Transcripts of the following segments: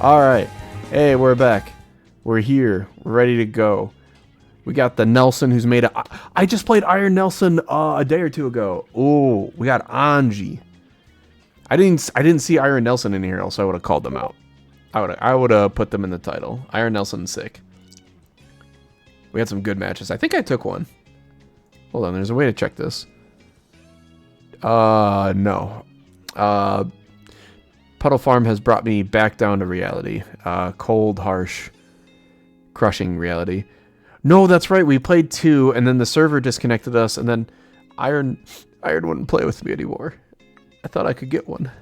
All right. Hey, we're back. We're here. We're ready to go. We got the Nelson who's made a... I just played Iron Nelson a day or two ago. Oh, we got Anji. I didn't see Iron Nelson in here, else I would have called them out. I would have put them in the title. Iron Nelson's sick. We had some good matches. I think I took one. Hold on, there's a way to check this. No. Puddle Farm has brought me back down to reality. Cold, harsh, crushing reality. No, that's right. We played 2, and then the server disconnected us, and then Iron wouldn't play with me anymore. I thought I could get one.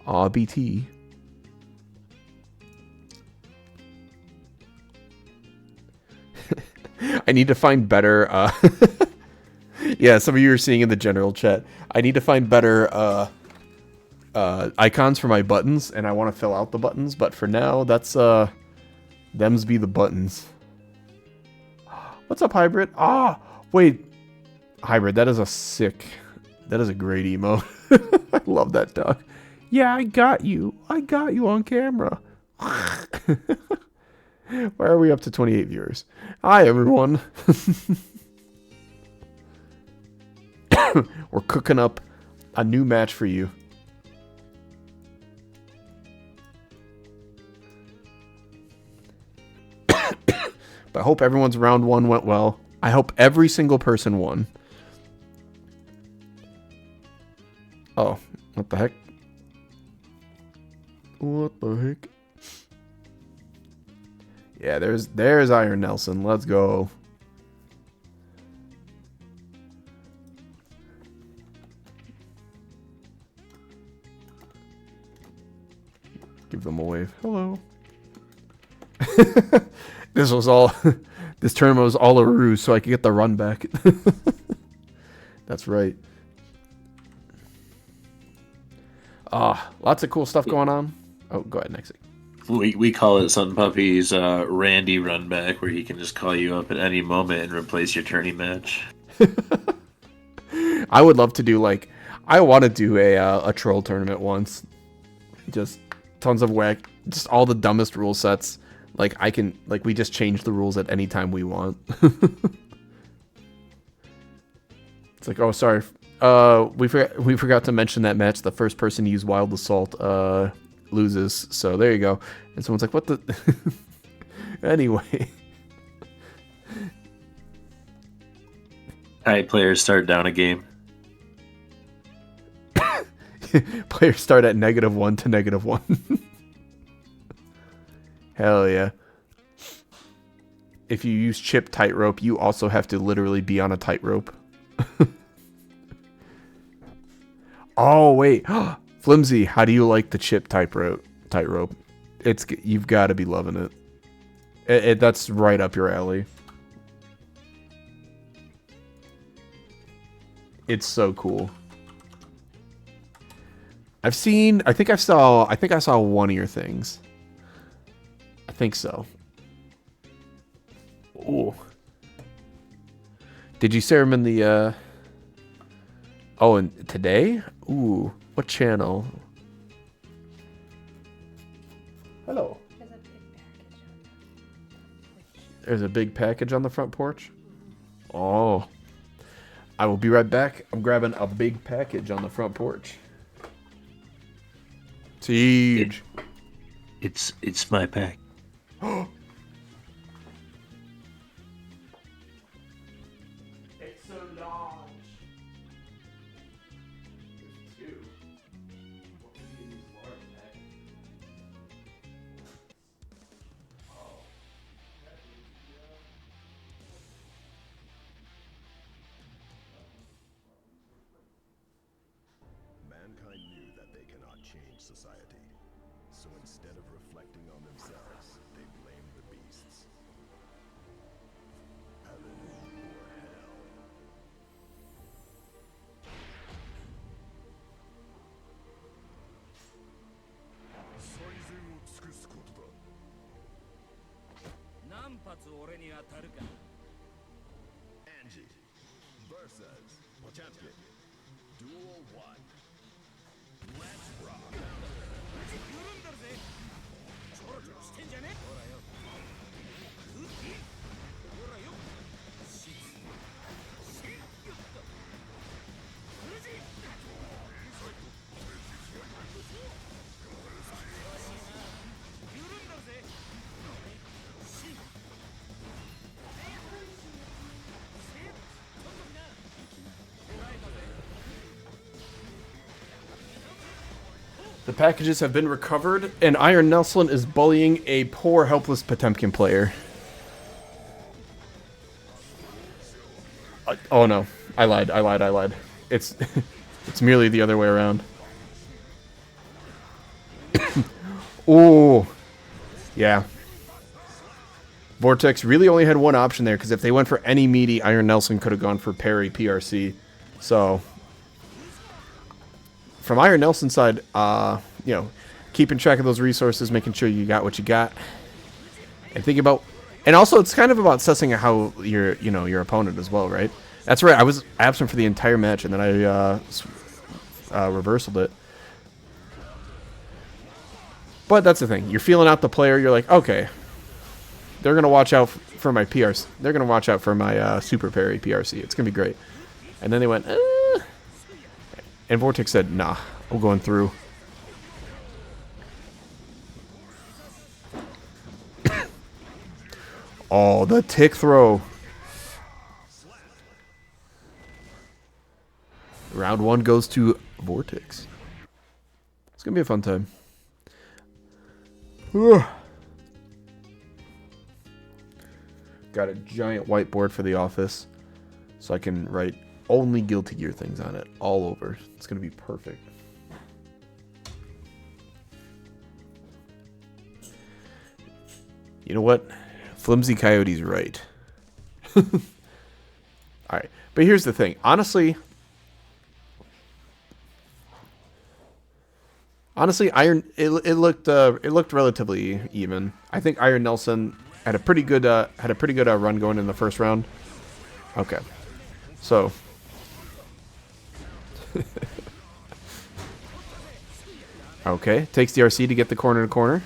Aw, BT. I need to find better, yeah, some of you are seeing in the general chat. I need to find better, icons for my buttons, and I want to fill out the buttons, but for now, that's, them's be the buttons. What's up, Hybrid? Ah, wait. Hybrid, that is a great emo. I love that dog. Yeah, I got you. I got you on camera. Why are we up to 28 viewers? Hi, everyone. We're cooking up a new match for you. But I hope everyone's round 1 went well. I hope every single person won. Oh, what the heck? What the heck? Yeah, there's Iron Nelson. Let's go. Give them a wave. Hello. This tournament was all a ruse so I could get the run back. That's right. Lots of cool stuff going on. Oh, go ahead, Nexi. We call it Sun Puppy's Randy run back, where he can just call you up at any moment and replace your tourney match. I would love to do I want to do a troll tournament once. Just tons of whack, just all the dumbest rule sets. We just change the rules at any time we want. It's like, oh, sorry. We forgot to mention that match. The first person to use Wild Assault loses. So there you go. And someone's like, what the... Anyway. Alright, players start down a game. Players start at -1 to -1. Hell yeah. If you use chip tightrope, you also have to literally be on a tightrope. Oh, wait. Flimsy, how do you like the chip tightrope? You've got to be loving it. That's right up your alley. It's so cool. I think I saw one of your things. I think so. Ooh. Did you see him in the, Oh, and today? Ooh. What channel? Hello. There's a big package on the front porch? Oh. I will be right back. I'm grabbing a big package on the front porch. Siege. It's my pack. It's so large. There's 2. What could be in these large packages? Oh. Mankind knew that they cannot change society. So instead of reflecting on themselves, they blamed the beasts. Heaven or hell. Angie versus champion. Duel 1. Let's rock. The packages have been recovered, and Iron Nelson is bullying a poor, helpless Potemkin player. Oh no, I lied. It's it's merely the other way around. Ooh, yeah. Vortex really only had one option there, because if they went for any meaty, Iron Nelson could have gone for parry PRC. So, from Iron Nelson's side, you know, keeping track of those resources, making sure you got what you got, and thinking about, and also it's kind of about assessing how your opponent as well, right? That's right. I was absent for the entire match, and then I reversaled it. But that's the thing. You're feeling out the player. You're like, okay, they're gonna watch out for my PRC. They're gonna watch out for my super parry PRC. It's gonna be great. And then they went, and Vortex said, nah, I'm going through. Oh, the tick throw. Round 1 goes to Vortex. It's gonna be a fun time. Ugh. Got a giant whiteboard for the office, so I can write only Guilty Gear things on it all over. It's gonna be perfect. You know what? Flimsy Coyote's right. Alright, but here's the thing. Honestly, Iron it looked relatively even. I think Iron Nelson had a pretty good run going in the first round. Okay, so okay, takes the RC to get the corner to corner.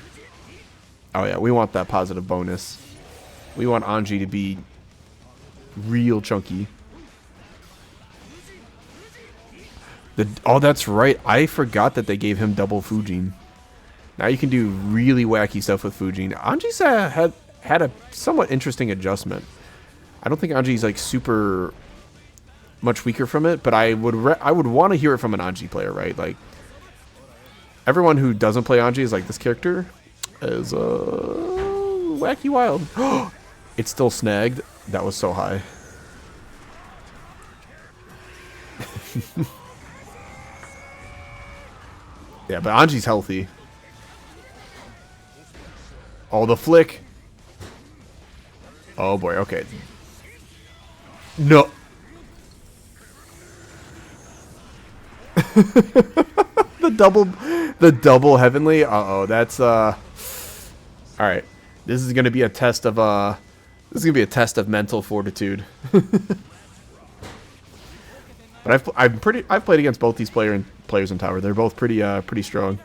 Oh yeah, we want that positive bonus. We want Anji to be real chunky. Oh, that's right. I forgot that they gave him double Fujin. Now you can do really wacky stuff with Fujin. Anji's had a somewhat interesting adjustment. I don't think Anji's like super much weaker from it, but I would want to hear it from an Anji player, right? Like everyone who doesn't play Anji is like, this character is wacky wild. It's still snagged. That was so high. Yeah, but Anji's healthy. Oh, the flick. Oh boy, okay. No. the double heavenly. Uh-oh, that's all right. This is going to be a test of mental fortitude. But I've played against both these players in tower. They're both pretty strong.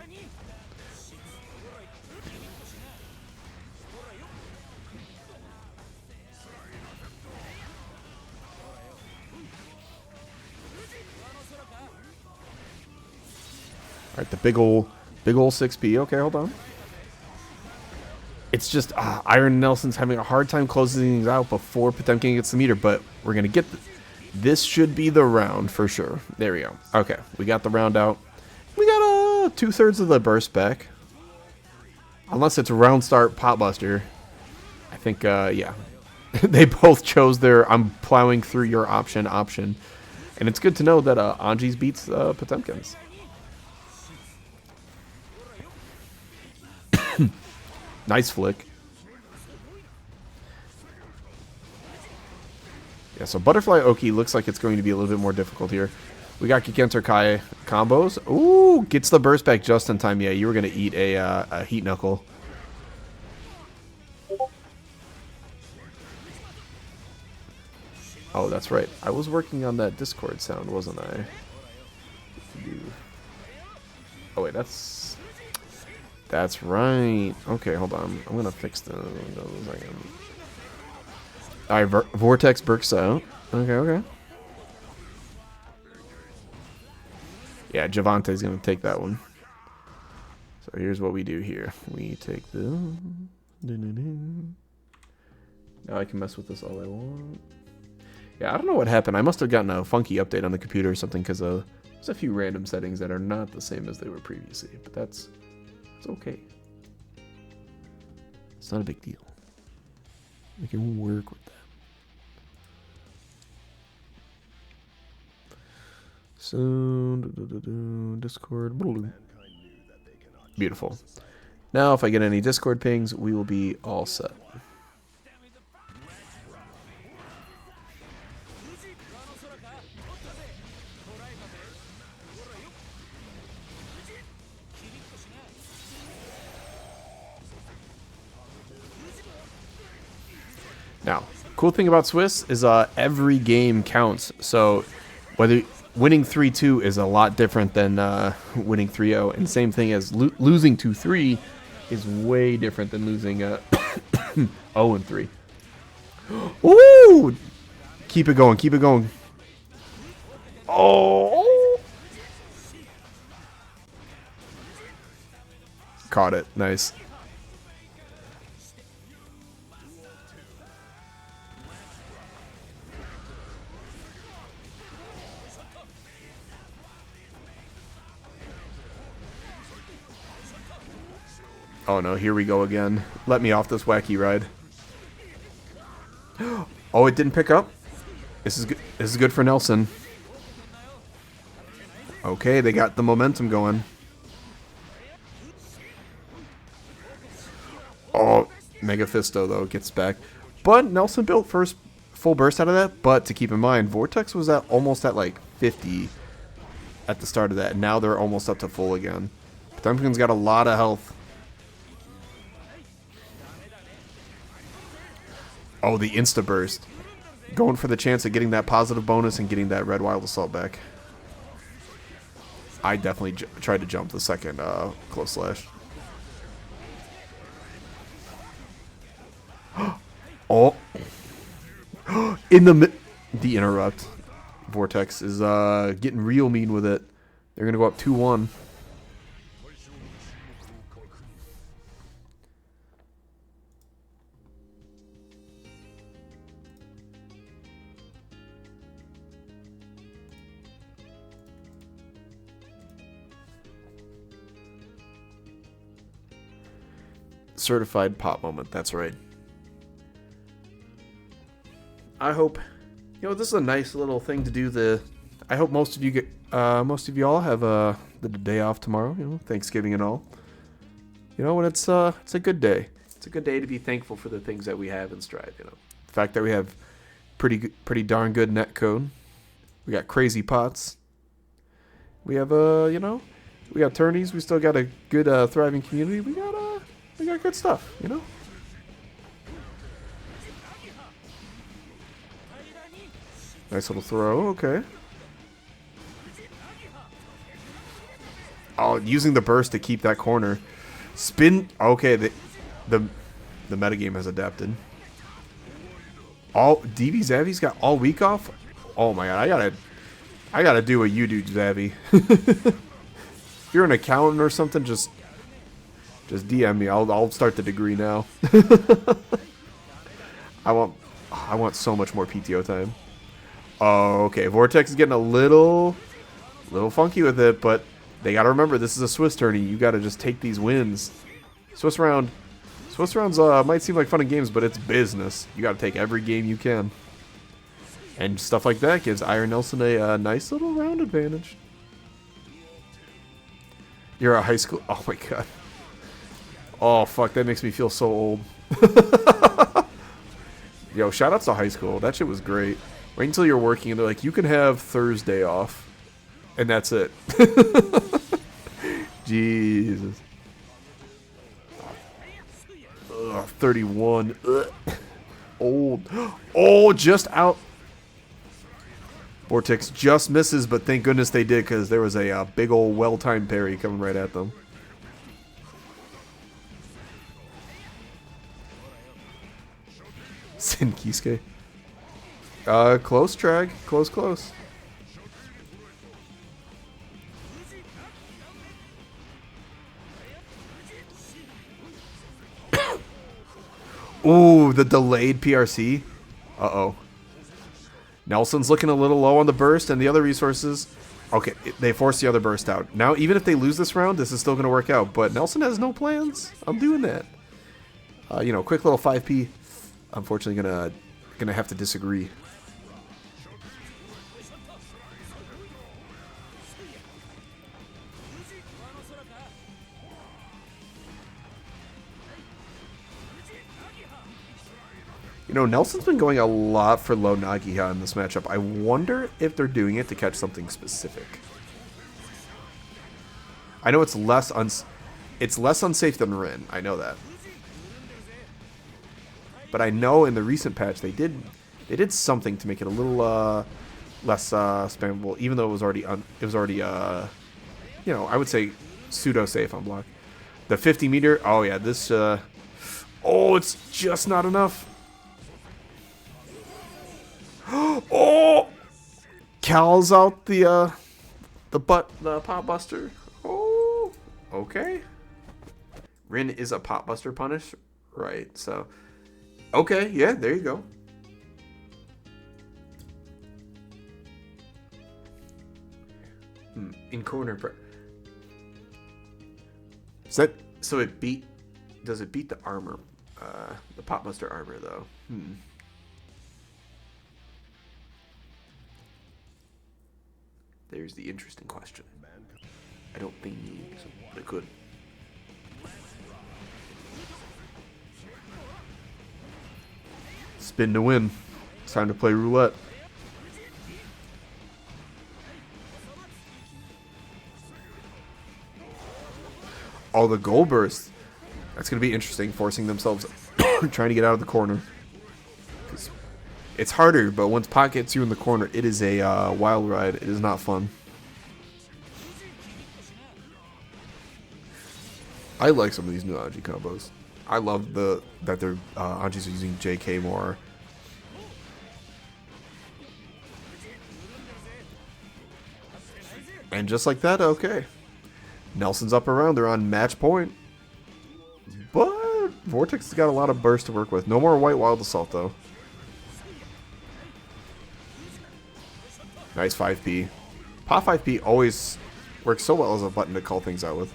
All right, the big ol' 6P. Okay, hold on. It's just Iron Nelson's having a hard time closing things out before Potemkin gets the meter, but we're gonna get this should be the round for sure. There we go. Okay, we got the round out. We got 2/3 of the burst back. Unless it's round start potbuster. I think yeah. They both chose their I'm plowing through your option. And it's good to know that Anji's beats Potemkin's. Nice flick. Yeah, so Butterfly Oki looks like it's going to be a little bit more difficult here. We got Gigantor Kai combos. Ooh, gets the burst back just in time. Yeah, you were going to eat a Heat Knuckle. Oh, that's right. I was working on that Discord sound, wasn't I? Oh, wait, that's right. Okay, hold on. I'm going to fix those. Alright, Vortex bursts out. Okay. Yeah, Javante's going to take that one. So here's what we do here. We take the... Now I can mess with this all I want. Yeah, I don't know what happened. I must have gotten a funky update on the computer or something, because There's a few random settings that are not the same as they were previously, but it's okay. It's not a big deal. We can work with that. So, Discord. Beautiful. Now, if I get any Discord pings, we will be all set. Now, cool thing about Swiss is every game counts. So whether winning 3-2 is a lot different than winning 3-0, and same thing as losing 2-3 is way different than losing 0-3. Ooh! Keep it going, keep it going. Oh! Caught it. Nice. Oh no, here we go again. Let me off this wacky ride. Oh, it didn't pick up? This is good. This is good for Nelson. Okay, they got the momentum going. Oh, Mega Fisto though gets back. But Nelson built first full burst out of that, but to keep in mind, Vortex was almost at like 50 at the start of that. And now they're almost up to full again. Potemkin's got a lot of health. Oh, the Insta Burst. Going for the chance of getting that positive bonus and getting that Red Wild Assault back. I definitely tried to jump the second close slash. Oh. In the interrupt. Vortex is getting real mean with it. They're going to go up 2-1. Certified pop moment, that's right. I hope, this is a nice little thing to do. I hope most of you all have the day off tomorrow, Thanksgiving and all. And it's a good day. It's a good day to be thankful for the things that we have in Stride, The fact that we have pretty darn good net code. We got crazy pots. We have we got tourneys, we still got a good thriving community. We got good stuff, Nice little throw, okay. Oh, using the burst to keep that corner. Spin, okay, the metagame has adapted. DB Zavi's got all week off? Oh my god, I gotta do what you do, Zavi. If you're an accountant or something, just DM me. I'll start the degree now. I want so much more PTO time. Oh, okay. Vortex is getting a little funky with it, but they gotta remember this is a Swiss tourney. You gotta just take these wins. Swiss rounds might seem like fun and games, but it's business. You gotta take every game you can. And stuff like that gives Iron Nelson a nice little round advantage. You're a high school. Oh my god. Oh, fuck, that makes me feel so old. Yo, shoutouts to high school. That shit was great. Wait until you're working and they're like, you can have Thursday off. And that's it. Jesus. Ugh, 31. Ugh. Old. Oh, just out. Vortex just misses, but thank goodness they did because there was a big old well-timed parry coming right at them. Sin Kisuke. Close drag. Close. Ooh, the delayed PRC. Uh-oh. Nelson's looking a little low on the burst and the other resources. Okay, they forced the other burst out. Now, even if they lose this round, this is still going to work out. But Nelson has no plans. I'm doing that. You know, quick little 5P. Unfortunately, gonna have to disagree. You know, Nelson's been going a lot for low Nagiha in this matchup. I wonder if they're doing it to catch something specific. I know it's less unsafe than Rin. I know that. But I know in the recent patch they did something to make it a little less spammable, even though it was already you know, I would say pseudo safe on block. The 50 meter. Oh yeah, this oh, it's just not enough. Oh, Cal's out the pot buster. Oh, okay. Rin is a pot buster punish, right? So, okay, yeah, there you go. In corner, so it beat? Does it beat the armor? The pot buster armor though. There's the interesting question. I don't think so, but it could. Spin to win. It's time to play roulette. Oh, the goal burst. That's going to be interesting, forcing themselves, trying to get out of the corner. It's harder, but once Pot gets you in the corner, it is a wild ride. It is not fun. I like some of these new Anji combos. I love that their Anjis are using JK more. And just like that, okay. Nelson's up around. They're on match point. But Vortex has got a lot of burst to work with. No more White Wild Assault, though. Nice 5P. Pot 5P always works so well as a button to call things out with.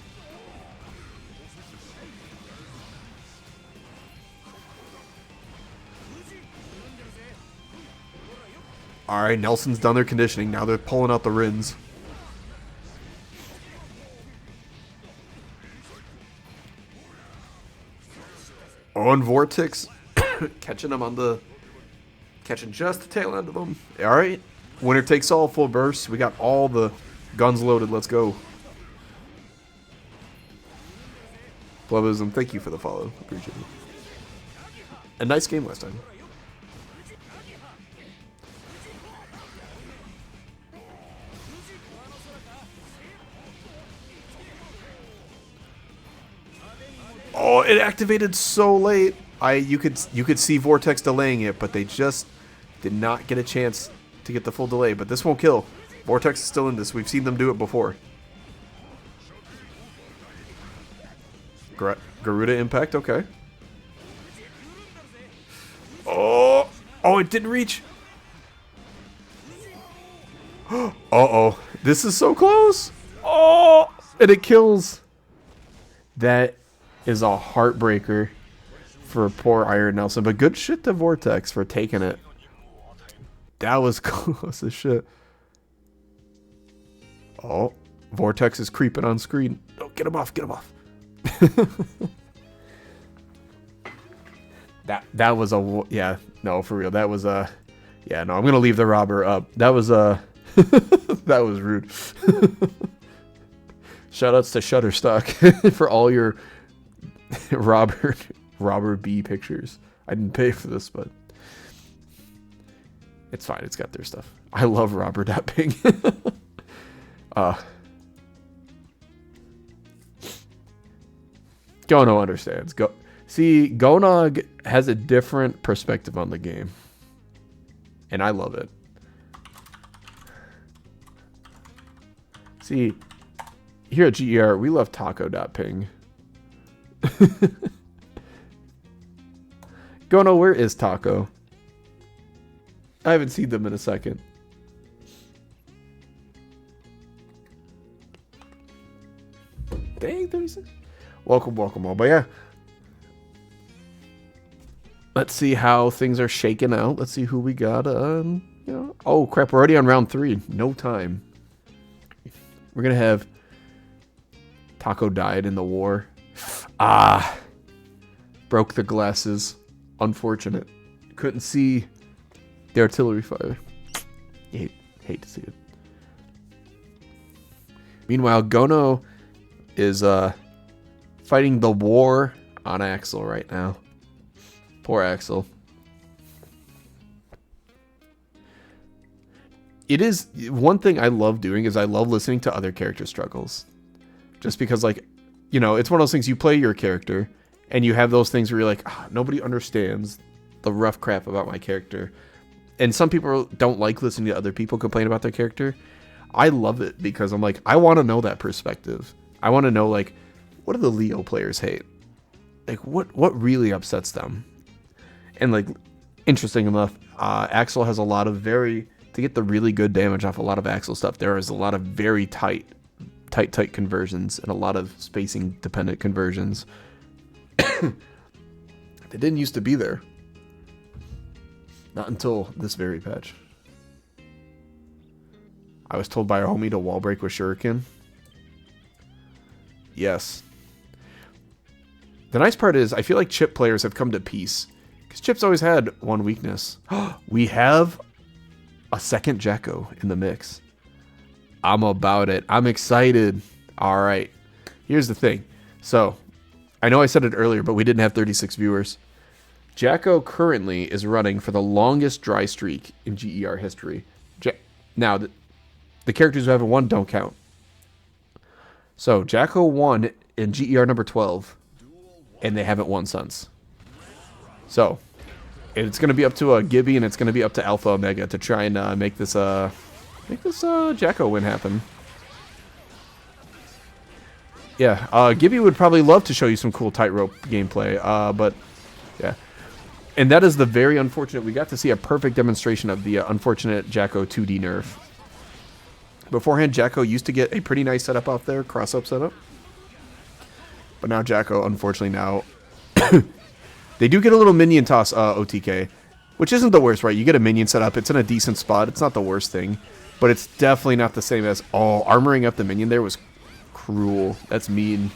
Alright, Nelson's done their conditioning. Now they're pulling out the Rins. Oh, and Vortex catching them on the... Catching just the tail end of them. Alright. Winner takes all, full burst. We got all the guns loaded. Let's go. Blubism, thank you for the follow. Appreciate it. A nice game last time. Oh, it activated so late. You could see Vortex delaying it, but they just did not get a chance to get the full delay. But this won't kill. Vortex is still in this. We've seen them do it before. Garuda impact, okay. Oh, it didn't reach. Uh-oh. This is so close. Oh, and it kills. That is a heartbreaker for poor Iron Nelson. But good shit to Vortex for taking it. That was close as shit. Oh, Vortex is creeping on screen. Oh, get him off, get him off. That was a, yeah, no, for real. That was a, yeah, no, I'm going to leave the robber up. That was a, that was rude. Shoutouts to Shutterstock for all your Robber B pictures. I didn't pay for this, but it's fine. It's got their stuff. I love Robber.ping. Gono understands. See, Gonog has a different perspective on the game. And I love it. See, here at GER, we love Taco.ping. Gono, where is Taco? I haven't seen them in a second. Dang, 36. Welcome all. But yeah. Let's see how things are shaking out. Let's see who we got. Oh, crap. We're already on round 3. No time. We're going to have... Taco died in the war. Ah. Broke the glasses. Unfortunate. Couldn't see the artillery fire. Hate to see it. Meanwhile, Gono is fighting the war on Axel right now. Poor Axel. It is one thing I love doing is I love listening to other character struggles. Just because, like, you know, it's one of those things you play your character and you have those things where you're like, nobody understands the rough crap about my character. And some people don't like listening to other people complain about their character. I love it because I'm like, I want to know that perspective. I want to know, like, what do the Leo players hate? Like, what really upsets them? And, like, interesting enough, Axel has a lot of to get the really good damage off a lot of Axel stuff, there is a lot of very tight conversions and a lot of spacing dependent conversions. They didn't used to be there. Not until this very patch. I was told by our homie to wall break with Shuriken. Yes. The nice part is, I feel like Chip players have come to peace. Because Chip's always had one weakness. We have a second Jacko in the mix. I'm about it. I'm excited. Alright. Here's the thing. So, I know I said it earlier, but we didn't have 36 viewers. Jacko currently is running for the longest dry streak in GER history. Now, the characters who haven't won don't count. So, Jacko won in GER number 12, and they haven't won since. So, it's going to be up to Gibby, and it's going to be up to Alpha Omega to try and make this Jacko win happen. Yeah, Gibby would probably love to show you some cool tightrope gameplay, but yeah. And that is the very unfortunate. We got to see a perfect demonstration of the unfortunate Jacko 2D nerf. Beforehand, Jacko used to get a pretty nice setup out there, cross-up setup. But now Jacko, unfortunately now, they do get a little minion toss OTK, which isn't the worst, right? You get a minion set up, it's in a decent spot, it's not the worst thing. But it's definitely not the same as, armoring up the minion there was cruel. That's mean.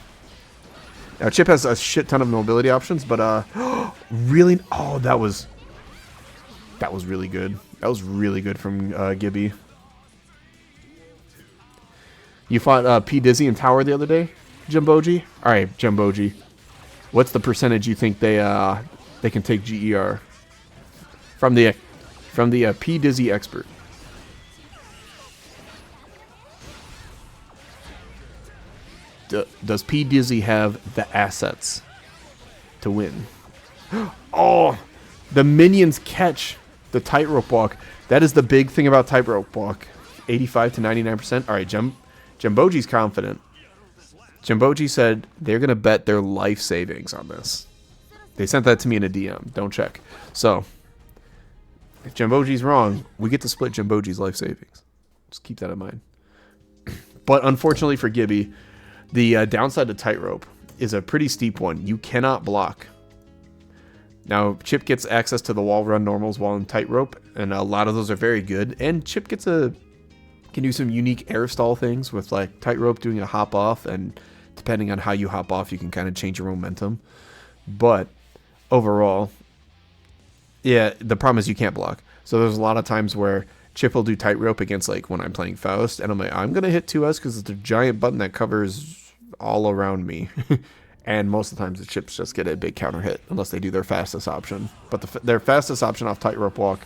Now, Chip has a shit ton of mobility options, but, really? That was really good. That was really good from Gibby. You fought P. Dizzy and Tower the other day, Jumboji? Alright, Jumboji. What's the percentage you think they can take GER? From the P. Dizzy expert. Does P. Dizzy have the assets to win? The minions catch the tightrope walk. That is the big thing about tightrope walk. 85 to 99%. All right, Jumboji's confident. Jumboji said they're going to bet their life savings on this. They sent that to me in a DM. Don't check. So, if Jumboji's wrong, we get to split Jumboji's life savings. Just keep that in mind. But unfortunately for Gibby, the downside to tightrope is a pretty steep one. You cannot block. Now, Chip gets access to the wall run normals while in tightrope, and a lot of those are very good. And Chip can do some unique air stall things with like tightrope doing a hop off, and depending on how you hop off, you can kind of change your momentum. But overall, yeah, the problem is you can't block. So there's a lot of times where Chip will do tightrope against, like, when I'm playing Faust, and I'm like, I'm going to hit 2S because it's a giant button that covers all around me. And most of the times the Chips just get a big counter hit, unless they do their fastest option. But their fastest option off tightrope walk,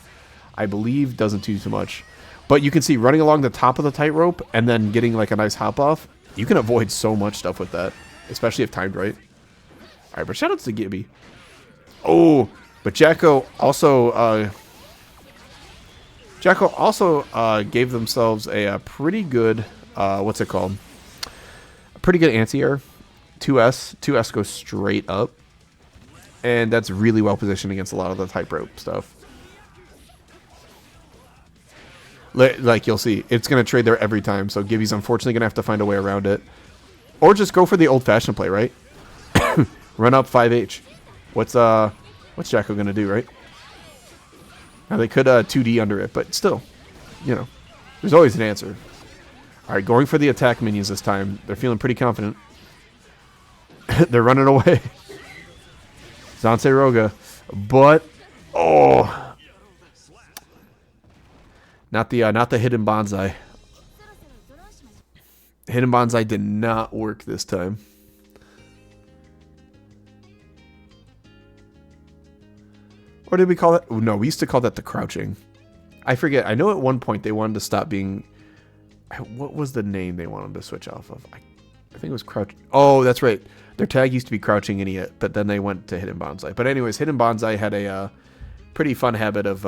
I believe, doesn't do too much. But you can see running along the top of the tightrope and then getting, like, a nice hop off, you can avoid so much stuff with that, especially if timed right. All right, but shoutouts to Gibby. Oh, but Jacko also gave themselves a pretty good, what's it called? A pretty good anti-air. 2S. 2S goes straight up. And that's really well positioned against a lot of the tightrope stuff. Like, you'll see, it's going to trade there every time. So Gibby's unfortunately going to have to find a way around it. Or just go for the old-fashioned play, right? Run up 5H. What's Jacko gonna do, right? Now they could 2D under it, but still, you know, there's always an answer. All right, going for the attack minions this time. They're feeling pretty confident. They're running away. Zansei Roga, but not the hidden bonsai. Hidden bonsai did not work this time. Or did we call it? No, we used to call that the crouching. I forget. I know at one point they wanted to stop being. What was the name they wanted to switch off of? I think it was crouch. Oh, that's right. Their tag used to be Crouching Idiot, but then they went to Hidden Bonsai. But anyways, Hidden Bonsai had a pretty fun habit of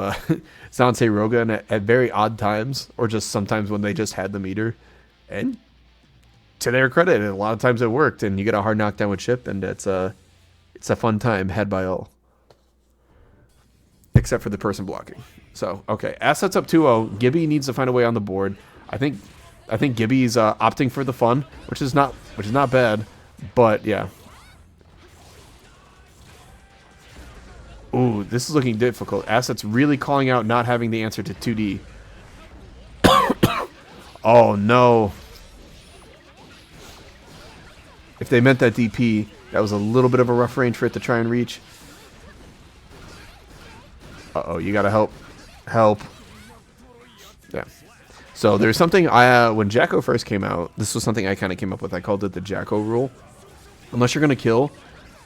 Zansei Roga at very odd times, or just sometimes when they just had the meter. And to their credit, a lot of times it worked, and you get a hard knockdown with Chip, and it's a fun time had by all. Except for the person blocking. So, okay. Assets up 2-0. Gibby needs to find a way on the board. I think Gibby's opting for the fun, which is not bad, but yeah. Ooh, this is looking difficult. Assets really calling out not having the answer to 2D. Oh no. If they meant that DP, that was a little bit of a rough range for it to try and reach. Uh-oh, you gotta help. Help. Yeah. So there's something when Jacko first came out, this was something I kind of came up with. I called it the Jacko rule. Unless you're going to kill,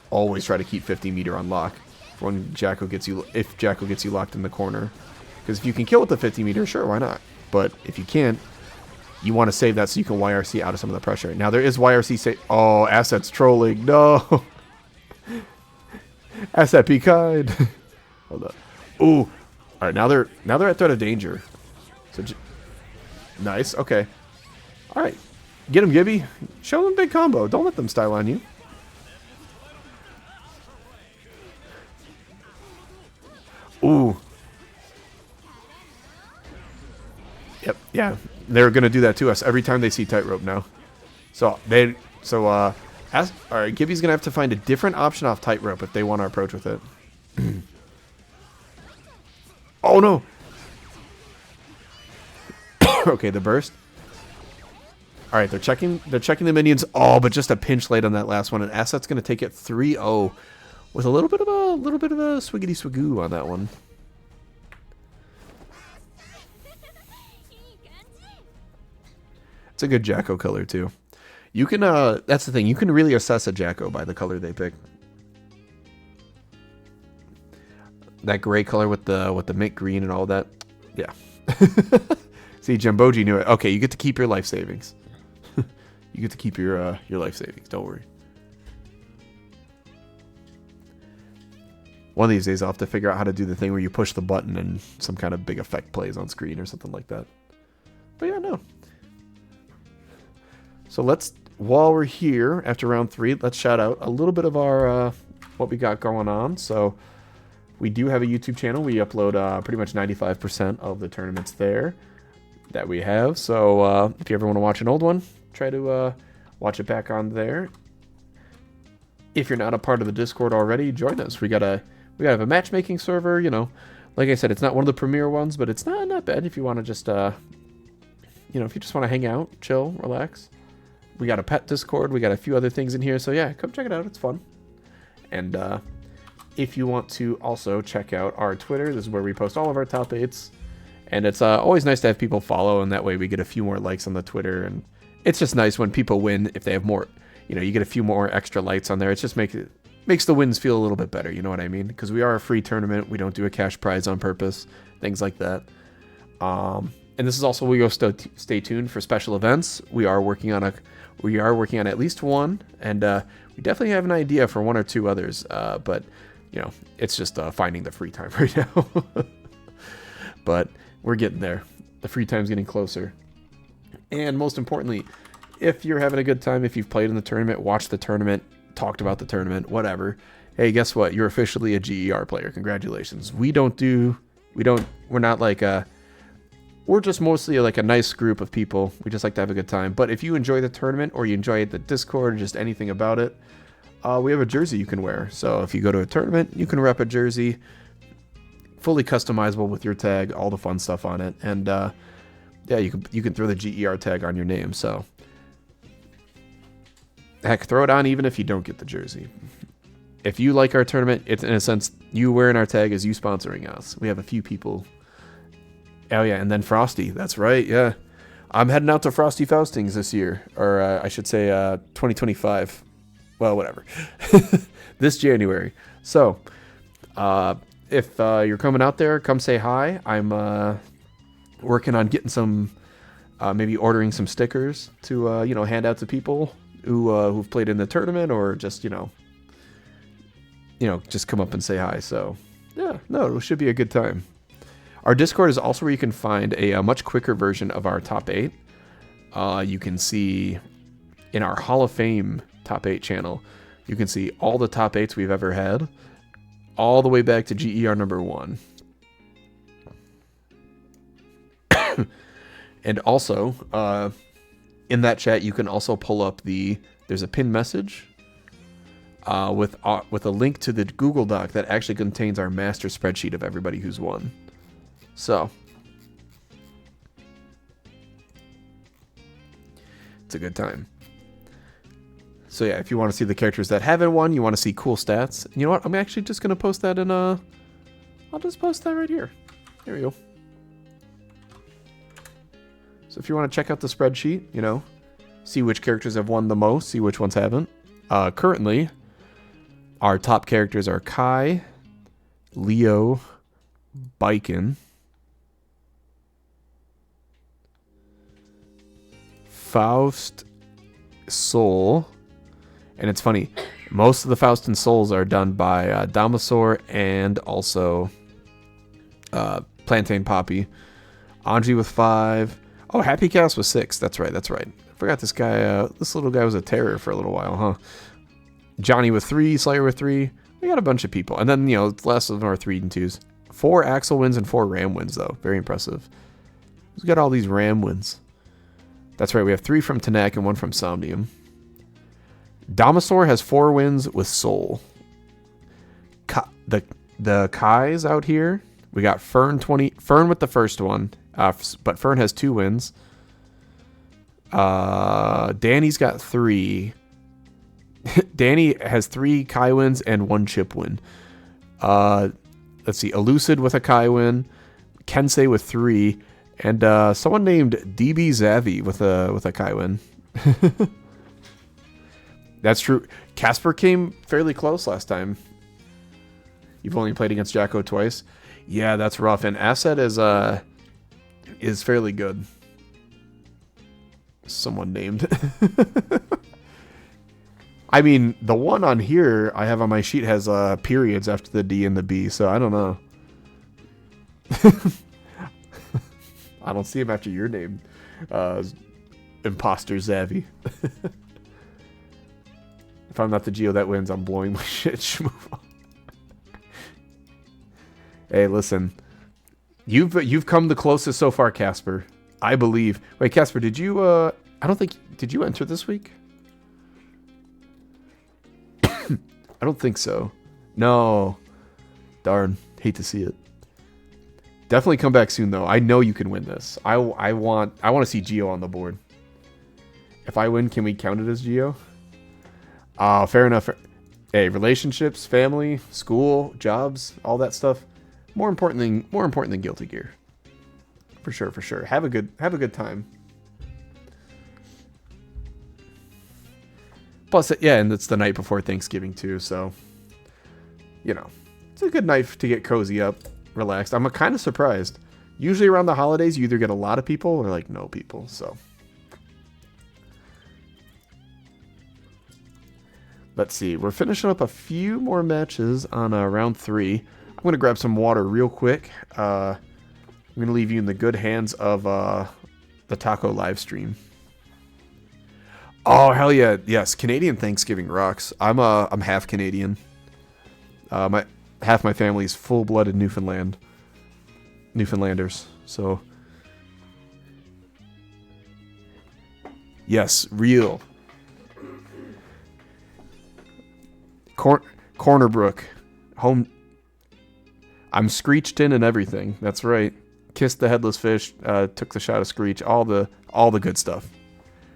always try to keep 50 meter on lock for when Jacko gets you, if Jacko gets you locked in the corner. Because if you can kill with the 50 meter, sure, why not? But if you can't, you want to save that so you can YRC out of some of the pressure. Now there is YRC save. Oh, Asset's trolling. No. Asset, be kind. Hold up. Ooh. All right, now they're at threat of danger. So nice. Okay. All right. Get him, Gibby. Show them big combo. Don't let them style on you. Ooh. Yep. Yeah. They're gonna do that to us every time they see tightrope now. So all right. Gibby's gonna have to find a different option off tightrope if they want to approach with it. Oh no. Okay, the burst. All right, they're checking the minions. Oh, but just a pinch late on that last one, and Asset's gonna take it 3-0 with a little bit of a swiggity swagoo on that one. It's a good Jacko color too. You can that's the thing. You can really assess a Jacko by the color they pick. That gray color with the mint green and all that. Yeah. See, Jamboji knew it. Okay, you get to keep your life savings. You get to keep your life savings. Don't worry. One of these days I'll have to figure out how to do the thing where you push the button and some kind of big effect plays on screen or something like that. But yeah, no. So while we're here after round 3, let's shout out a little bit of our what we got going on. So we do have a YouTube channel. We upload pretty much 95% of the tournaments there that we have. So if you ever want to watch an old one, try to watch it back on there. If you're not a part of the Discord already, join us. We gotta have a matchmaking server. You know, like I said, it's not one of the premier ones, but it's not bad if you want to just if you just want to hang out, chill, relax. We got a pet Discord. We got a few other things in here. So yeah, come check it out. It's fun. And if you want to also check out our Twitter, this is where we post all of our top 8s. And it's always nice to have people follow, and that way we get a few more likes on the Twitter. And it's just nice when people win, if they have more, you get a few more extra lights on there. It just makes the wins feel a little bit better, you know what I mean? Because we are a free tournament. We don't do a cash prize on purpose, things like that. And this is also where you'll stay tuned for special events. We are working on at least one, and we definitely have an idea for one or two others. But it's just finding the free time right now. But we're getting there. The free time's getting closer. And most importantly, if you're having a good time, if you've played in the tournament, watched the tournament, talked about the tournament, whatever, hey, guess what? You're officially a GER player. Congratulations. We're not like We're just mostly like a nice group of people. We just like to have a good time. But if you enjoy the tournament or you enjoy the Discord or just anything about it, we have a jersey you can wear. So if you go to a tournament, you can rep a jersey, fully customizable with your tag, all the fun stuff on it. And yeah, you can throw the GER tag on your name. So heck, throw it on even if you don't get the jersey. If you like our tournament, it's in a sense, you wearing our tag is you sponsoring us. We have a few people. Oh, yeah, and then Frosty. That's right, yeah. I'm heading out to Frosty Faustings this year. Or I should say 2025. Well, whatever. This January. So, if you're coming out there, come say hi. I'm working on getting some, maybe ordering some stickers to, hand out to people who've played in the tournament or just, just come up and say hi. So, yeah, no, it should be a good time. Our Discord is also where you can find a much quicker version of our top 8. You can see in our Hall of Fame top 8 channel, you can see all the top 8s we've ever had, all the way back to GER number 1. And also, in that chat, you can also pull up there's a pinned message with a link to the Google Doc that actually contains our master spreadsheet of everybody who's won. So, it's a good time. So yeah, if you want to see the characters that haven't won, you want to see cool stats, you know what? I'm actually just going to post that in I'll just post that right here. There we go. So if you want to check out the spreadsheet, see which characters have won the most, see which ones haven't. Currently, our top characters are Kai, Leo, Biken, Faust, Soul, and it's funny, most of the Faust and Souls are done by Damasaur and also Plantain Poppy. Anji with 5. Oh, Happy Chaos with 6. That's right. I forgot this guy. This little guy was a terror for a little while, huh? Johnny with 3. Slayer with 3. We got a bunch of people. And then, the last of them are 3 and 2s. 4 Axel wins and 4 Ram wins, though. Very impressive. Who's got all these Ram wins? That's right, we have 3 from Tanak and 1 from Somnium. Damasaur has 4 wins with Soul. The Kai's out here. We got Fern with the first one, but Fern has 2 wins. Danny's got 3. Danny has 3 Kai wins and 1 Chip win. Let's see, Elucid with a Kai win, Kensei with 3, and someone named DB Zavi with a Kai win. That's true. Casper came fairly close last time. You've only played against Jacko twice. Yeah, that's rough. And Asset is fairly good. Someone named. I mean, the one on here I have on my sheet has periods after the D and the B, so I don't know. I don't see him after your name. Imposter Zavi. If I'm not the Geo that wins, I'm blowing my shit. Move on. Hey, listen. You've come the closest so far, Casper. I believe. Wait, Casper, did you I don't think did you enter this week? I don't think so. No. Darn. Hate to see it. Definitely come back soon though. I know you can win this. I want to see Geo on the board. If I win, can we count it as Geo? Fair enough. Hey, relationships, family, school, jobs, all that stuff. More important than Guilty Gear. For sure. Have a good time. Plus, yeah, and it's the night before Thanksgiving too, so it's a good night to get cozy up, relaxed. I'm kind of surprised. Usually around the holidays, you either get a lot of people or like no people. So let's see. We're finishing up a few more matches on round 3. I'm gonna grab some water real quick. I'm gonna leave you in the good hands of the taco live stream. Oh hell yeah, yes! Canadian Thanksgiving rocks. I'm half Canadian. Half my family is full-blooded Newfoundlanders. So Yes, real. Cornerbrook. Home. I'm screeched in and everything. That's right. Kissed the headless fish. Took the shot of Screech. All the good stuff.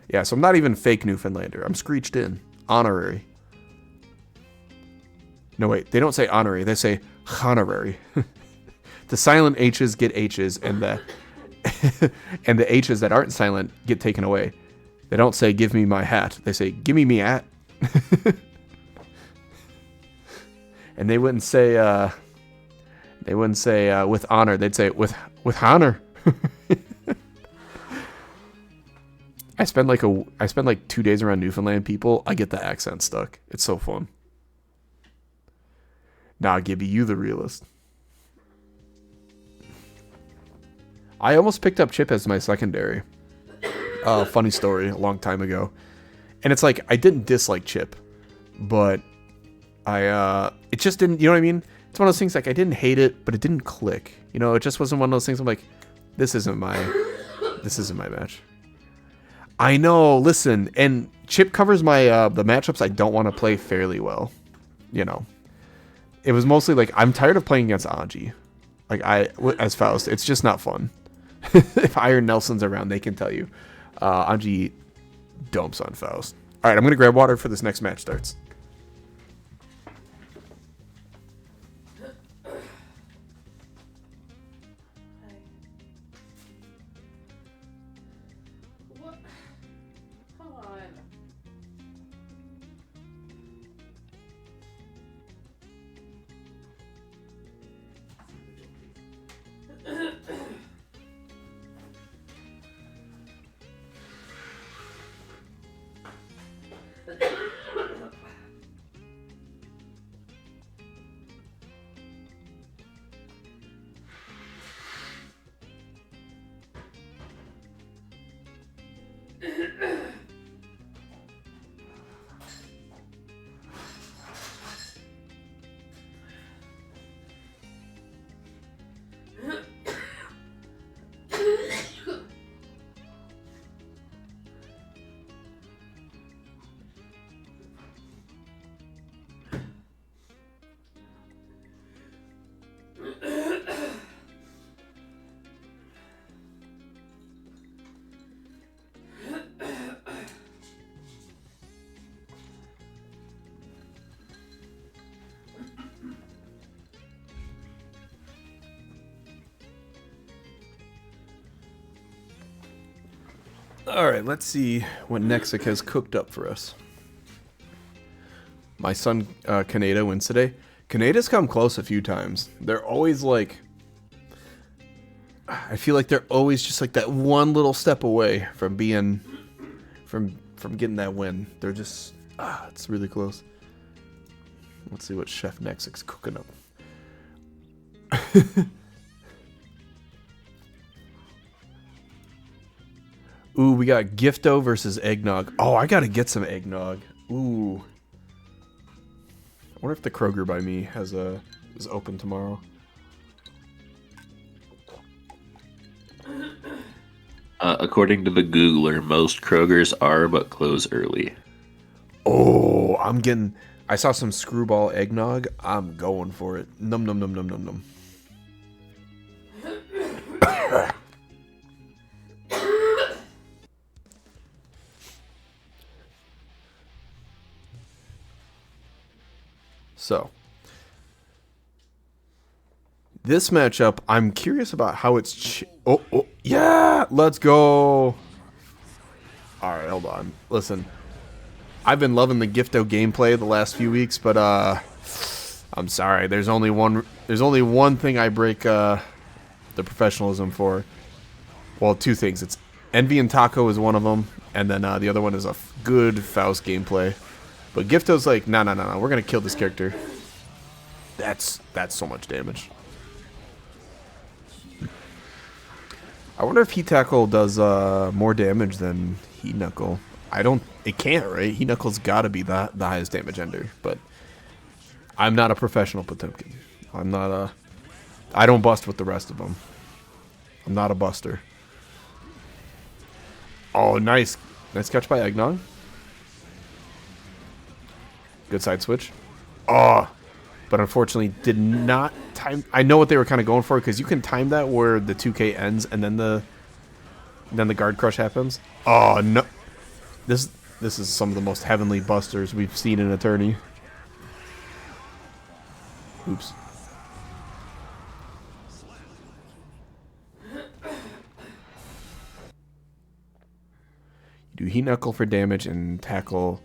Yeah, so I'm not even fake Newfoundlander. I'm screeched in. Honorary. No, wait. They don't say honorary. They say honorary. The silent H's get H's, and the and the H's that aren't silent get taken away. They don't say give me my hat. They say give me hat. And they wouldn't say with honor. They'd say with honor. I spend like 2 days around Newfoundland people. I get the accent stuck. It's so fun. Nah, Gibby, you the realist. I almost picked up Chip as my secondary. Funny story, a long time ago. And it's like, I didn't dislike Chip, but it just didn't, you know what I mean? It's one of those things like I didn't hate it, but it didn't click. You know, it just wasn't one of those things I'm like, this isn't my match. I know, listen, and Chip covers my, the matchups I don't want to play fairly well. You know. It was mostly like, I'm tired of playing against Anji. Like, as Faust, it's just not fun. If Iron Nelson's around, they can tell you. Anji dumps on Faust. Alright, I'm going to grab water for this next match starts. What? Come on. Alright, let's see what Nexic has cooked up for us. My son, Kaneda, wins today. Kaneda's come close a few times. They're always like... I feel like they're always just like that one little step away from being... From getting that win. They're just... it's really close. Let's see what Chef Nexic's cooking up. Ooh, we got Gifto versus Eggnog. Oh, I gotta get some eggnog. Ooh. I wonder if the Kroger by me is open tomorrow. According to the Googler, most Krogers are but close early. Oh, I saw some screwball eggnog. I'm going for it. Num num num num num num. So, this matchup, I'm curious about how it's... Oh, yeah! Let's go! Alright, hold on. Listen, I've been loving the Gifto gameplay the last few weeks, but, I'm sorry. There's only one thing I break, the professionalism for. Well, two things. It's Envy and Taco is one of them, and then, the other one is a good Faust gameplay. But Gifto's like, no, we're gonna kill this character. That's so much damage. I wonder if Heat Tackle does more damage than Heat Knuckle. It can't, right? Heat Knuckle's gotta be the highest damage ender, but I'm not a professional Potemkin. I don't bust with the rest of them. I'm not a buster. Oh, nice. Nice catch by Eggnog. Good side switch. Oh, but unfortunately did not time. I know what they were kind of going for because you can time that where the 2K ends and then the guard crush happens. Oh no, this is some of the most heavenly busters we've seen in Attorney. Oops. You do heat knuckle for damage and tackle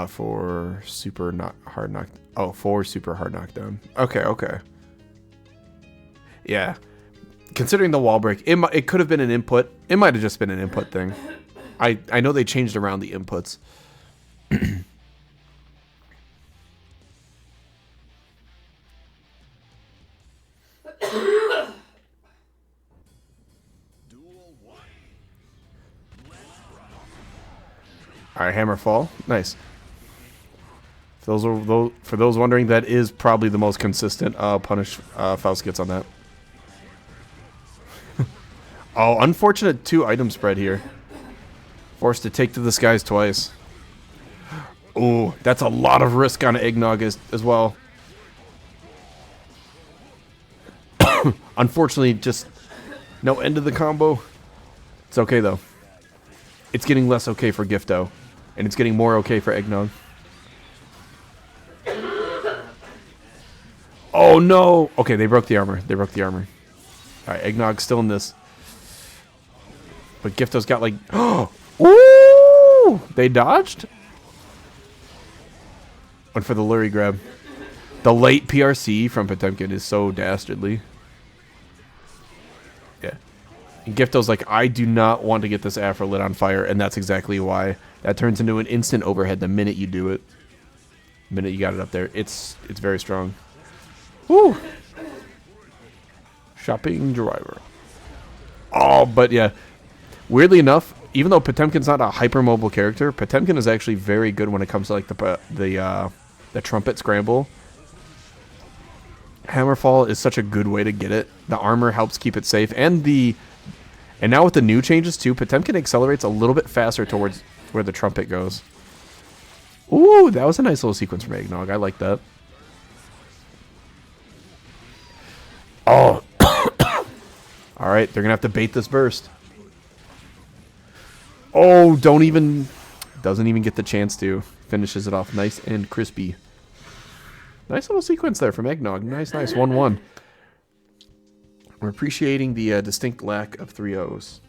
for super hard knock. Oh, for super hard knockdown. Okay. Yeah. Considering the wall break, it could have been an input. It might have just been an input thing. I know they changed around the inputs. All right, hammer fall. Nice. For those wondering, that is probably the most consistent punish Faust gets on that. Oh, unfortunate 2 item spread here. Forced to take to the skies twice. Ooh, that's a lot of risk on Eggnog as well. Unfortunately, just no end of the combo. It's okay, though. It's getting less okay for Gifto. And it's getting more okay for Eggnog. Oh, no! Okay, they broke the armor. Alright, Eggnog's still in this. But Gifto's got like... Ooh! They dodged? Went for the Lurie grab. The late PRC from Potemkin is so dastardly. Yeah. And Gifto's like, I do not want to get this Afro lit on fire, and that's exactly why. That turns into an instant overhead the minute you do it. The minute you got it up there. It's very strong. Woo! Shopping driver. Oh, but yeah. Weirdly enough, even though Potemkin's not a hypermobile character, Potemkin is actually very good when it comes to like the trumpet scramble. Hammerfall is such a good way to get it. The armor helps keep it safe, and now with the new changes too, Potemkin accelerates a little bit faster towards where the trumpet goes. Ooh, that was a nice little sequence from Eggnog. I like that. Oh. All right, they're gonna have to bait this burst. Oh, doesn't even get the chance to. Finishes it off nice and crispy. Nice little sequence there from Eggnog. Nice, 1-1. We're appreciating the distinct lack of 3-0s.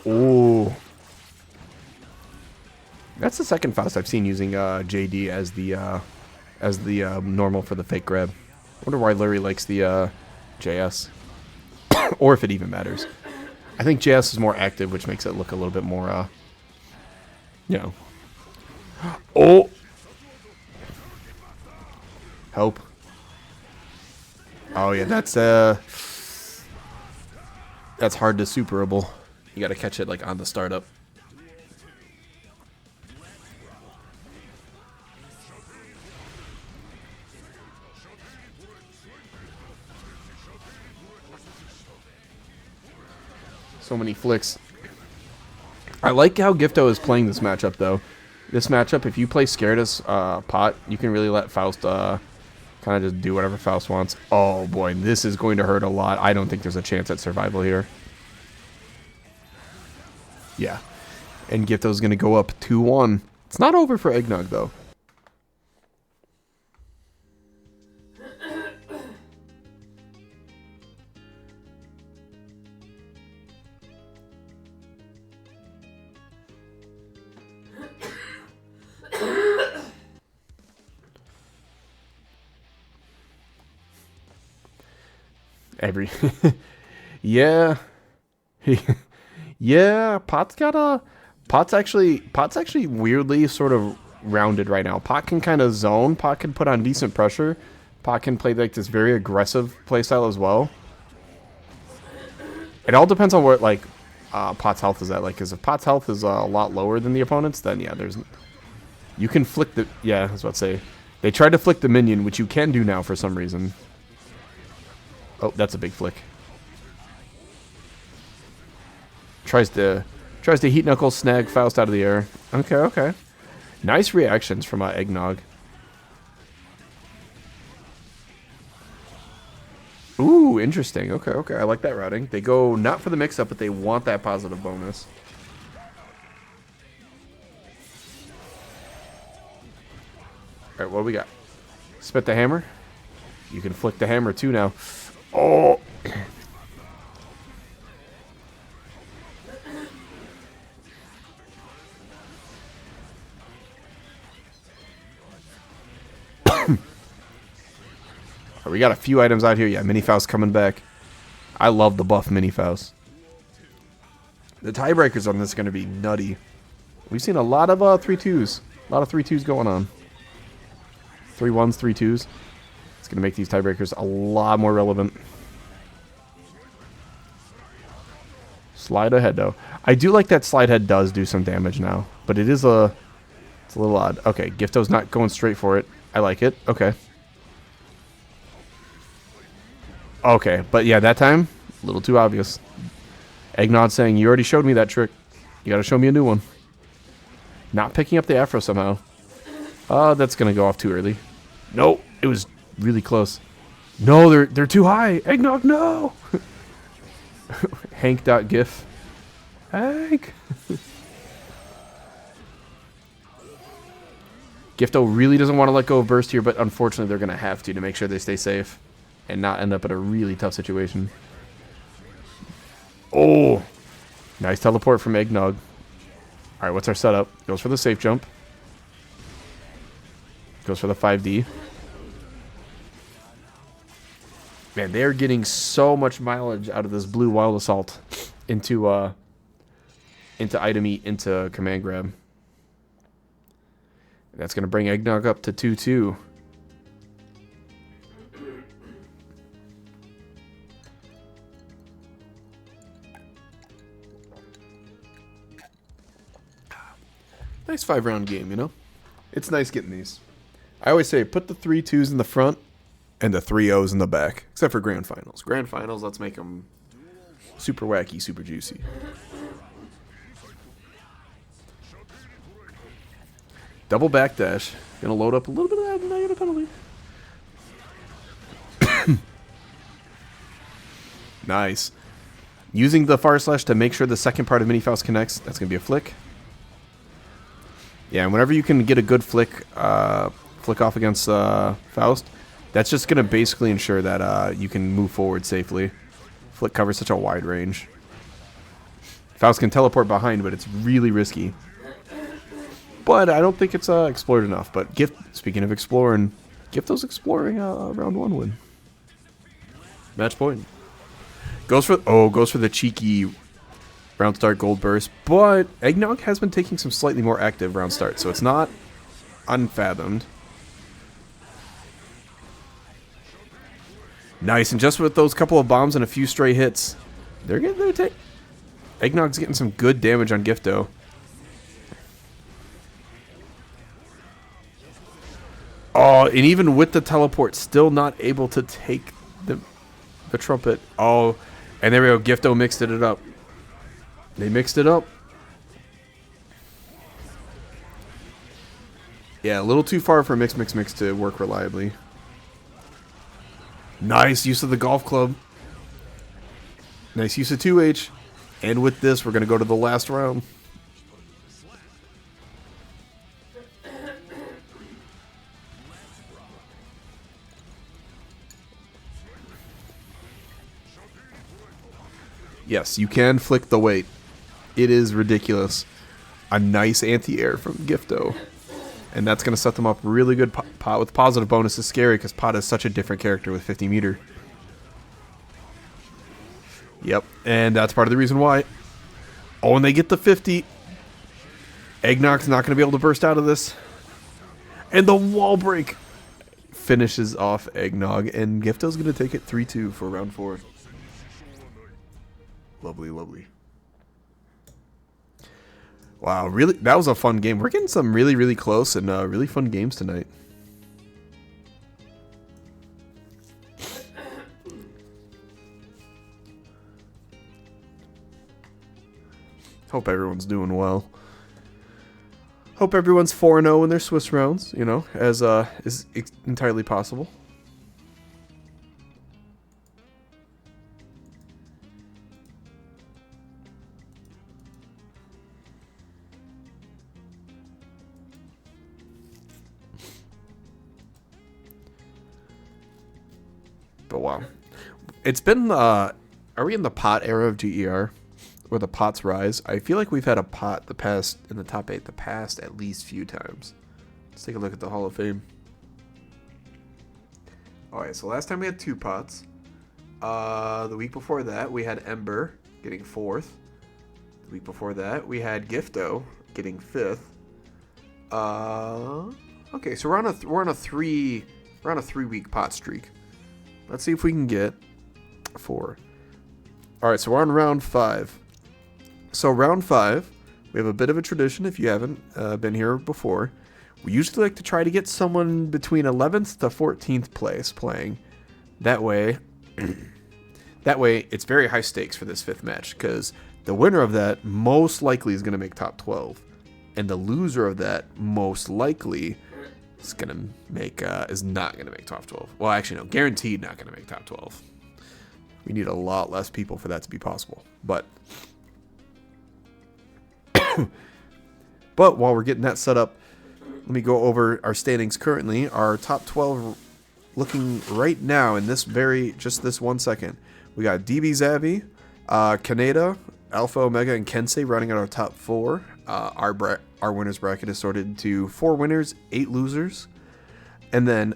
Ooh. That's the second Faust I've seen using JD as the normal for the fake grab. Wonder why Larry likes the JS. Or if it even matters. I think JS is more active, which makes it look a little bit more, Oh! Help. Oh, yeah, that's hard to superable. You gotta catch it, like, on the startup. So many flicks. I like how Gifto is playing this matchup, though. This matchup, if you play scared as pot, you can really let Faust kind of just do whatever Faust wants. Oh, boy, this is going to hurt a lot. I don't think there's a chance at survival here. Yeah. And Gifto's going to go up 2-1. It's not over for Eggnog, though. Yeah. Yeah, Pot's got a Pot's actually weirdly sort of rounded right now. Pot can kind of zone. Pot can put on decent pressure. Pot can play like this very aggressive playstyle as well. It all depends on what like Pot's health is at. Like, because if Pot's health is a lot lower than the opponent's, then yeah, you can flick the I was about to say they tried to flick the minion, which you can do now for some reason. Oh, that's a big flick. Tries to heat knuckle, snag Faust out of the air. Okay, okay. Nice reactions from Eggnog. Ooh, interesting. Okay, okay. I like that routing. They go not for the mix-up, but they want that positive bonus. All right, what do we got? Spit the hammer. You can flick the hammer too now. Oh! We got a few items out here. Yeah, Mini Faust coming back. I love the buff Mini Faust. The tiebreakers on this are going to be nutty. We've seen a lot of 3-2s. A lot of 3-2s going on. 3-1s, 3-2s. It's going to make these tiebreakers a lot more relevant. Slide ahead, though. I do like that slide head does do some damage now. But it's a little odd. Okay, Gifto's not going straight for it. I like it. Okay. Okay, but yeah, that time, a little too obvious. Eggnog saying, you already showed me that trick. You gotta show me a new one. Not picking up the afro somehow. That's gonna go off too early. No, it was really close. No, they're too high. Eggnog, no! Hank.gif. Hank! Gifto really doesn't want to let go of burst here, but unfortunately they're gonna have to make sure they stay safe. And not end up in a really tough situation. Oh! Nice teleport from Eggnog. Alright, what's our setup? Goes for the safe jump. Goes for the 5D. Man, they're getting so much mileage out of this blue Wild Assault into item eat, into command grab. That's going to bring Eggnog up to 2-2. Nice 5-round game, you know? It's nice getting these. I always say, put the 3-2s in the front and the 3-0s in the back. Except for Grand Finals. Grand Finals, let's make them super wacky, super juicy. Double backdash. Gonna load up a little bit of that negative penalty. Nice. Using the far slash to make sure the second part of Mini Faust connects. That's gonna be a flick. Yeah, and whenever you can get a good flick off against Faust, that's just going to basically ensure that you can move forward safely. Flick covers such a wide range. Faust can teleport behind, but it's really risky. But I don't think it's explored enough. But speaking of exploring, Gifto's exploring round 1 win. Match point. Goes for the cheeky round start gold burst, but Eggnog has been taking some slightly more active round start, so it's not unfathomed. Nice, and just with those couple of bombs and a few stray hits, Eggnog's getting some good damage on Gifto. Oh, and even with the teleport, still not able to take the trumpet. Oh, and there we go. Gifto mixed it up. They mixed it up. Yeah, a little too far for mix to work reliably. Nice use of the golf club. Nice use of 2H. And with this, we're going to go to the last round. Yes, you can flick the weight. It is ridiculous. A nice anti-air from Gifto. And that's going to set them up really good. Pot with positive bonus is scary because Pot is such a different character with 50 meter. Yep, and that's part of the reason why. Oh, and they get the 50. Eggnog's not going to be able to burst out of this. And the wall break finishes off Eggnog. And Gifto's going to take it 3-2 for round 4. Lovely, lovely. Wow, really, that was a fun game. We're getting some really, really close and really fun games tonight. Hope everyone's doing well. Hope everyone's 4-0 in their Swiss rounds, you know, as is entirely possible. But wow. It's been, are we in the pot era of GER? Where the pots rise? I feel like we've had a pot in the top 8 the past at least few times. Let's take a look at the Hall of Fame. Alright, so last time we had 2 pots. The week before that, we had Ember getting 4th. The week before that, we had Gifto getting 5th. Okay, so we're on a 3-week pot streak. Let's see if we can get 4. Alright, so we're on round 5. So round 5, we have a bit of a tradition if you haven't been here before. We usually like to try to get someone between 11th to 14th place playing. That way, it's very high stakes for this 5th match because the winner of that most likely is going to make top 12. And the loser of that most likely is going to make is not going to make top 12. Well, actually, no, guaranteed not going to make top 12. We need a lot less people for that to be possible. But while we're getting that set up, let me go over our standings currently. Our top 12 looking right now in this just this 1 second. We got DB Zavi, Kaneda, Alpha Omega, and Kensei running at our top 4. Our winners bracket is sorted into 4 winners, 8 losers. And then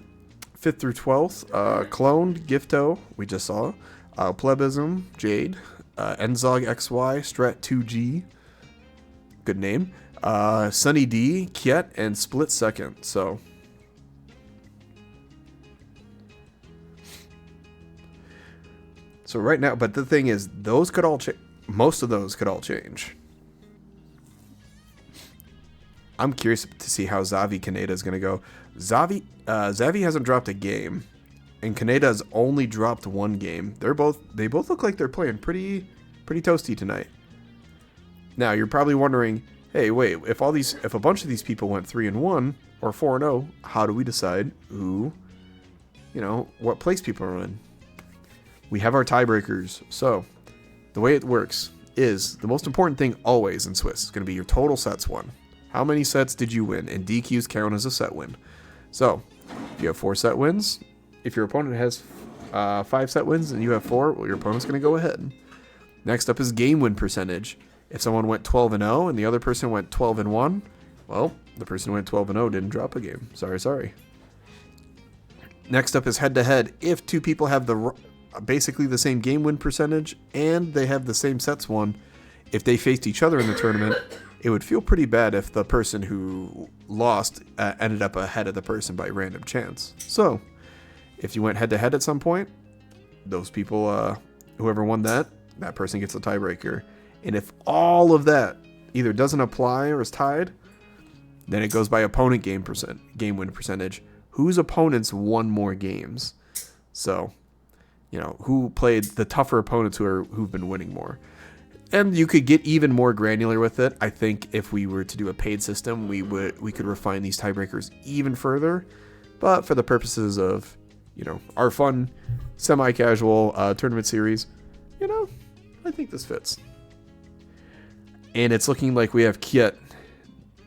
5th through 12th, Cloned, Gifto, we just saw. Plebism, Jade, Enzog XY, Strat 2G, good name, Sunny D, Kiet, and Split Second. So right now, but the thing is, those could all most of those could all change. I'm curious to see how Zavi Kaneda is going to go. Zavi hasn't dropped a game. And Kaneda's only dropped 1 game. They both look like they're playing pretty toasty tonight. Now you're probably wondering, hey, wait, if a bunch of these people went 3-1 or 4-0, how do we decide who, what place people are in? We have our tiebreakers. So the way it works is the most important thing always in Swiss is going to be your total sets won. How many sets did you win? And DQs count as a set win. So if you have 4 set wins. If your opponent has 5 set wins and you have 4, well, your opponent's going to go ahead. Next up is game win percentage. If someone went 12-0 and the other person went 12-1, well, the person who went 12-0 didn't drop a game. Sorry. Next up is head-to-head. If 2 people have basically the same game win percentage and they have the same sets won, if they faced each other in the tournament, it would feel pretty bad if the person who lost ended up ahead of the person by random chance. So if you went head-to-head at some point, those people, whoever won that person gets the tiebreaker. And if all of that either doesn't apply or is tied, then it goes by opponent game win percentage. Whose opponents won more games? So, who played the tougher opponents who've been winning more. And you could get even more granular with it. I think if we were to do a paid system, we could refine these tiebreakers even further. But for the purposes of our fun, semi-casual tournament series, I think this fits. And it's looking like we have Kiet,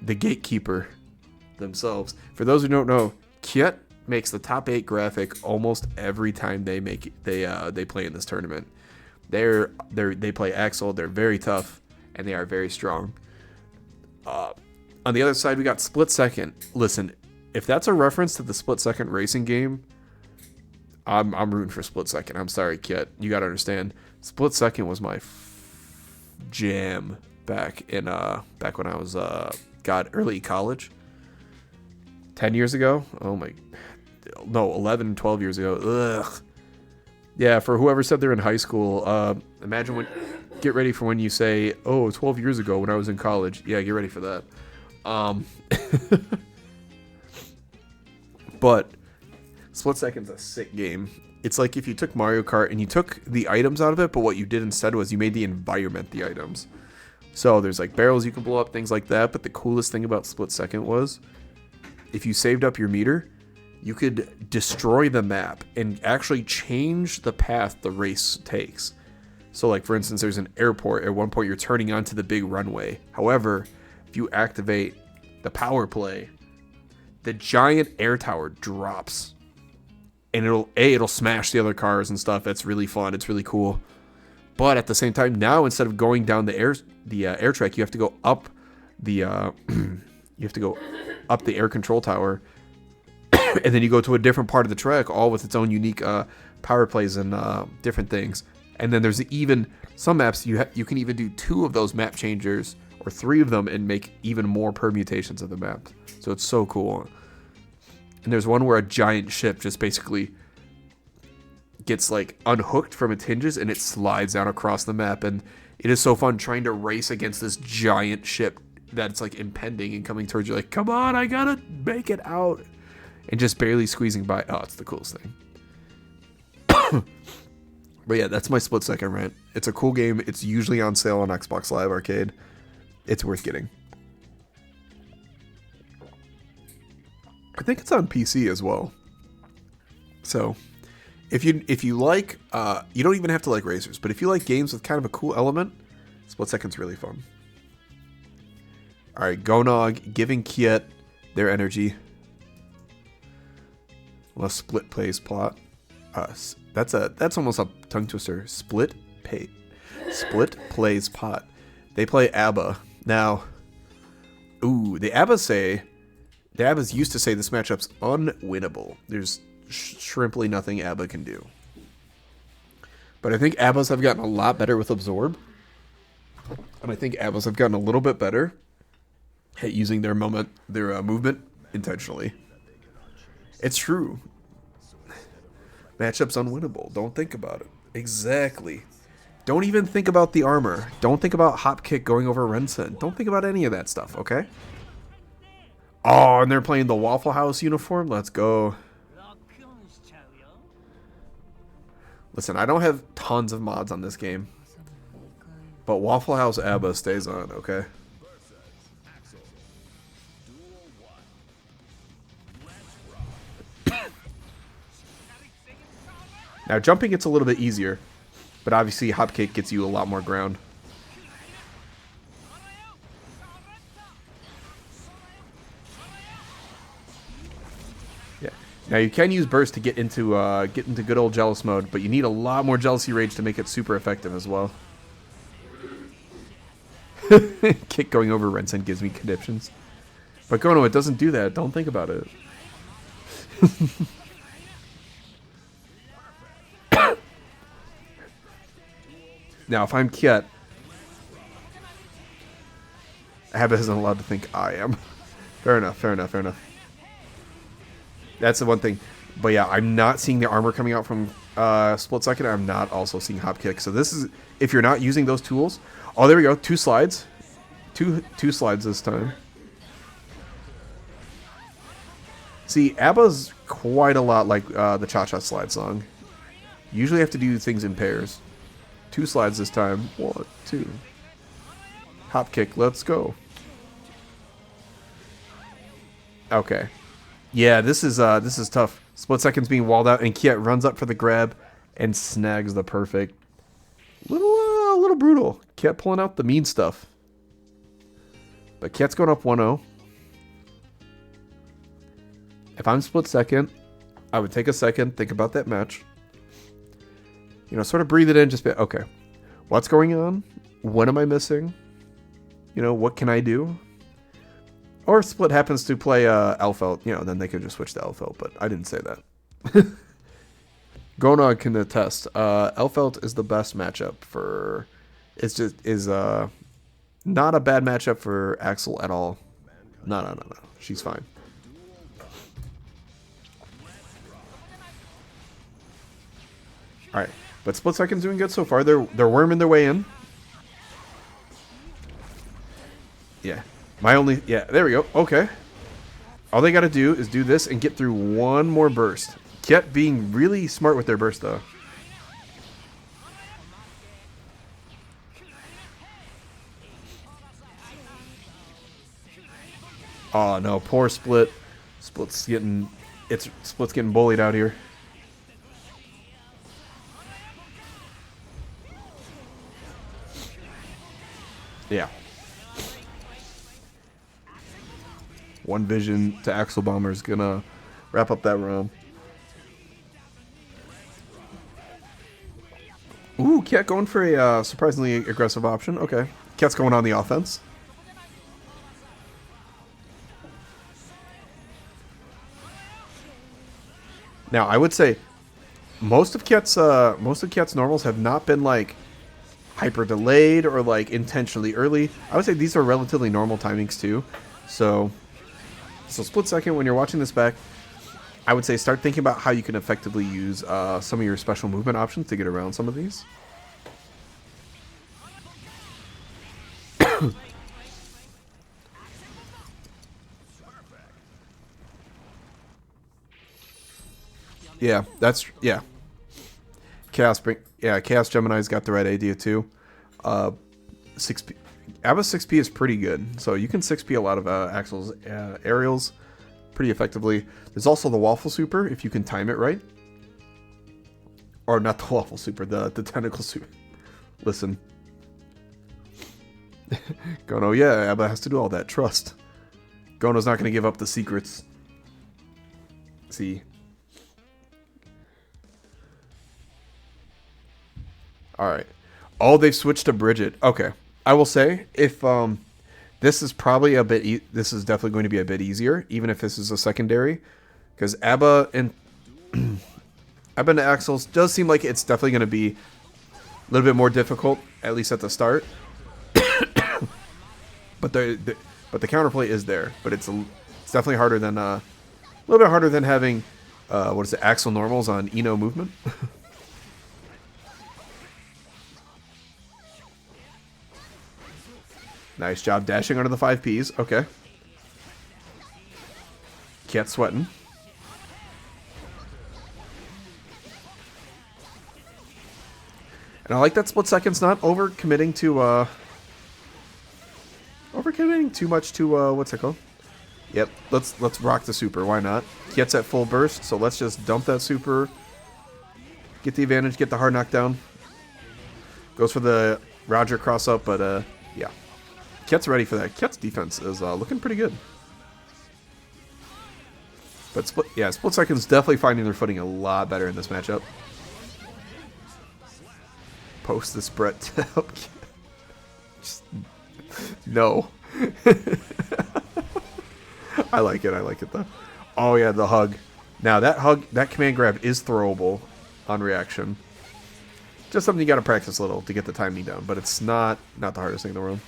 the gatekeeper themselves. For those who don't know, Kiet makes the top 8 graphic almost every time they play in this tournament. They play Axel. They're very tough and they are very strong. On the other side, we got Split Second. Listen, if that's a reference to the Split Second racing game, I'm rooting for Split Second. I'm sorry, Kit. You got to understand, Split Second was my jam back when I was God, early college. 10 years ago? Oh my, no, 11, 12 years ago. Ugh. Yeah, for whoever said they're in high school, imagine get ready for when you say, oh, 12 years ago when I was in college. Yeah, get ready for that. But Split Second's a sick game. It's like if you took Mario Kart and you took the items out of it, but what you did instead was you made the environment the items. So there's like barrels you can blow up, things like that. But the coolest thing about Split Second was if you saved up your meter, you could destroy the map and actually change the path the race takes. So like, for instance, there's an airport. At one point, you're turning onto the big runway. However, if you activate the power play, the giant air tower drops. And it'll smash the other cars and stuff. It's really fun. It's really cool. But at the same time, now instead of going down the air track, you have to go up the the air control tower, and then you go to a different part of the track, all with its own unique power plays and different things. And then there's even some maps you can even do 2 of those map changers or 3 of them and make even more permutations of the map. So it's so cool. And there's one where a giant ship just basically gets like unhooked from its hinges and it slides down across the map, and it is so fun trying to race against this giant ship that's like impending and coming towards you, like, come on, I gotta make it out, and just barely squeezing by. Oh, it's the coolest thing. But yeah, that's my Split Second rant. It's a cool game. It's usually on sale on Xbox Live Arcade. It's worth getting. I think it's on PC as well. So if you like, you don't even have to like racers, but if you like games with kind of a cool element, Split Second's really fun. All right, Gonog giving Kiet their energy. Well, Split plays plot. That's almost a tongue twister. Split plays pot. They play ABBA. Now, the ABBAs used to say this matchup's unwinnable. There's shrimply nothing ABBA can do. But I think ABBAs have gotten a lot better with Absorb. And I think ABBAs have gotten a little bit better at using their movement intentionally. It's true. Matchup's unwinnable. Don't think about it. Exactly. Don't even think about the armor. Don't think about hop kick going over Rensen. Don't think about any of that stuff, okay? Oh, and they're playing the Waffle House uniform? Let's go. Listen, I don't have tons of mods on this game. But Waffle House ABBA stays on, okay? Now, jumping gets a little bit easier, but obviously Hopkick gets you a lot more ground. Yeah. Now, you can use Burst to get into good old Jealous mode, but you need a lot more Jealousy Rage to make it super effective as well. Kick going over Rensen gives me conniptions. But Gono, it doesn't do that. Don't think about it. Now, if I'm Kiet, Abba isn't allowed to think I am. Fair enough. That's the one thing. But yeah, I'm not seeing the armor coming out from Split Second. I'm not also seeing Hop Kick. So this is, if you're not using those tools. Oh, there we go. 2 slides. Two slides this time. See, ABBA's quite a lot like the Cha-Cha Slide song. You usually have to do things in pairs. 2 slides this time. 1, 2. Hop kick. Let's go. Okay. Yeah, this is tough. Split Second's being walled out, and Kiet runs up for the grab and snags the perfect. Little brutal. Kiet pulling out the mean stuff. But Kiet's going up 1-0. If I'm Split Second, I would take a second, think about that match. You know, sort of breathe it in, just be, okay, what's going on? What am I missing? You know, what can I do? Or if Split happens to play Elfelt, you know, then they could just switch to Elfelt, but I didn't say that. Gonog can attest. Elfelt is the best matchup for... It's just, is not a bad matchup for Axel at all. No. She's fine. All right, but Split Second's doing good so far. They're worming their way in. Yeah, there we go. Okay, all they got to do is do this and get through one more burst. Ket being really smart with their burst though. Oh no, poor Split. Split's getting bullied out here. Yeah. One vision to Axel Bomber is gonna wrap up that round. Ooh, Ket going for a surprisingly aggressive option. Okay. Ket's going on the offense. Now, I would say most of Ket's normals have not been like hyper delayed or like intentionally early. I would say these are relatively normal timings too. So Split Second, when you're watching this back, I would say start thinking about how you can effectively use some of your special movement options to get around some of these. Yeah. Chaos Gemini's got the right idea too. 6P, Abba 6P is pretty good, so you can 6P a lot of Axel's aerials pretty effectively. There's also the Waffle Super if you can time it right. Or not the Waffle Super, the Tentacle Super. Listen. Gono, yeah, Abba has to do all that. Trust. Gono's not going to give up the secrets. See. Alright. Oh, they've switched to Bridget. Okay. I will say, if this is probably a bit... this is definitely going to be a bit easier, even if this is a secondary. Because Abba and... Abba and Axel's does seem like it's definitely going to be a little bit more difficult, at least at the start. But the counterplay is there. But it's definitely harder than... a little bit harder than having... Axel normals on Eno movement. Nice job dashing under the 5Ps. Okay. Cat sweating. And I like that Split Second's not overcommitting to too much to what's it called? Yep. Let's rock the super. Why not? Gets at full burst, so let's just dump that super. Get the advantage, get the hard knockdown. Goes for the Roger cross up, but yeah. Ket's ready for that. Ket's defense is looking pretty good. But Split Second's definitely finding their footing a lot better in this matchup. Post this Brett to help. Just, no. I like it though. Oh yeah, the hug. Now that command grab is throwable on reaction. Just something you got to practice a little to get the timing down, but it's not the hardest thing in the world.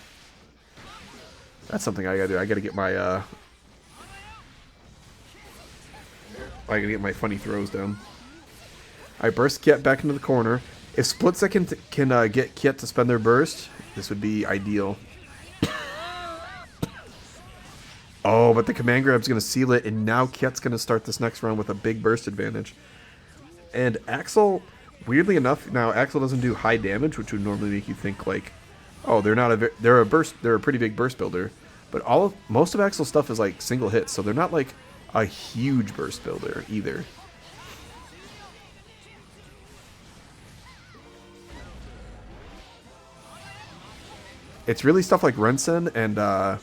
That's something I gotta do. I gotta get my funny throws down. I burst Ket back into the corner. If Split Second can get Ket to spend their burst, this would be ideal. Oh, but the command grab's gonna seal it, and now Ket's gonna start this next round with a big burst advantage. And Axel, weirdly enough, now Axel doesn't do high damage, which would normally make you think like, oh, they're a pretty big burst builder. But most of Axel's stuff is like single hits, so they're not like a huge burst builder either. It's really stuff like Rensen and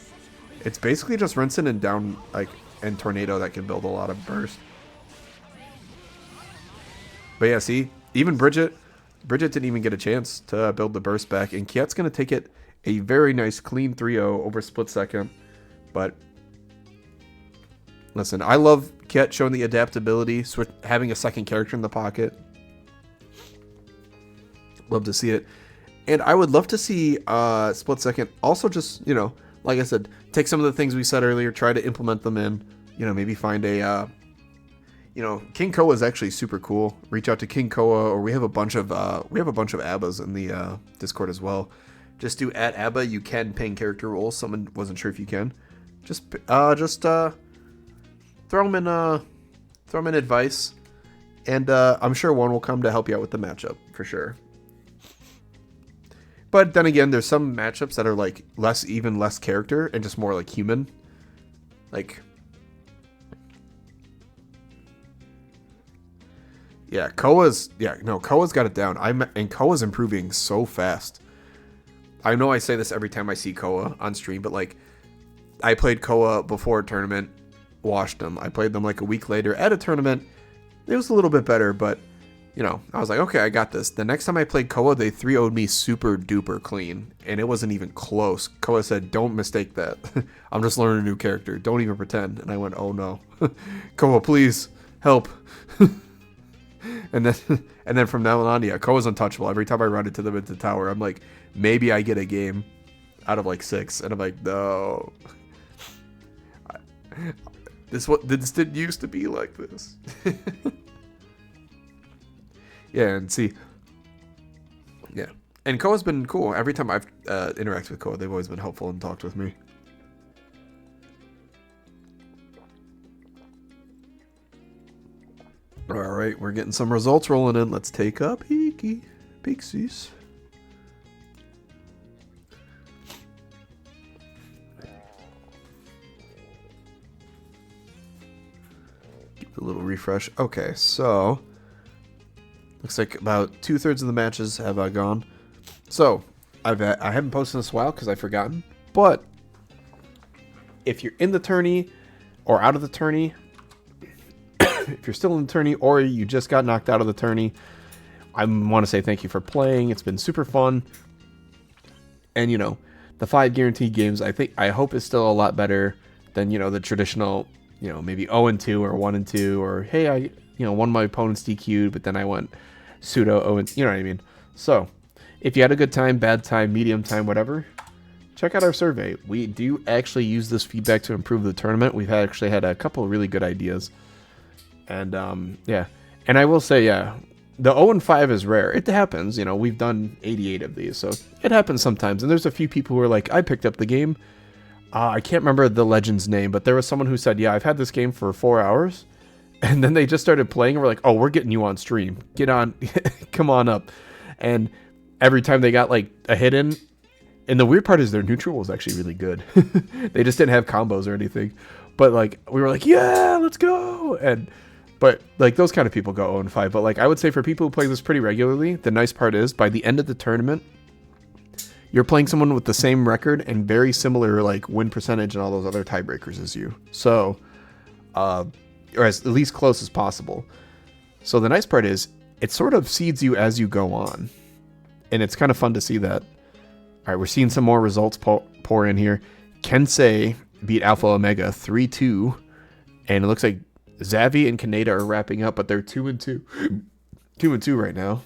it's basically just Rensen and down and Tornado that can build a lot of burst. But yeah, see, even Bridget didn't even get a chance to build the burst back, and Ket's gonna take it a very nice clean 3-0 over Split Second. But listen, I love Ket showing the adaptability, having a second character in the pocket. Love to see it. And I would love to see Split Second also just, like I said, take some of the things we said earlier, try to implement them in. Maybe find a, King Koa is actually super cool. Reach out to King Koa, or we have a bunch of ABBAs in the Discord as well. Just do @ABBA. You can ping character roles. Someone wasn't sure if you can. Just throw them in advice, and I'm sure one will come to help you out with the matchup for sure. But then again, there's some matchups that are like less character and just more like human. Like, yeah, Koa's got it down. And Koa's improving so fast. I know I say this every time I see Koa on stream, but like, I played Koa before a tournament, washed them. I played them like a week later at a tournament. It was a little bit better, but I was like, okay, I got this. The next time I played Koa, they 3-0'd me super duper clean, and it wasn't even close. Koa said, don't mistake that. I'm just learning a new character. Don't even pretend. And I went, oh no. Koa, please, help. And then from now on, yeah, Koa's untouchable. Every time I run into them at the tower, I'm like, maybe I get a game out of like 6. And I'm like, no. This didn't used to be like this. Yeah, and see, yeah, and Koa's been cool. Every time I've interacted with Koa, they've always been helpful and talked with me. All right, we're getting some results rolling in. Let's take a peeksies. Give it a little refresh. Okay, so looks like about 2/3 of the matches have gone. So I haven't posted this in a while because I've forgotten. But if you're in the tourney or out of the tourney, if you're still in the tourney or you just got knocked out of the tourney, I want to say thank you for playing. It's been super fun. And the 5 guaranteed games, I hope is still a lot better than the traditional, maybe 0-2 or 1-2, or hey, I one of my opponents DQ'd, but then I went pseudo 0, you know what I mean? So, if you had a good time, bad time, medium time, whatever, check out our survey. We do actually use this feedback to improve the tournament. We've actually had a couple of really good ideas. And, yeah. And I will say, yeah, the 0-5 is rare. It happens, we've done 88 of these, so it happens sometimes. And there's a few people who are like, I picked up the game. I can't remember the legend's name, but there was someone who said, yeah, I've had this game for 4 hours. And then they just started playing and we're like, oh, we're getting you on stream. Get on, come on up. And every time they got like a hit in, and the weird part is their neutral was actually really good. They just didn't have combos or anything. But like, we were like, yeah, let's go. But like those kind of people go 0-5. But like, I would say for people who play this pretty regularly, the nice part is by the end of the tournament, you're playing someone with the same record and very similar like win percentage and all those other tiebreakers as you. So, or as at least close as possible. So the nice part is it sort of seeds you as you go on. And it's kind of fun to see that. All right, we're seeing some more results pour in here. Kensei beat Alpha Omega 3-2. And it looks like Xavi and Kaneda are wrapping up, but they're 2-2. 2-2 right now.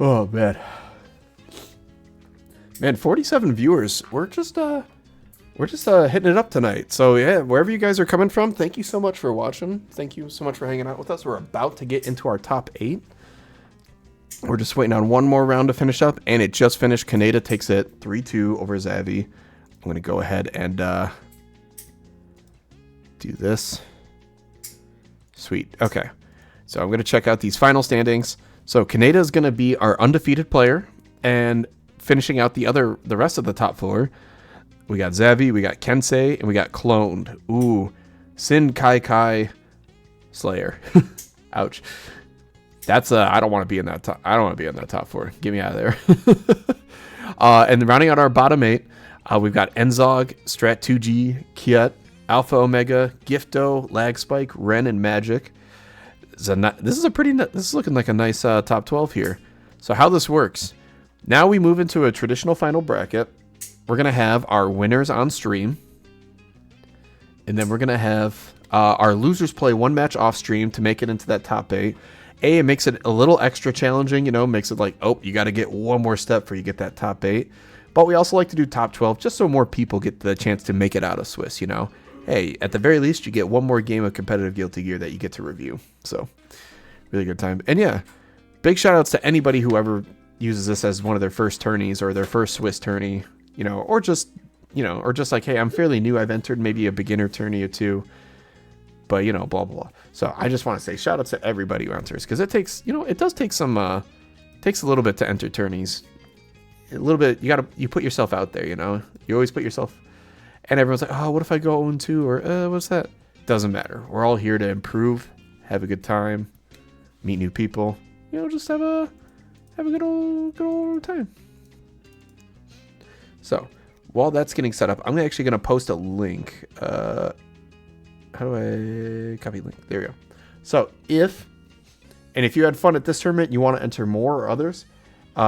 Oh, man. Man, 47 viewers. We're just hitting it up tonight. So, yeah, wherever you guys are coming from, thank you so much for watching. Thank you so much for hanging out with us. We're about to get into our top 8. We're just waiting on one more round to finish up, and it just finished. Kaneda takes it 3-2 over Xavi. I'm going to go ahead and do this. Sweet. Okay. So, I'm going to check out these final standings. So Kaneda is going to be our undefeated player, and finishing out the rest of the top 4, we got Xavi, we got Kensei, and we got Cloned. Ooh, Sin Kai Slayer. Ouch. That's I don't want to be in that top. I don't want to be in that top 4. Get me out of there. And rounding out our bottom 8, we've got Enzog, Strat 2G, Kiet, Alpha Omega, Gifto, Lag Spike, Ren, and Magic. This is looking like a nice top 12 here. So how this works, now we move into a traditional final bracket. we're going to have our winners on stream. And then we're going to have our losers play one match off stream to make it into that top 8. It makes it a little extra challenging, you know, makes it like, oh, you got to get one more step before you get that top 8. But we also like to do top 12 just so more people get the chance to make it out of Swiss, you know. Hey, at the very least, you get one more game of competitive Guilty Gear that you get to review. So, really good time. And yeah, big shout outs to anybody who ever uses this as one of their first tourneys or their first Swiss tourney, you know, or just like, hey, I'm fairly new. I've entered maybe a beginner tourney or two, but you know, blah, blah, blah. So I just want to say shout out to everybody who enters, because it takes, you know, it does take some, takes a little bit to enter tourneys. A little bit, you put yourself out there, you know, you always put yourself, and everyone's like, oh, what if I go 0-2 or what's that? Doesn't matter. We're all here to improve, have a good time, meet new people, you know, just have a good old time. So while that's getting set up, I'm actually going to post a link. How do I copy link? There we go. So if you had fun at this tournament, you want to enter more or others,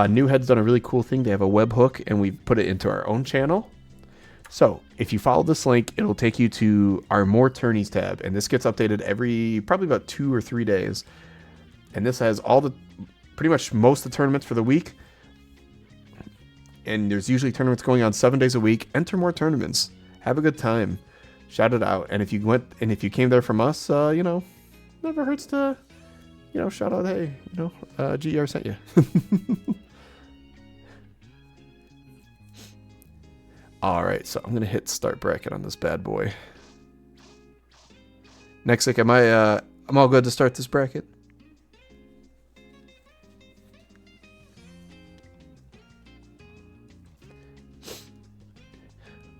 New Head's done a really cool thing. They have a webhook, and we've put it into our own channel. So if you follow this link, it'll take you to our More Tourneys tab, and this gets updated probably about 2 or 3 days. And this has pretty much most of the tournaments for the week. And there's usually tournaments going on 7 days a week. Enter more tournaments. Have a good time. Shout it out. And if you came there from us, you know, never hurts to, you know, shout out, hey, you know, GER sent you. All right, so I'm gonna hit start bracket on this bad boy. Nexic, I'm all good to start this bracket?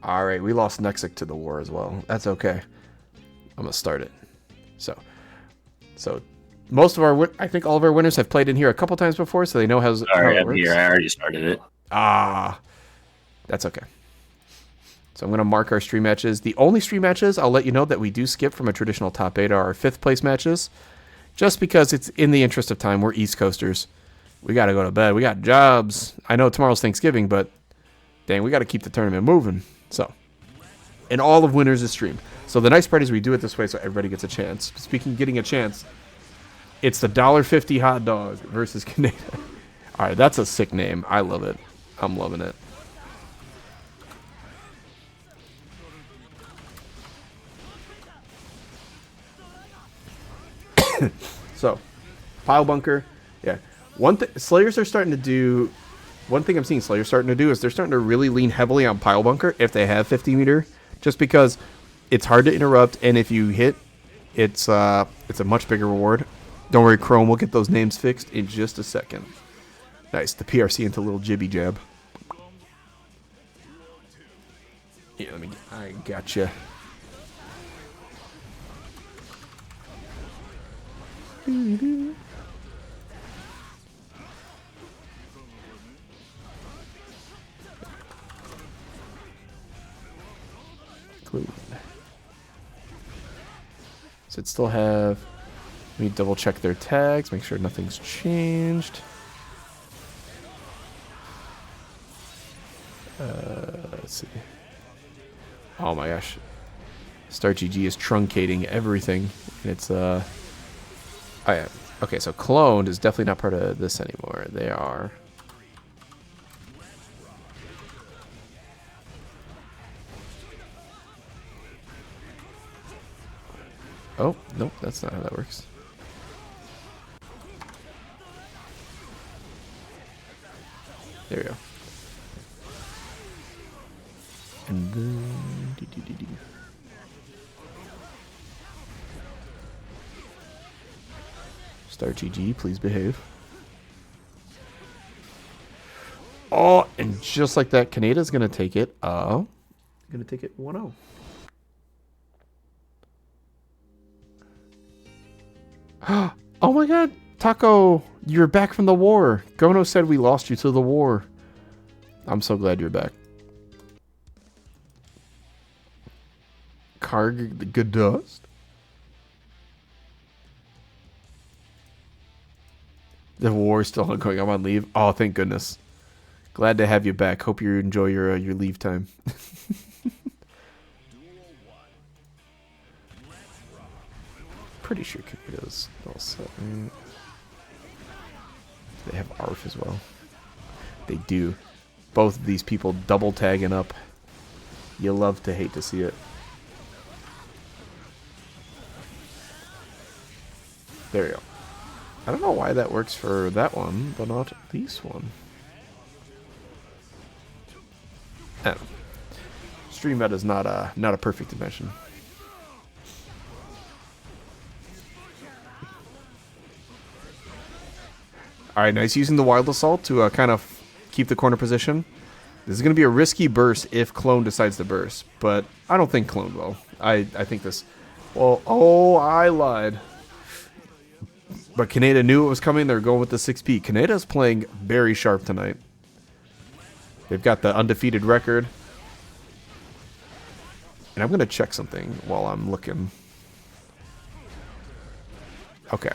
All right, we lost Nexic to the war as well. That's okay. I'm gonna start it. So most of I think all of our winners have played in here a couple times before, so they know how it works. Here. I already started it. That's okay. So I'm gonna mark our stream matches. The only stream matches I'll let you know that we do skip from a traditional top 8 are our 5th place matches, just because it's in the interest of time. We're East Coasters. We gotta go to bed. We got jobs. I know tomorrow's Thanksgiving, but dang, we gotta keep the tournament moving. So, and all of winners is streamed. So the nice part is we do it this way so everybody gets a chance. Speaking of getting a chance, it's the $1.50 hot dog versus Canada. All right, that's a sick name. I love it. I'm loving it. So, pile bunker. Yeah. Slayers are starting to do. One thing I'm seeing Slayers starting to do is they're starting to really lean heavily on pile bunker if they have 50 meter, just because it's hard to interrupt, and if you hit, it's a much bigger reward. Don't worry, Chrome, we'll get those names fixed in just a second. Nice, the PRC into a little jibby jab. Yeah, I gotcha. Does it still have... Let me double check their tags, make sure nothing's changed. Let's see. Oh my gosh. Start GG is truncating everything. It's oh yeah. Okay, so cloned is definitely not part of this anymore. They are. Oh, nope, that's not how that works. There we go. And then... Start GG, please behave. Oh, and just like that, Canada's going to take it. Going to take it 1-0. Oh my god, Taco, you're back from the war. Gono said we lost you to the war. I'm so glad you're back. Karg the good dust. The war is still ongoing. I'm on leave. Oh, thank goodness. Glad to have you back. Hope you enjoy your leave time. Pretty sure Kaneda's all set. Right? They have ARF as well. They do. Both of these people double tagging up. You love to hate to see it. There you go. I don't know why that works for that one, but not this one. I don't know. Stream meta is not a perfect invention. Alright, nice using the Wild Assault to kind of keep the corner position. This is going to be a risky burst if Clone decides to burst, but I don't think Clone will. I think this... Well, oh, I lied. But Kaneda knew it was coming. They're going with the 6P. Kaneda's playing very sharp tonight. They've got the undefeated record. And I'm going to check something while I'm looking. Okay.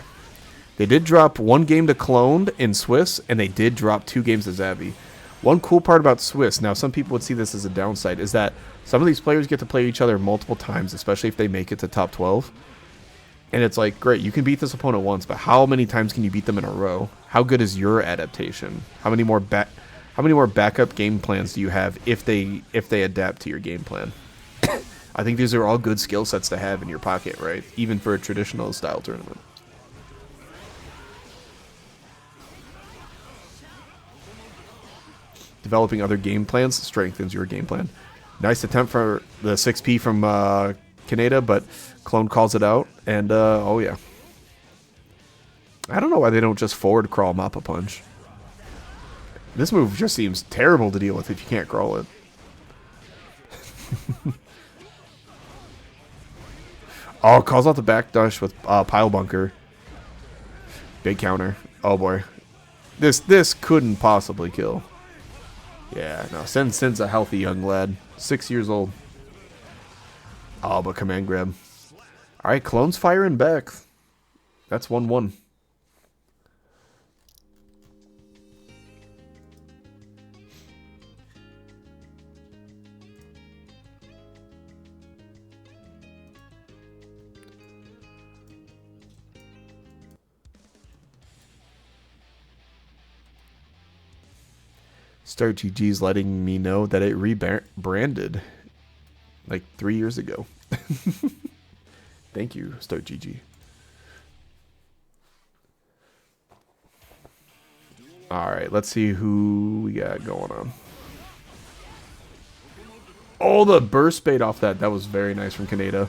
They did drop 1 game to Cloned in Swiss, and they did drop 2 games to Zabby. One cool part about Swiss, now some people would see this as a downside, is that some of these players get to play each other multiple times, especially if they make it to top 12. And it's like, great, you can beat this opponent once, but how many times can you beat them in a row? How good is your adaptation? How many more backup game plans do you have if they adapt to your game plan? I think these are all good skill sets to have in your pocket, right? Even for a traditional style tournament. Developing other game plans strengthens your game plan. Nice attempt for the 6P from Kaneda, but Clone calls it out, and oh yeah. I don't know why they don't just forward crawl Mappa Punch. This move just seems terrible to deal with if you can't crawl it. Oh, calls out the backdash with Pile Bunker. Big counter. Oh boy. This couldn't possibly kill. Yeah, no, Sin's a healthy young lad. 6 years old. Oh, but command grab. Alright, Clone's firing back. That's 1-1. Start GG's letting me know that it rebranded like 3 years ago. Thank you, Start GG. Alright, let's see who we got going on. Oh, the burst bait off that. That was very nice from Kaneda.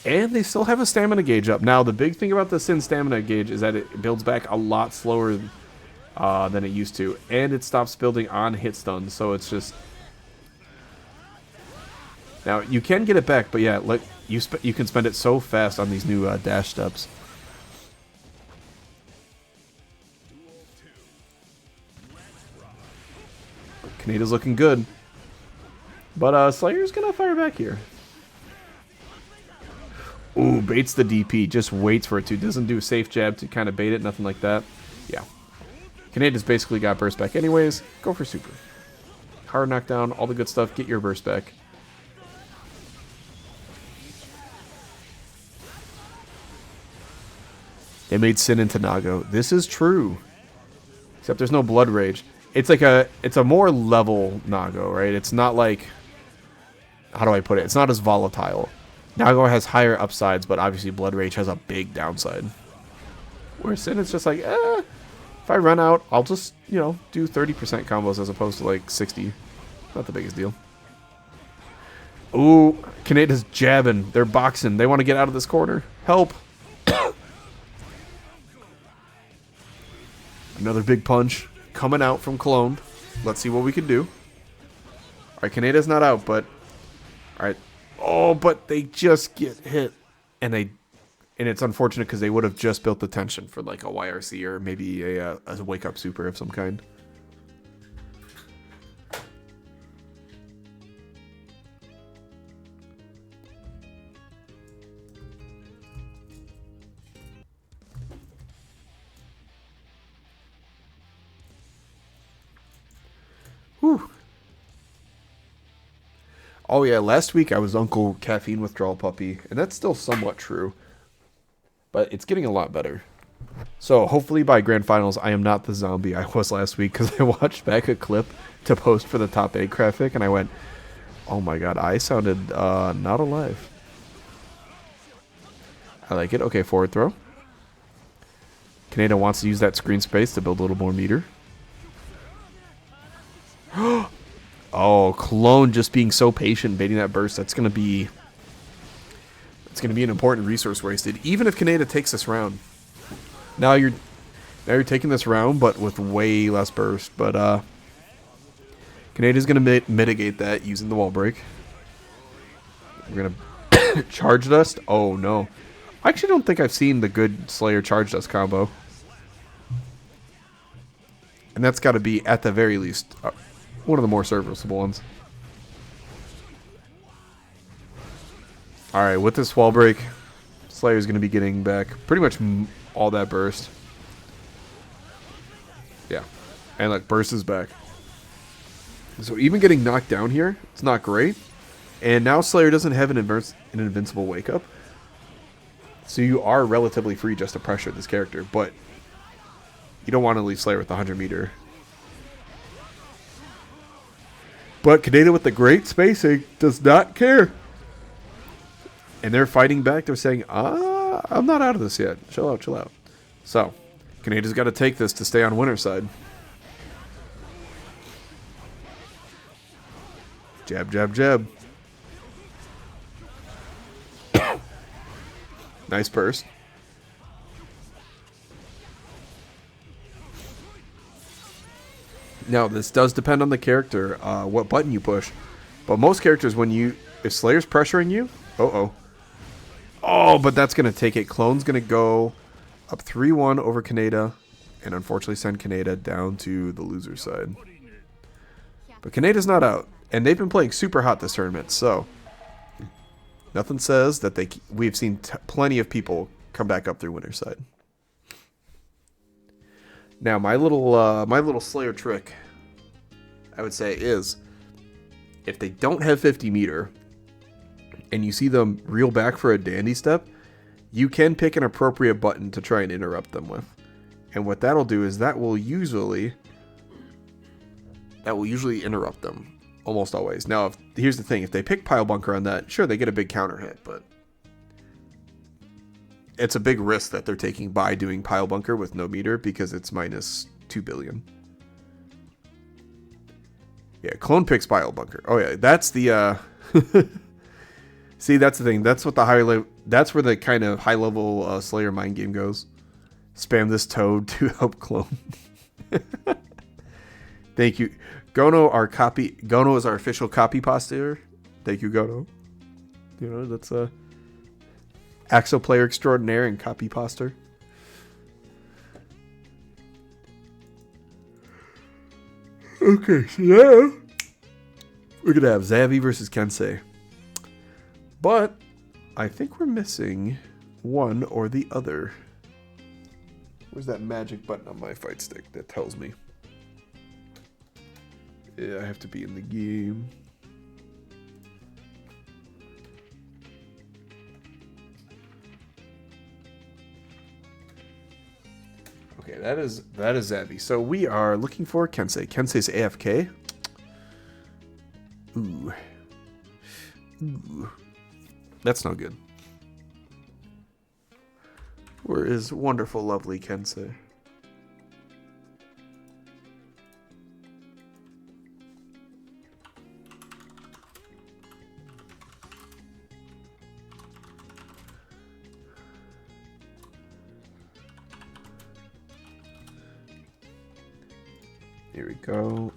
And they still have a stamina gauge up. Now, the big thing about the Sin stamina gauge is that it builds back a lot slower than it used to. And it stops building on hit stun, so it's just... Now, you can get it back, but yeah, you can spend it so fast on these new dash steps. Kaneda's looking good. But Slayer's going to fire back here. Ooh, baits the DP. Just waits for it to. Doesn't do a safe jab to kind of bait it. Nothing like that. Yeah. Kaneda's basically got burst back anyways. Go for super. Hard knockdown. All the good stuff. Get your burst back. They made Sin into Nago. This is true. Except there's no Blood Rage. It's like it's a more level Nago, right? It's not like... How do I put it? It's not as volatile. Nago has higher upsides, but obviously Blood Rage has a big downside. Where Sin is just like, if I run out, I'll just, you know, do 30% combos as opposed to like 60. Not the biggest deal. Ooh, Kaneda's jabbing. They're boxing. They want to get out of this corner. Help. Another big punch coming out from Clone. Let's see what we can do. Alright, Kaneda's not out, but... Alright. Oh, but they just get hit. And it's unfortunate because they would have just built the tension for like a YRC or maybe a wake up super of some kind. Oh yeah, last week I was Uncle Caffeine Withdrawal Puppy, and that's still somewhat true. But it's getting a lot better. So hopefully by grand finals I am not the zombie I was last week, because I watched back a clip to post for the top 8 graphic and I went, oh my god, I sounded not alive. I like it. Okay, forward throw. Kaneda wants to use that screen space to build a little more meter. Oh, Clone just being so patient, baiting that burst. That's gonna be an important resource wasted. Even if Kaneda takes this round. Now you're taking this round, but with way less burst. But Kaneda's gonna mitigate that using the wall break. We're gonna charge dust. Oh no, I actually don't think I've seen the good Slayer charge dust combo. And that's got to be, at the very least, one of the more serviceable ones. Alright, with this wall break, Slayer's going to be getting back pretty much all that burst. Yeah. And look, burst is back. So even getting knocked down here, it's not great. And now Slayer doesn't have an invincible wake up. So you are relatively free just to pressure this character, but you don't want to leave Slayer with the 100 meter. But Kaneda with the great spacing does not care. And they're fighting back. They're saying, I'm not out of this yet. Chill out, chill out. So, Kaneda's got to take this to stay on winner's side. Jab, jab, jab. Nice burst. Now, this does depend on the character, what button you push. But most characters, if Slayer's pressuring you, oh, but that's going to take it. Clone's going to go up 3-1 over Kaneda, and unfortunately send Kaneda down to the loser side. But Kaneda's not out, and they've been playing super hot this tournament, so nothing says that we've seen plenty of people come back up through winner's side. Now, my little Slayer trick, I would say, is if they don't have 50 meter and you see them reel back for a dandy step, you can pick an appropriate button to try and interrupt them with. And what that'll do is that will usually interrupt them almost always. Now, here's the thing, if they pick Pile Bunker on that, sure, they get a big counter hit, but it's a big risk that they're taking by doing Pile Bunker with no meter because it's minus 2 billion. Yeah, Clone picks Pile Bunker. Oh yeah, that's the see, that's the thing. That's what that's where the kind of high level Slayer mind game goes. Spam this toad to help Clone. Thank you. Gono is our official copy poster. Thank you, Gono. You know, that's Axel player extraordinaire and copy poster. Okay, so now we're gonna have Zavi versus Kensei. But I think we're missing one or the other. Where's that magic button on my fight stick that tells me? Yeah, I have to be in the game. Okay, that is Zavi. So we are looking for Kensei. Kensei's AFK. Ooh. That's not good. Where is wonderful, lovely Kensei? Here we go.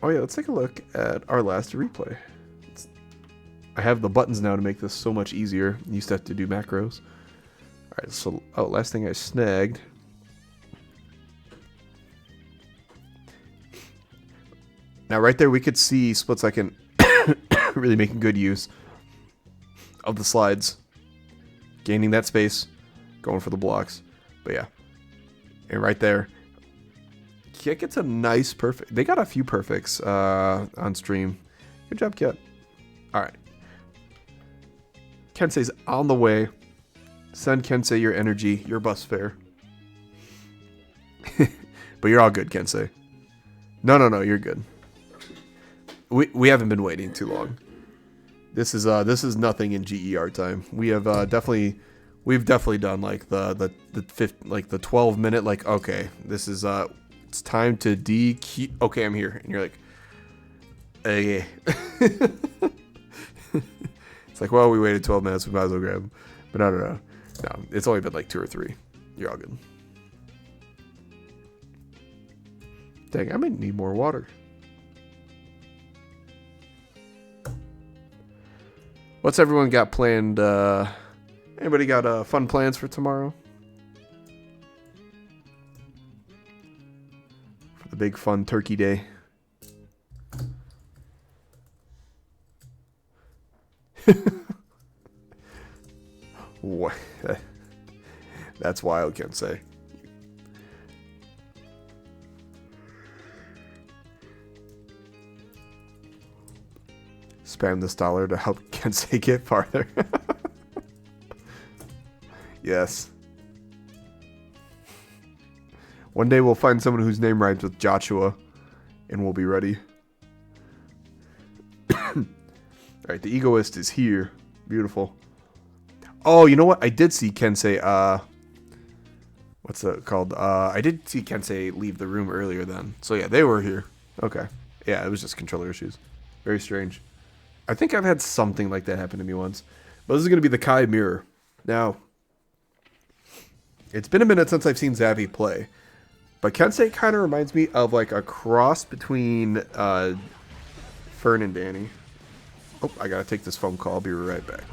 Oh yeah, let's take a look at our last replay. I have the buttons now to make this so much easier. You used to have to do macros. Alright, so last thing I snagged. Now right there we could see split second really making good use of the slides. Gaining that space. Going for the blocks. But yeah. And right there. Kit gets a nice perfect. They got a few perfects on stream. Good job, Kit. Alright. Kensei's on the way. Send Kensei your energy, your bus fare. But you're all good, Kensei. No, you're good. We haven't been waiting too long. This is nothing in GER time. We have we've definitely done like the 12 minute, like, okay, this is it's time to de-key. Okay, I'm here. And you're like, okay. It's like, well, we waited 12 minutes, we might as well grab them. But no, it's only been like 2 or 3. You're all good. Dang, I might need more water. What's everyone got planned? Anybody got fun plans for tomorrow? For the big fun turkey day. What? That's wild, can't say. Spam this dollar to help Kensei get farther. Yes. One day we'll find someone whose name rhymes with Joshua, and we'll be ready. Alright, the egoist is here. Beautiful. Oh, you know what? I did see Kensei, what's that called? I did see Kensei leave the room earlier then. So yeah, they were here. Okay. Yeah, it was just controller issues. Very strange. I think I've had something like that happen to me once. But this is going to be the Kai mirror. Now, it's been a minute since I've seen Zavi play. But Kensei kind of reminds me of like a cross between Fern and Danny. Oh, I got to take this phone call. I'll be right back.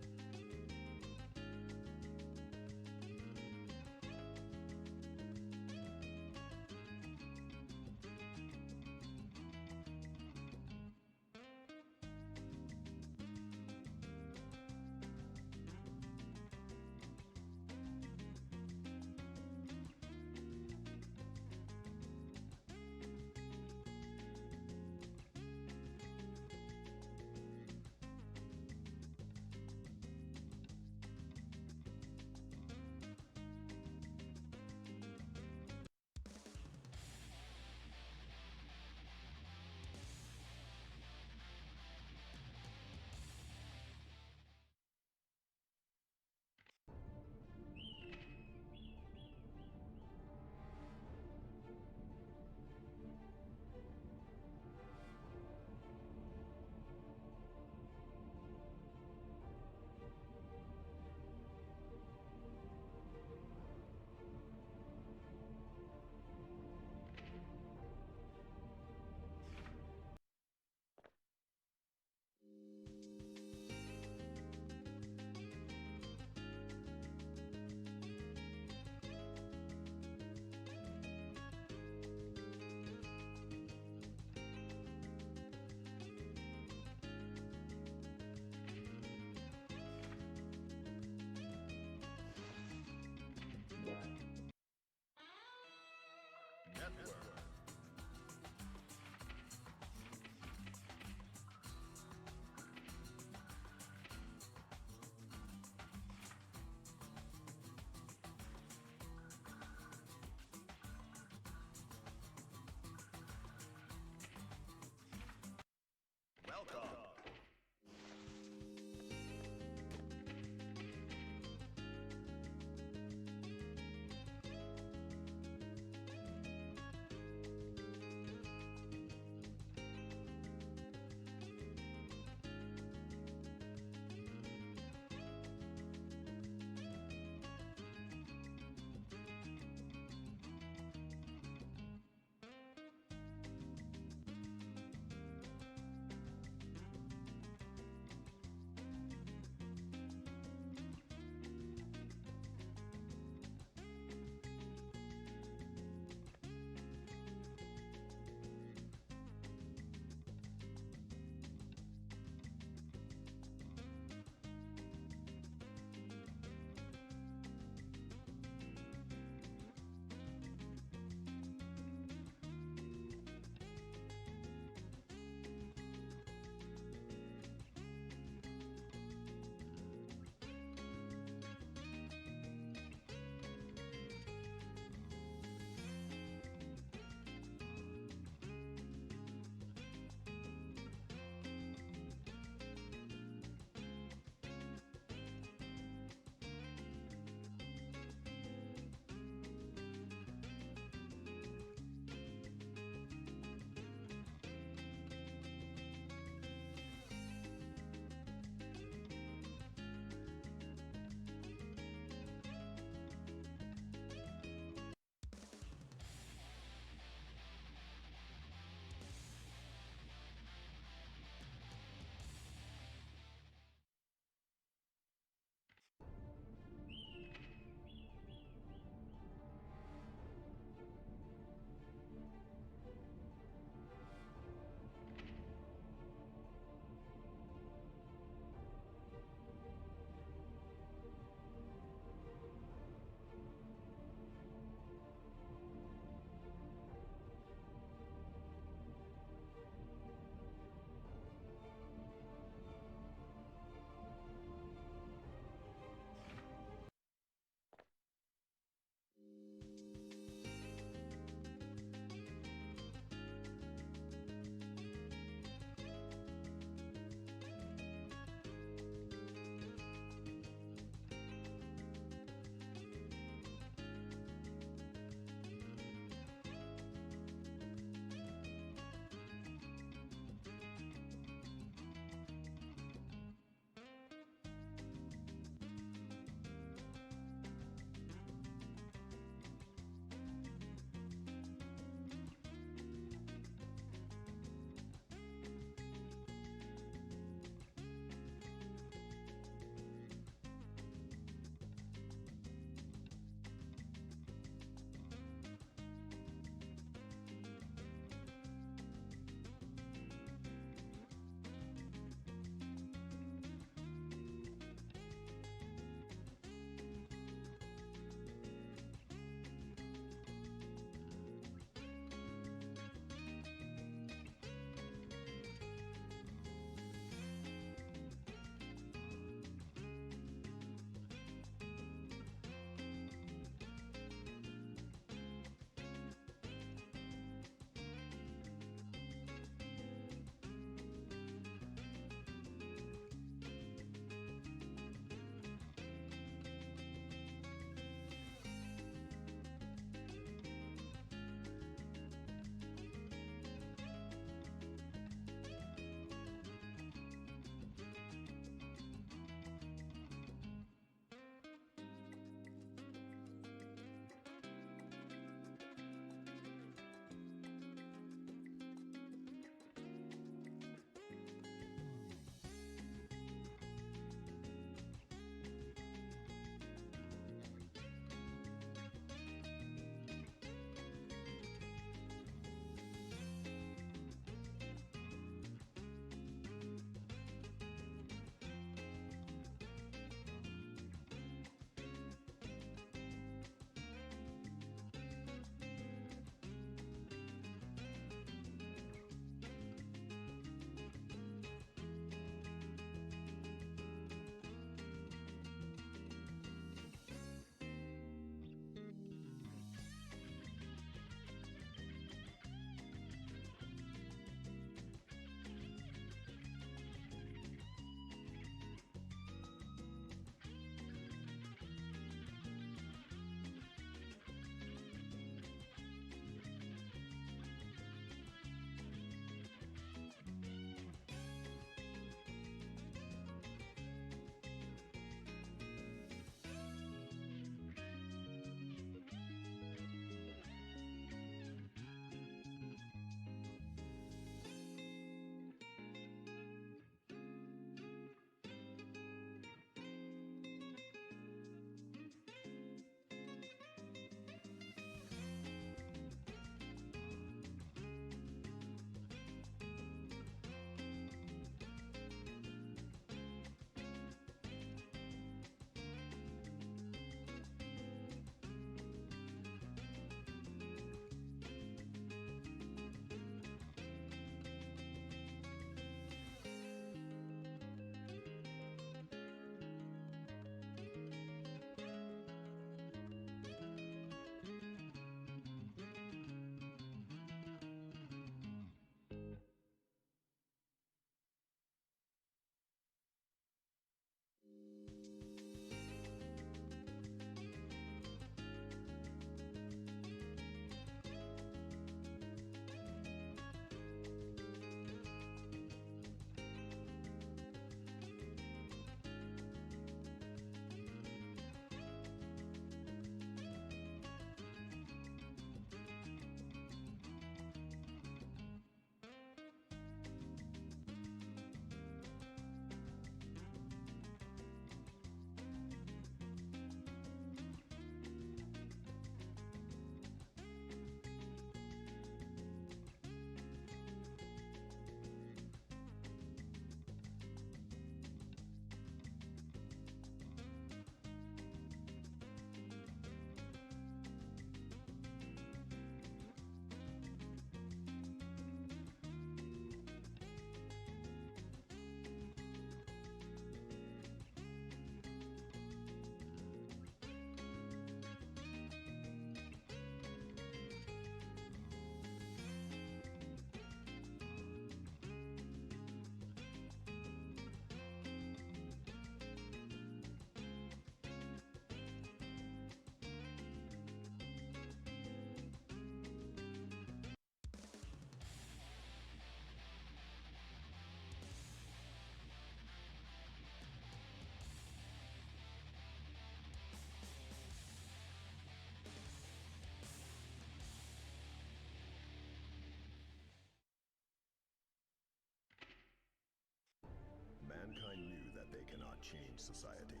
cannot change society.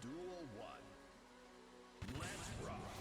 Duel 1. Let's rock!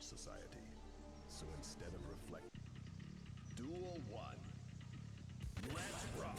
society. So instead of reflect, Duel 1. Let's rock!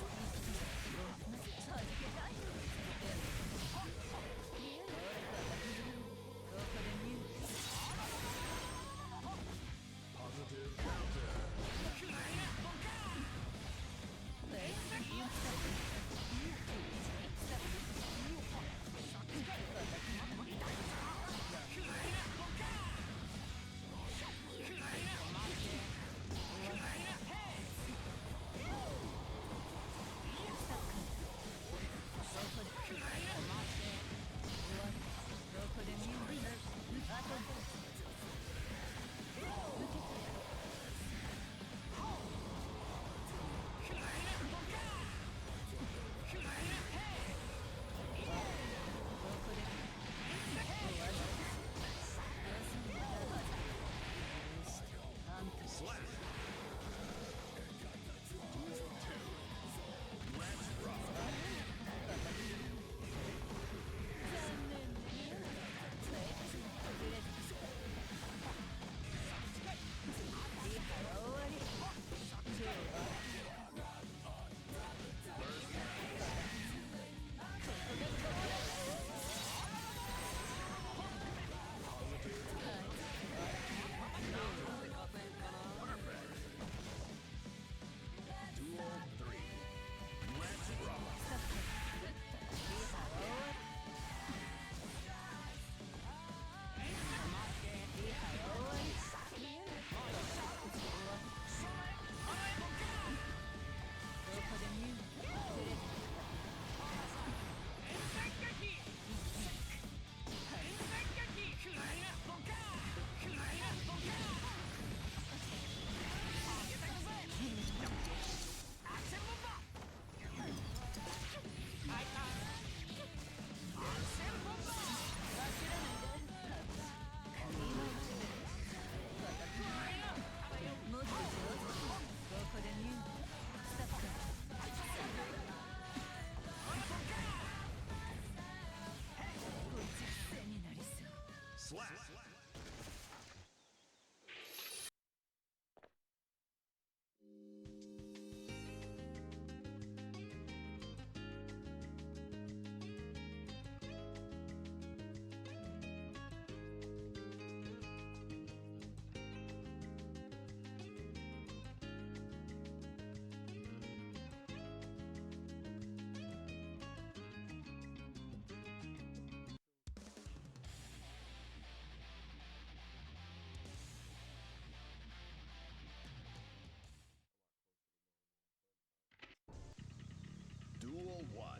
1.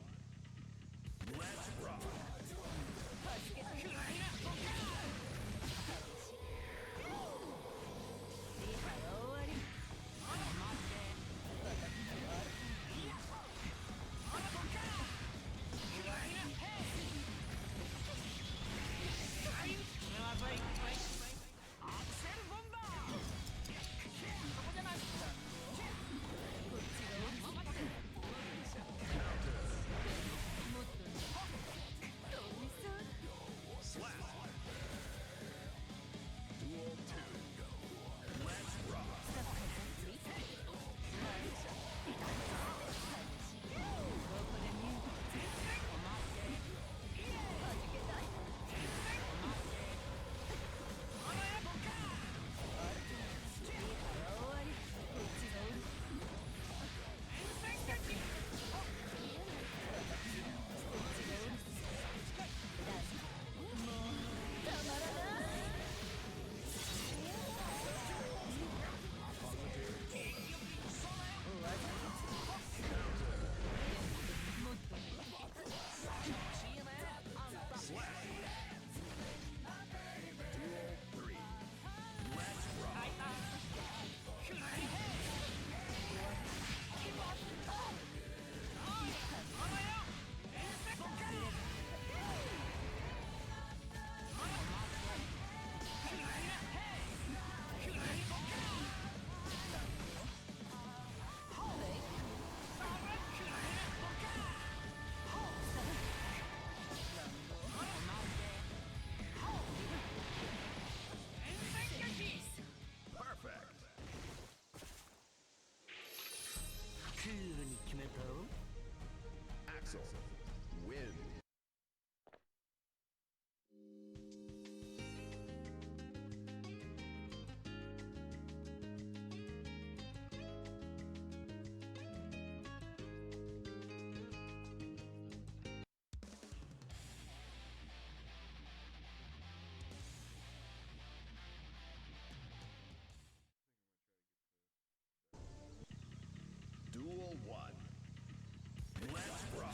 Let's rock! こっちが降りてどうにそう Axel win. Duel 1. Let's rock.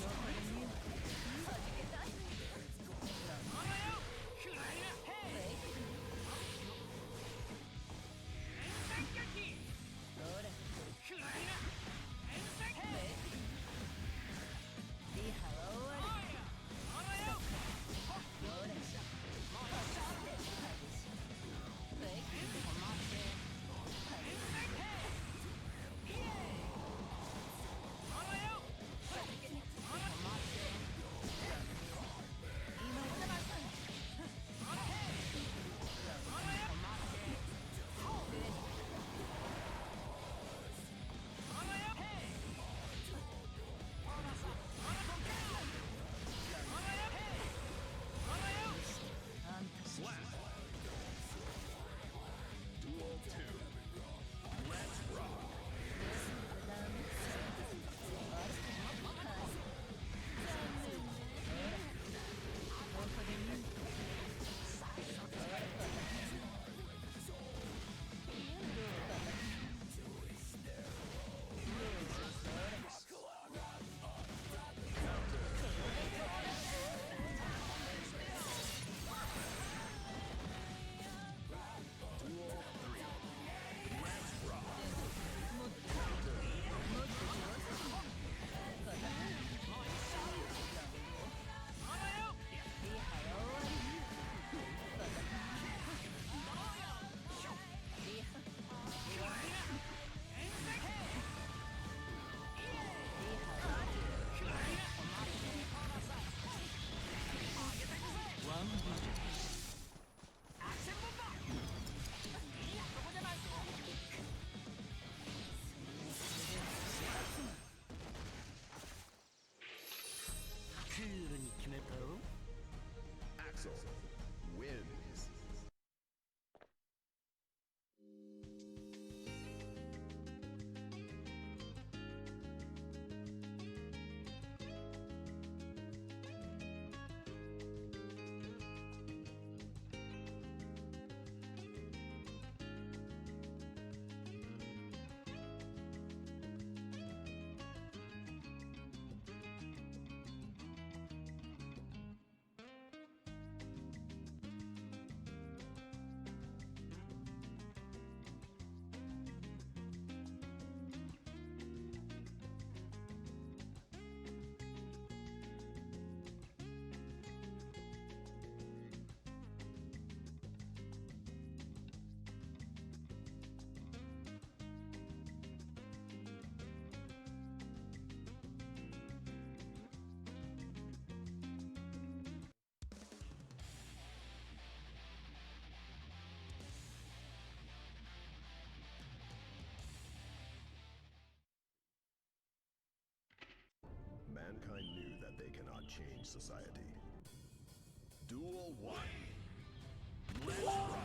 Slap. Duel 2. Let's rock. Duel 3. Let's rock. Axel wins. Mankind knew that they cannot change society. Duel 1. Let's rock.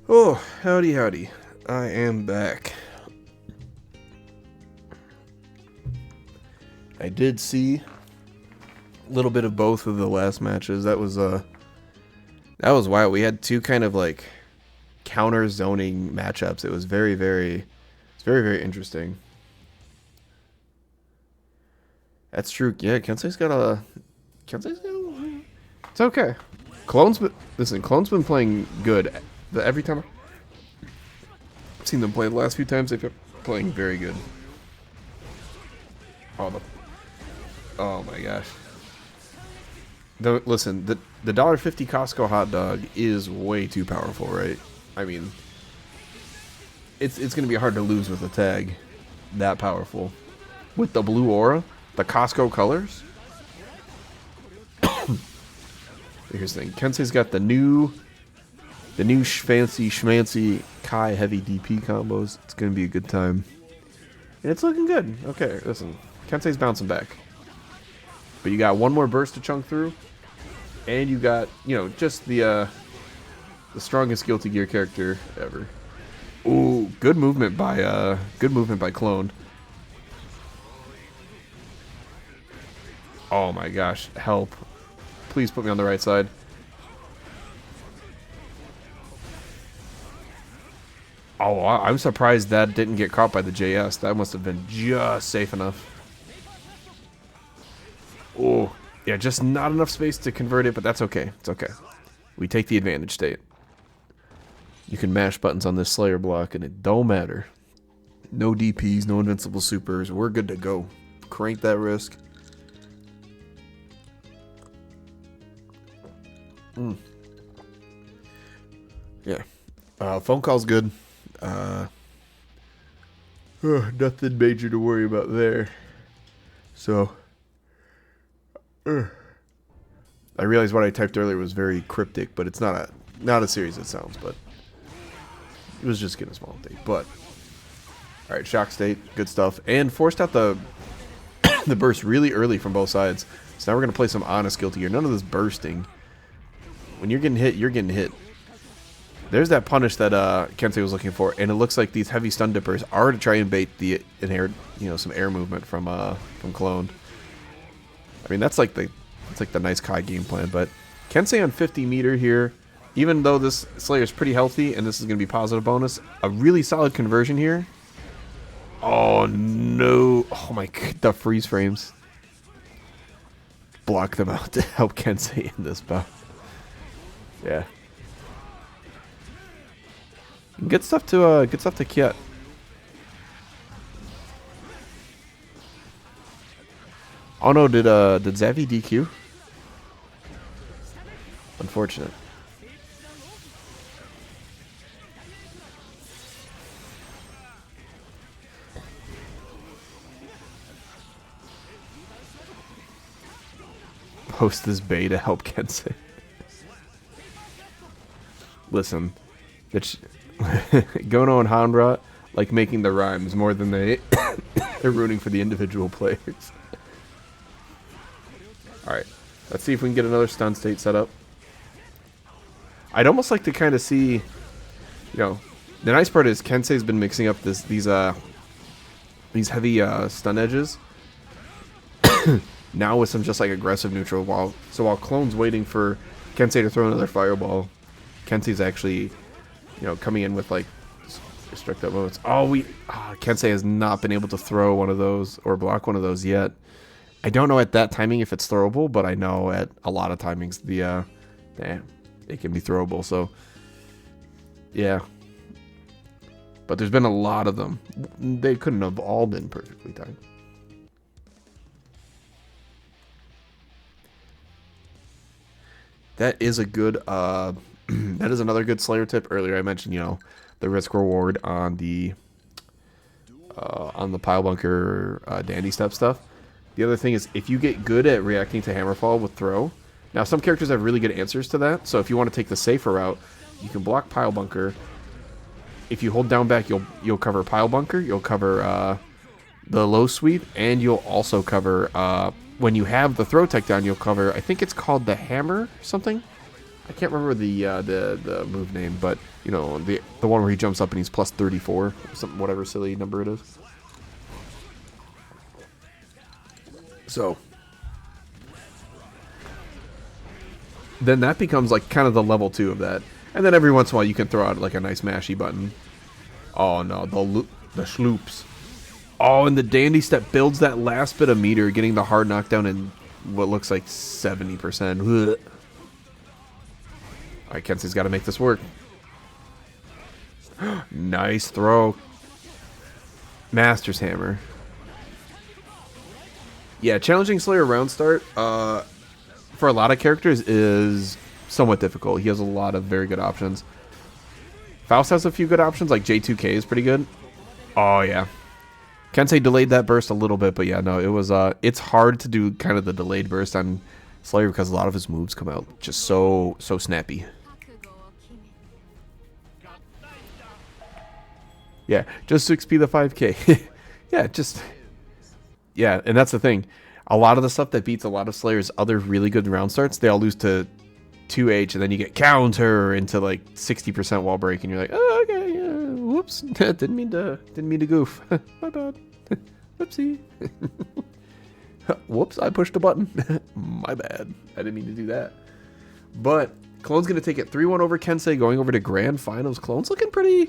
Oh, howdy, howdy. I am back. I did see a little bit of both of the last matches. That was wild. We had two kind of like counter zoning matchups. It was very interesting. That's true. Yeah, Kensei's got a it's okay. Clone's been playing good. Every time I've seen them play the last few times, they've been playing very good. Oh my gosh. Listen, the $1.50 Costco hot dog is way too powerful, right? I mean, it's gonna be hard to lose with a tag that powerful. With the blue aura, the Costco colors. Here's the thing. Kensei's got the new fancy schmancy Kai heavy DP combos. It's gonna be a good time. And it's looking good. Okay, listen. Kensei's bouncing back. But you got one more burst to chunk through. And you got, just the strongest Guilty Gear character ever. Ooh, good movement by Clone. Oh my gosh, help. Please put me on the right side. Oh, I'm surprised that didn't get caught by the JS. That must have been just safe enough. Oh, yeah, just not enough space to convert it, but that's okay. It's okay. We take the advantage state. You can mash buttons on this Slayer block, and it don't matter. No DPs, no invincible supers. We're good to go. Crank that risk. Yeah. Phone call's good. Nothing major to worry about there. So, I realized what I typed earlier was very cryptic, but it's not as serious as it sounds. But it was just getting a small update. But all right, shock state, good stuff, and forced out the the burst really early from both sides. So now we're gonna play some honest Guilty Gear. None of this bursting. When you're getting hit, you're getting hit. There's that punish that Kensei was looking for, and it looks like these heavy stun dippers are to try and bait the inherent, some air movement from Clone. I mean, that's like the nice Kai game plan, but Kensei on 50 meter here, even though this Slayer is pretty healthy and this is going to be positive bonus, a really solid conversion here. Oh no! Oh my God, the freeze frames. Block them out to help Kensei in this bout. Yeah. Good stuff to Kiet. Oh no, did Zavi DQ? Unfortunate. Post this bay to help Kensei. Listen, Gono and Hanra like making the rhymes more than they're rooting for the individual players. Alright, let's see if we can get another stun state set up. I'd almost like to kind of see, the nice part is Kensei's been mixing up these heavy stun edges now with some just like aggressive neutral while Clone's waiting for Kensei to throw another fireball, Kensei's actually coming in with like strict up modes. Kensei has not been able to throw one of those or block one of those yet. I don't know at that timing if it's throwable, but I know at a lot of timings it can be throwable. So yeah, but there's been a lot of them. They couldn't have all been perfectly timed. That is a good that is another good Slayer tip. Earlier I mentioned, the risk reward on the pile bunker dandy step stuff. The other thing is if you get good at reacting to hammerfall with throw. Now some characters have really good answers to that. So if you want to take the safer route, you can block pile bunker. If you hold down back, you'll cover pile bunker, you'll cover the low sweep, and you'll also cover when you have the throw tech down, you'll cover, I think it's called the hammer something. I can't remember the move name, but you know the one where he jumps up and he's plus 34, something whatever silly number it is. So then that becomes like kind of the level 2 of that, and then every once in a while you can throw out like a nice mashy button. Oh no, the sloops. Oh, and the dandy step builds that last bit of meter, getting the hard knockdown in what looks like 70%. Alright, Kensei's got to make this work. Nice throw. Master's Hammer. Yeah, challenging Slayer round start for a lot of characters is somewhat difficult. He has a lot of very good options. Faust has a few good options, like J2K is pretty good. Oh, yeah. Kensei delayed that burst a little bit, but yeah, no, it was it's hard to do kind of the delayed burst on Slayer because a lot of his moves come out just so snappy. Yeah, just 6p the 5k. Yeah, and that's the thing. A lot of the stuff that beats a lot of Slayer's other really good round starts, they all lose to 2H, and then you get counter into like 60% wall break, and you're like, oh, okay, whoops, didn't mean to goof. My bad. Whoopsie. Whoops, I pushed a button. My bad. I didn't mean to do that. But Clone's gonna take it 3-1 over Kensei, going over to Grand Finals. Clone's looking pretty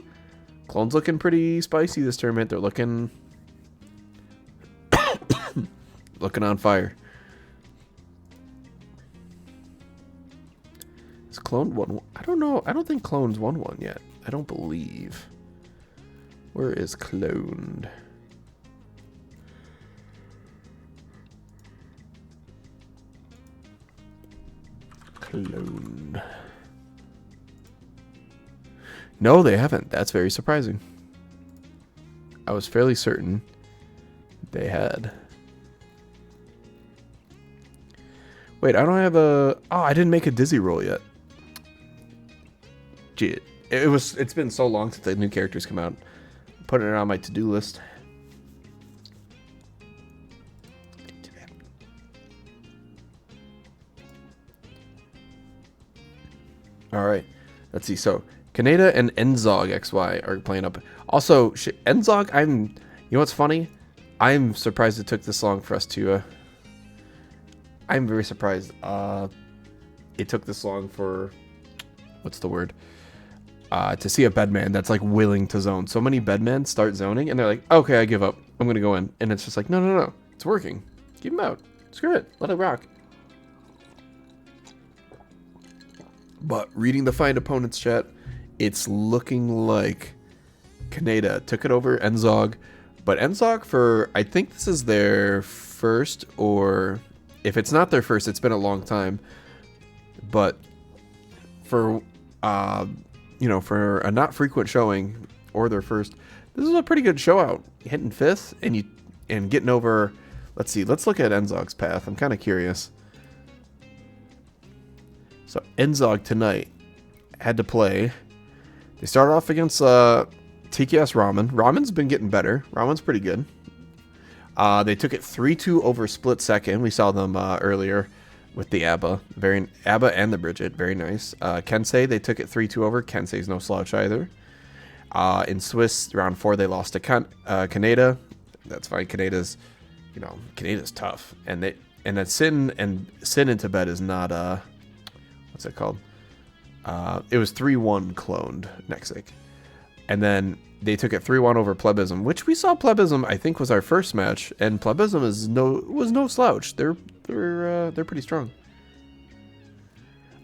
spicy this tournament. They're looking on fire. Is Clone won? I don't know. I don't think Clone's won one yet. I don't believe. Where is Clone? Clone. No, they haven't. That's very surprising. I was fairly certain they had. Wait, I don't have a... Oh, I didn't make a Dizzy roll yet. Gee, it's been so long since the new characters come out. I'm putting it on my to-do list. Alright, let's see. So, Kaneda and Enzog XY are playing up. Also, Enzog, you know what's funny? I'm surprised it took this long for us to... I'm very surprised it took this long for... What's the word? To see a bedman that's like willing to zone. So many bedmen start zoning and they're like, okay, I give up. I'm going to go in. And it's just like, no. It's working. Keep him out. Screw it. Let it rock. But reading the Find Opponents chat, it's looking like Kaneda took it over Enzog. But Enzog for, I think this is their first, or if it's not their first, it's been a long time. But for, for a not frequent showing, or their first, this is a pretty good show out. Hitting 5th and getting over, let's see, let's look at Enzog's path. I'm kind of curious. So Enzog tonight had to play. They started off against TKS Ramen. Ramen's been getting better. Ramen's pretty good. They took it 3-2 over split second. We saw them earlier with the ABBA. ABBA and the Bridget. Very nice. Kensei, they took it 3-2 over. Kensei's no slouch either. In Swiss, round 4, they lost to Kaneda. That's fine. Kaneda's tough. And that Sin into bed is not... what's it called? It was 3-1 cloned Nexic. And then they took it 3-1 over Plebism, which we saw Plebism, I think, was our first match, and Plebism was no slouch. They're pretty strong.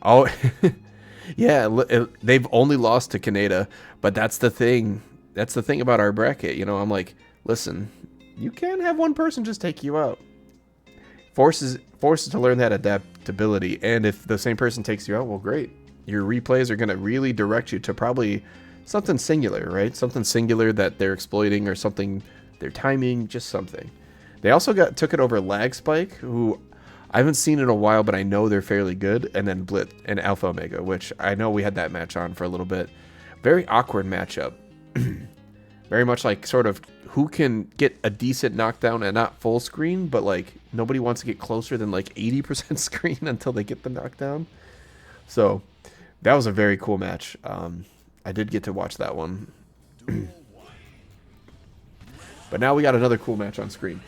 Oh, yeah, they've only lost to Kaneda, but that's the thing. That's the thing about our bracket. I'm like, listen, you can't have one person just take you out. Forces to learn that adaptability, and if the same person takes you out, well, great. Your replays are going to really direct you to probably something singular, right? Something singular that they're exploiting, or something they're timing, just something. They also took it over Lag Spike, who I haven't seen in a while, but I know they're fairly good, and then Blit and Alpha Omega, which I know we had that match on for a little bit. Very awkward matchup. Very much like sort of who can get a decent knockdown and not full screen, but like nobody wants to get closer than like 80% screen until they get the knockdown. So that was a very cool match. I did get to watch that one. But now we got another cool match on screen.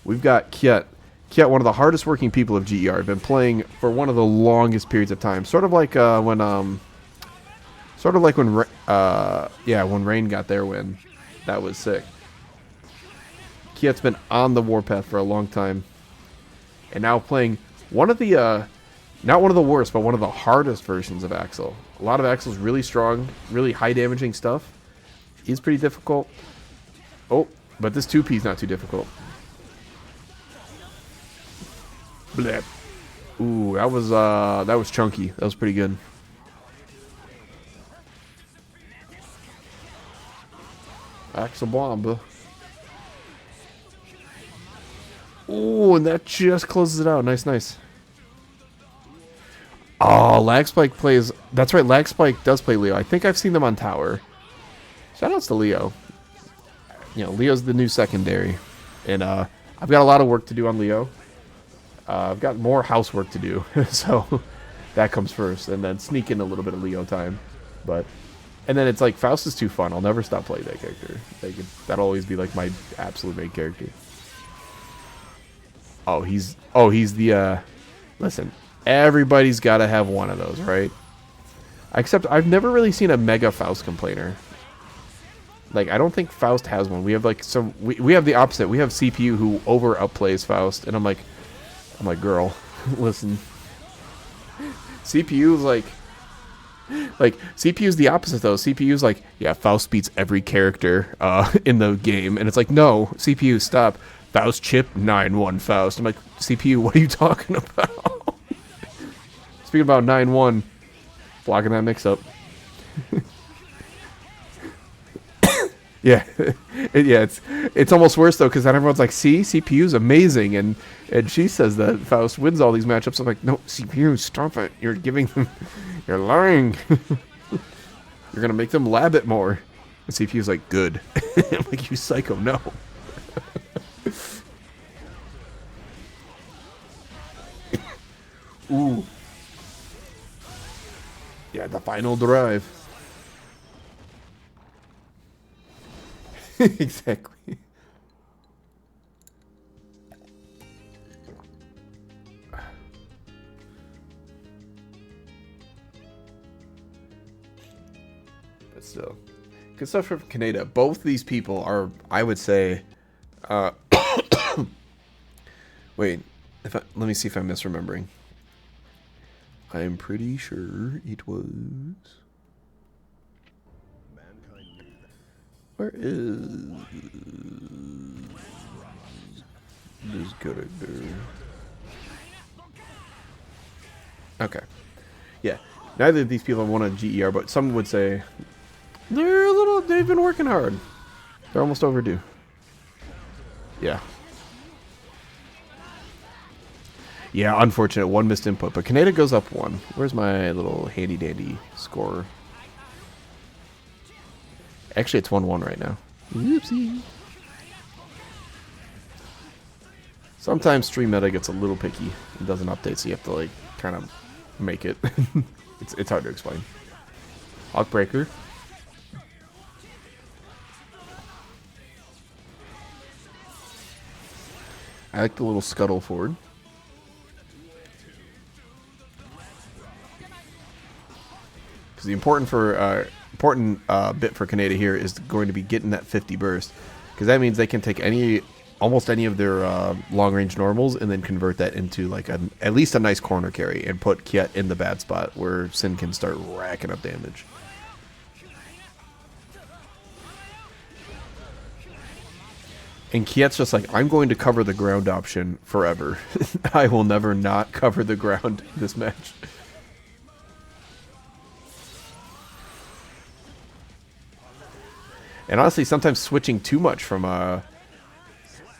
We've got Kiet. Kiet, one of the hardest working people of GER, been playing for one of the longest periods of time. Sort of like when Rain got their win. That was sick. Kiet's been on the warpath for a long time, and now playing one of the not one of the worst, but one of the hardest versions of Axel. A lot of Axel's really strong, really high damaging stuff. He's pretty difficult. Oh, but this 2P is not too difficult. Bleh. Ooh, that was chunky. That was pretty good. Axel Bomb. Ooh, and that just closes it out. Nice, nice. Oh, Lagspike plays... That's right, Lagspike does play Leo. I think I've seen them on tower. Shoutouts to Leo. You know, Leo's the new secondary. And I've got a lot of work to do on Leo. I've got more housework to do. So that comes first. And then sneak in a little bit of Leo time. But... And then it's like, Faust is too fun. I'll never stop playing that character. That'll always be like my absolute main character. Oh, he's the, listen, everybody's got to have one of those, right? Except I've never really seen a mega Faust complainer. Like, I don't think Faust has one. We have like we have the opposite. We have CPU who outplays Faust, and I'm like, girl, listen. CPU's like CPU's the opposite though. CPU's like, yeah, Faust beats every character in the game, and it's like, no, CPU, stop. Faust chip 9-1 Faust. I'm like, CPU, what are you talking about? Speaking about 9-1, blocking that mix-up. Yeah, it's almost worse though, because then everyone's like, see, CPU's amazing, and she says that Faust wins all these matchups. I'm like, no, CPU, stop it. You're giving them, you're lying. You're gonna make them lab it more. And CPU's like, good. I'm like, you psycho, no. Ooh. Yeah, the final drive. Exactly. But still. Good stuff from Kaneda. Both these people are, I would say, wait, let me see if I'm misremembering. I'm pretty sure it was... Where is this character? Okay. Yeah. Neither of these people have won a GER, but some would say they've been working hard. They're almost overdue. Yeah. Yeah, unfortunate. One missed input, but Kaneda goes up one. Where's my little handy dandy scorer? Actually, it's 1-1 right now. Oopsie. Sometimes stream meta gets a little picky and doesn't update, so you have to like kind of make it. It's hard to explain. Hawkbreaker. I like the little scuttle forward. Because the important bit for Kaneda here is going to be getting that 50 burst, because that means they can take almost any of their long range normals and then convert that into like at least a nice corner carry and put Kiet in the bad spot where Sin can start racking up damage. And Kiet's just like, I'm going to cover the ground option forever. I will never not cover the ground this match. And honestly, sometimes switching too much from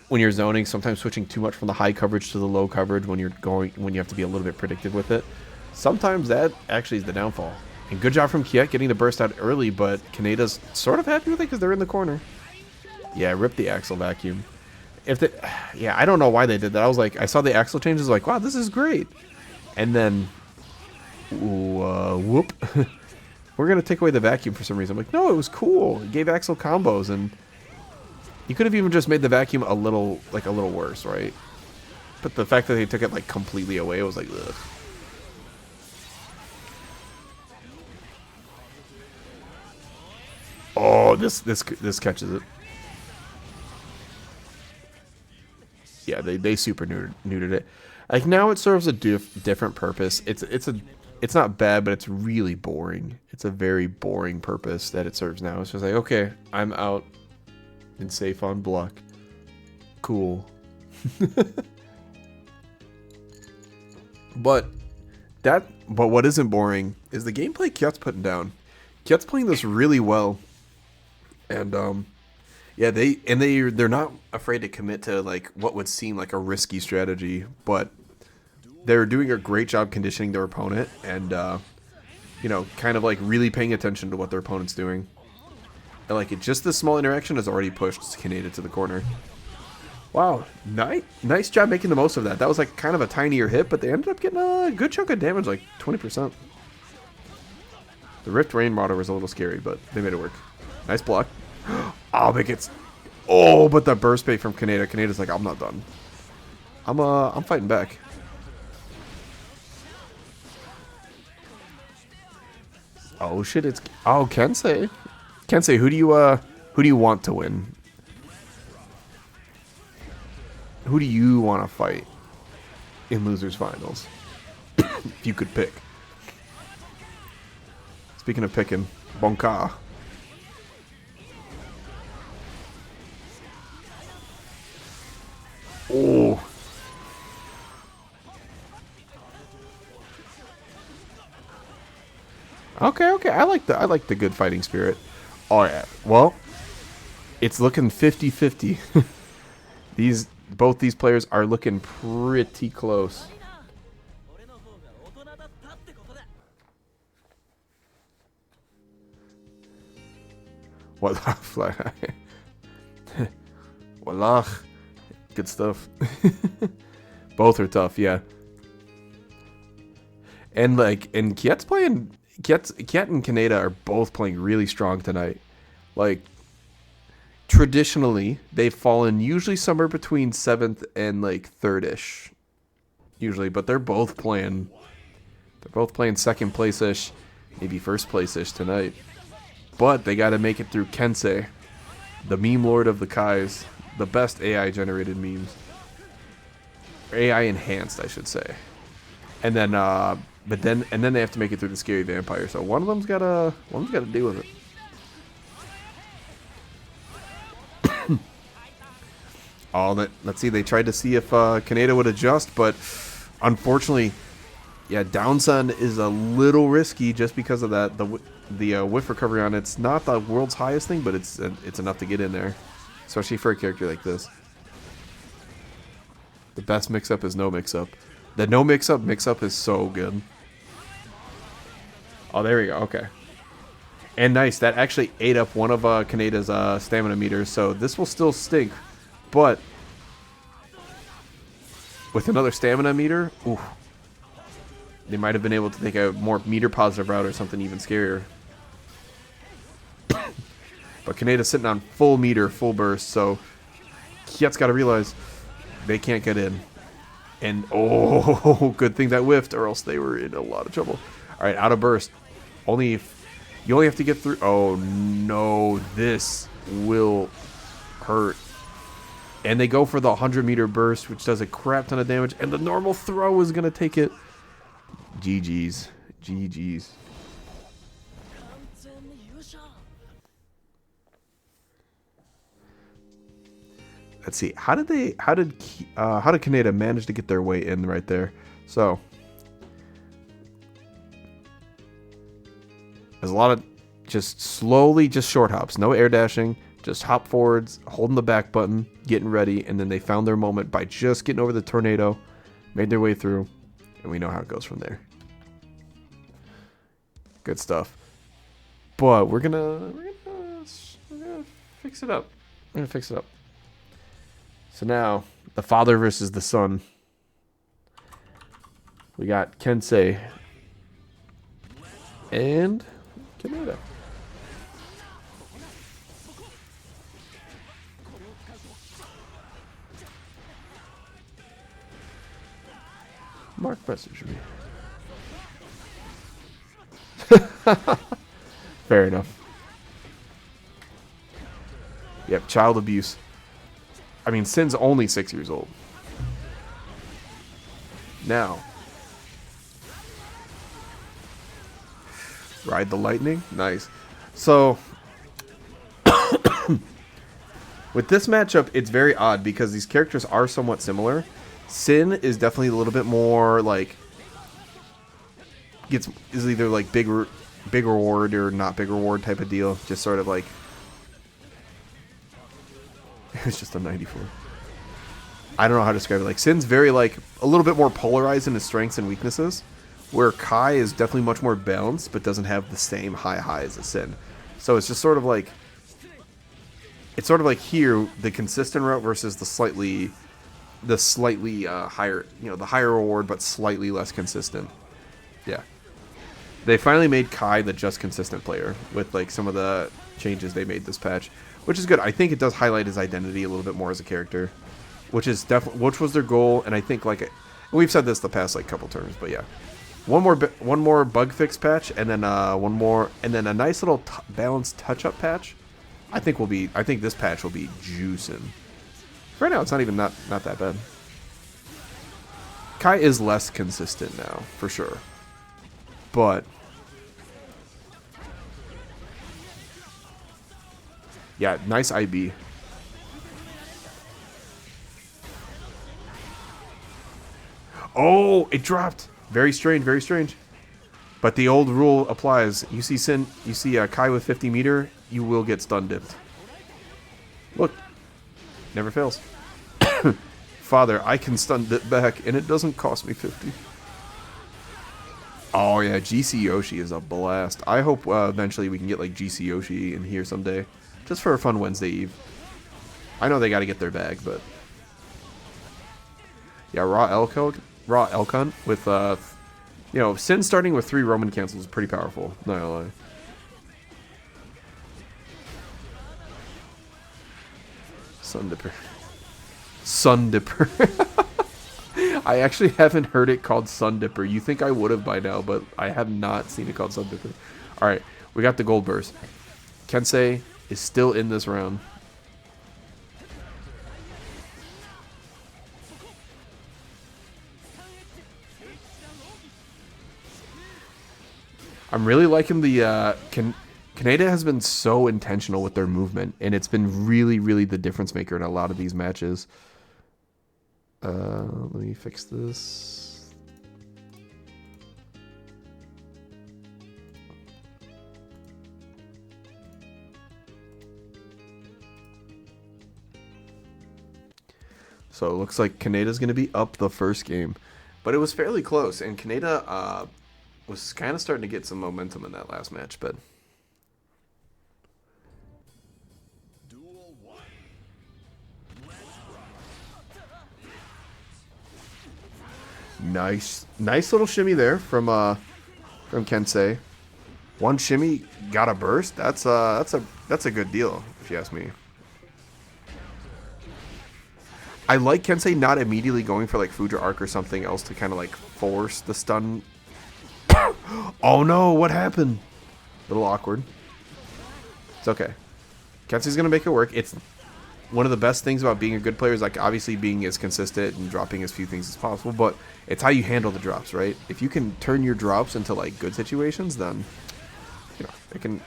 when you're zoning, sometimes switching too much from the high coverage to the low coverage when you have to be a little bit predictive with it. Sometimes that actually is the downfall. And good job from Kiet getting the burst out early, but Kaneda's sort of happy with it because they're in the corner. Yeah, rip the Axel vacuum. Yeah, I don't know why they did that. I was like, I saw the Axel changes, like, wow, this is great. And then Ooh, whoop. We're gonna take away the vacuum for some reason. I'm like, no, it was cool. It gave Axel combos, and you could have even just made the vacuum a little worse, right? But the fact that they took it like completely away, was like, ugh. Oh, this catches it. Yeah, they super neutered it. Like now it serves a different purpose. It's not bad, but it's really boring. It's a very boring purpose that it serves now. It's just like, okay, I'm out and safe on block. Cool. But what isn't boring is the gameplay Kyot's putting down. Kyot's playing this really well. And yeah, they're not afraid to commit to like what would seem like a risky strategy, but they're doing a great job conditioning their opponent and you know, kind of like really paying attention to what their opponent's doing. And like just this small interaction has already pushed Kaneda to the corner. Wow, nice job making the most of that. That was like kind of a tinier hit, but they ended up getting a good chunk of damage, like 20%. The Rift Rainwater was a little scary, but they made it work. Nice block. Oh, but gets. Oh, but the burst bait from Kaneda. Kaneda's like, I'm not done. I'm fighting back. Oh shit! It's Kensei. Kensei, who do you want to win? Who do you want to fight in losers finals? If you could pick. Speaking of picking, Bonka. Oh. Okay. I like the good fighting spirit. All right. Well, it's looking 50-50. Both these players are looking pretty close. Wallah. Wallah. Good stuff. Both are tough, yeah. And Kiet's and Kaneda are both playing really strong tonight. Like, traditionally, they've fallen usually somewhere between 7th and like 3rd-ish. Usually, but they're both playing 2nd place-ish, maybe 1st place-ish tonight. But they gotta make it through Kensei, the meme lord of the Kais, the best AI generated memes. AI enhanced, I should say. And then then they have to make it through the scary vampire. So one of them's gotta deal with it. Let's see. They tried to see if Kaneda would adjust, but unfortunately, yeah, Downsun is a little risky just because of that. The whiff recovery on it's not the world's highest thing, but it's enough to get in there, especially for a character like this. The best mix-up is no mix-up. The no mix-up is so good. Oh, there we go. Okay. And nice. That actually ate up one of Kaneda's stamina meters, so this will still stink. But with another stamina meter, ooh, they might have been able to take a more meter-positive route or something even scarier. But Kaneda's sitting on full meter, full burst, so Kiet's got to realize they can't get in. And, oh, good thing that whiffed, or else they were in a lot of trouble. All right, out of burst. You only have to get through. Oh, no, this will hurt. And they go for the 100-meter burst, which does a crap ton of damage, and the normal throw is going to take it. GG's. GG's. Let's see. How did Kaneda manage to get their way in right there? So there's a lot of just short hops, no air dashing, just hop forwards, holding the back button, getting ready, and then they found their moment by just getting over the tornado, made their way through, and we know how it goes from there. Good stuff. But we're gonna fix it up. We're gonna fix it up. So now, the father versus the son. We got Kensei And Kaneda. Mark message me. Fair enough. Yep, child abuse. I mean, Sin's only 6 years old. Now. Ride the lightning? Nice. So, with this matchup, it's very odd because these characters are somewhat similar. Sin is definitely a little bit more, like, is either, like, big reward or not big reward type of deal. Just sort of like, it was just a 94. I don't know how to describe it. Like, Sin's very, like, a little bit more polarized in his strengths and weaknesses, where Kai is definitely much more balanced, but doesn't have the same high highs as Sin. So it's just sort of like, it's sort of like here, the consistent route versus the slightly higher, you know, the higher reward, but slightly less consistent. Yeah. They finally made Kai the just consistent player with, like, some of the changes they made this patch, which is good. I think it does highlight his identity a little bit more as a character, which is which was their goal. And I think, like, we've said this the past, like, couple terms, but yeah, one more bug fix patch, and then one more, and then a nice little balanced touch up patch. I think this patch will be juicing. Right now, it's not even not that bad. Kai is less consistent now, for sure, but yeah, nice IB. Oh, it dropped. Very strange, very strange. But the old rule applies. You see Kai with 50 meter, you will get stun dipped. Look, never fails. Father, I can stun dip back, and it doesn't cost me 50. Oh yeah, GC Yoshi is a blast. I hope eventually we can get, like, GC Yoshi in here someday, just for a fun Wednesday Eve. I know they got to get their bag, but yeah, raw Elkon with you know, Sin starting with 3 Roman cancels is pretty powerful. Not gonna lie. Sun Dipper. Sun Dipper. I actually haven't heard it called Sun Dipper. You think I would have by now, but I have not seen it called Sun Dipper. Alright, we got the gold burst. Kensei is still in this round. I'm really liking the Kaneda has been so intentional with their movement, and it's been really, really the difference maker in a lot of these matches. Let me fix this. So it looks like Kaneda's going to be up the first game, but it was fairly close, and Kaneda was kind of starting to get some momentum in that last match, but Duel 1. nice little shimmy there from Kensei. One shimmy got a burst. That's a good deal, if you ask me. I like Kensei not immediately going for, like, Fuja Arc or something else to kind of, like, force the stun. Oh no, what happened? A little awkward. It's okay. Kensei's gonna make it work. It's one of the best things about being a good player is, like, obviously being as consistent and dropping as few things as possible, but it's how you handle the drops, right? If you can turn your drops into, like, good situations, then, you know,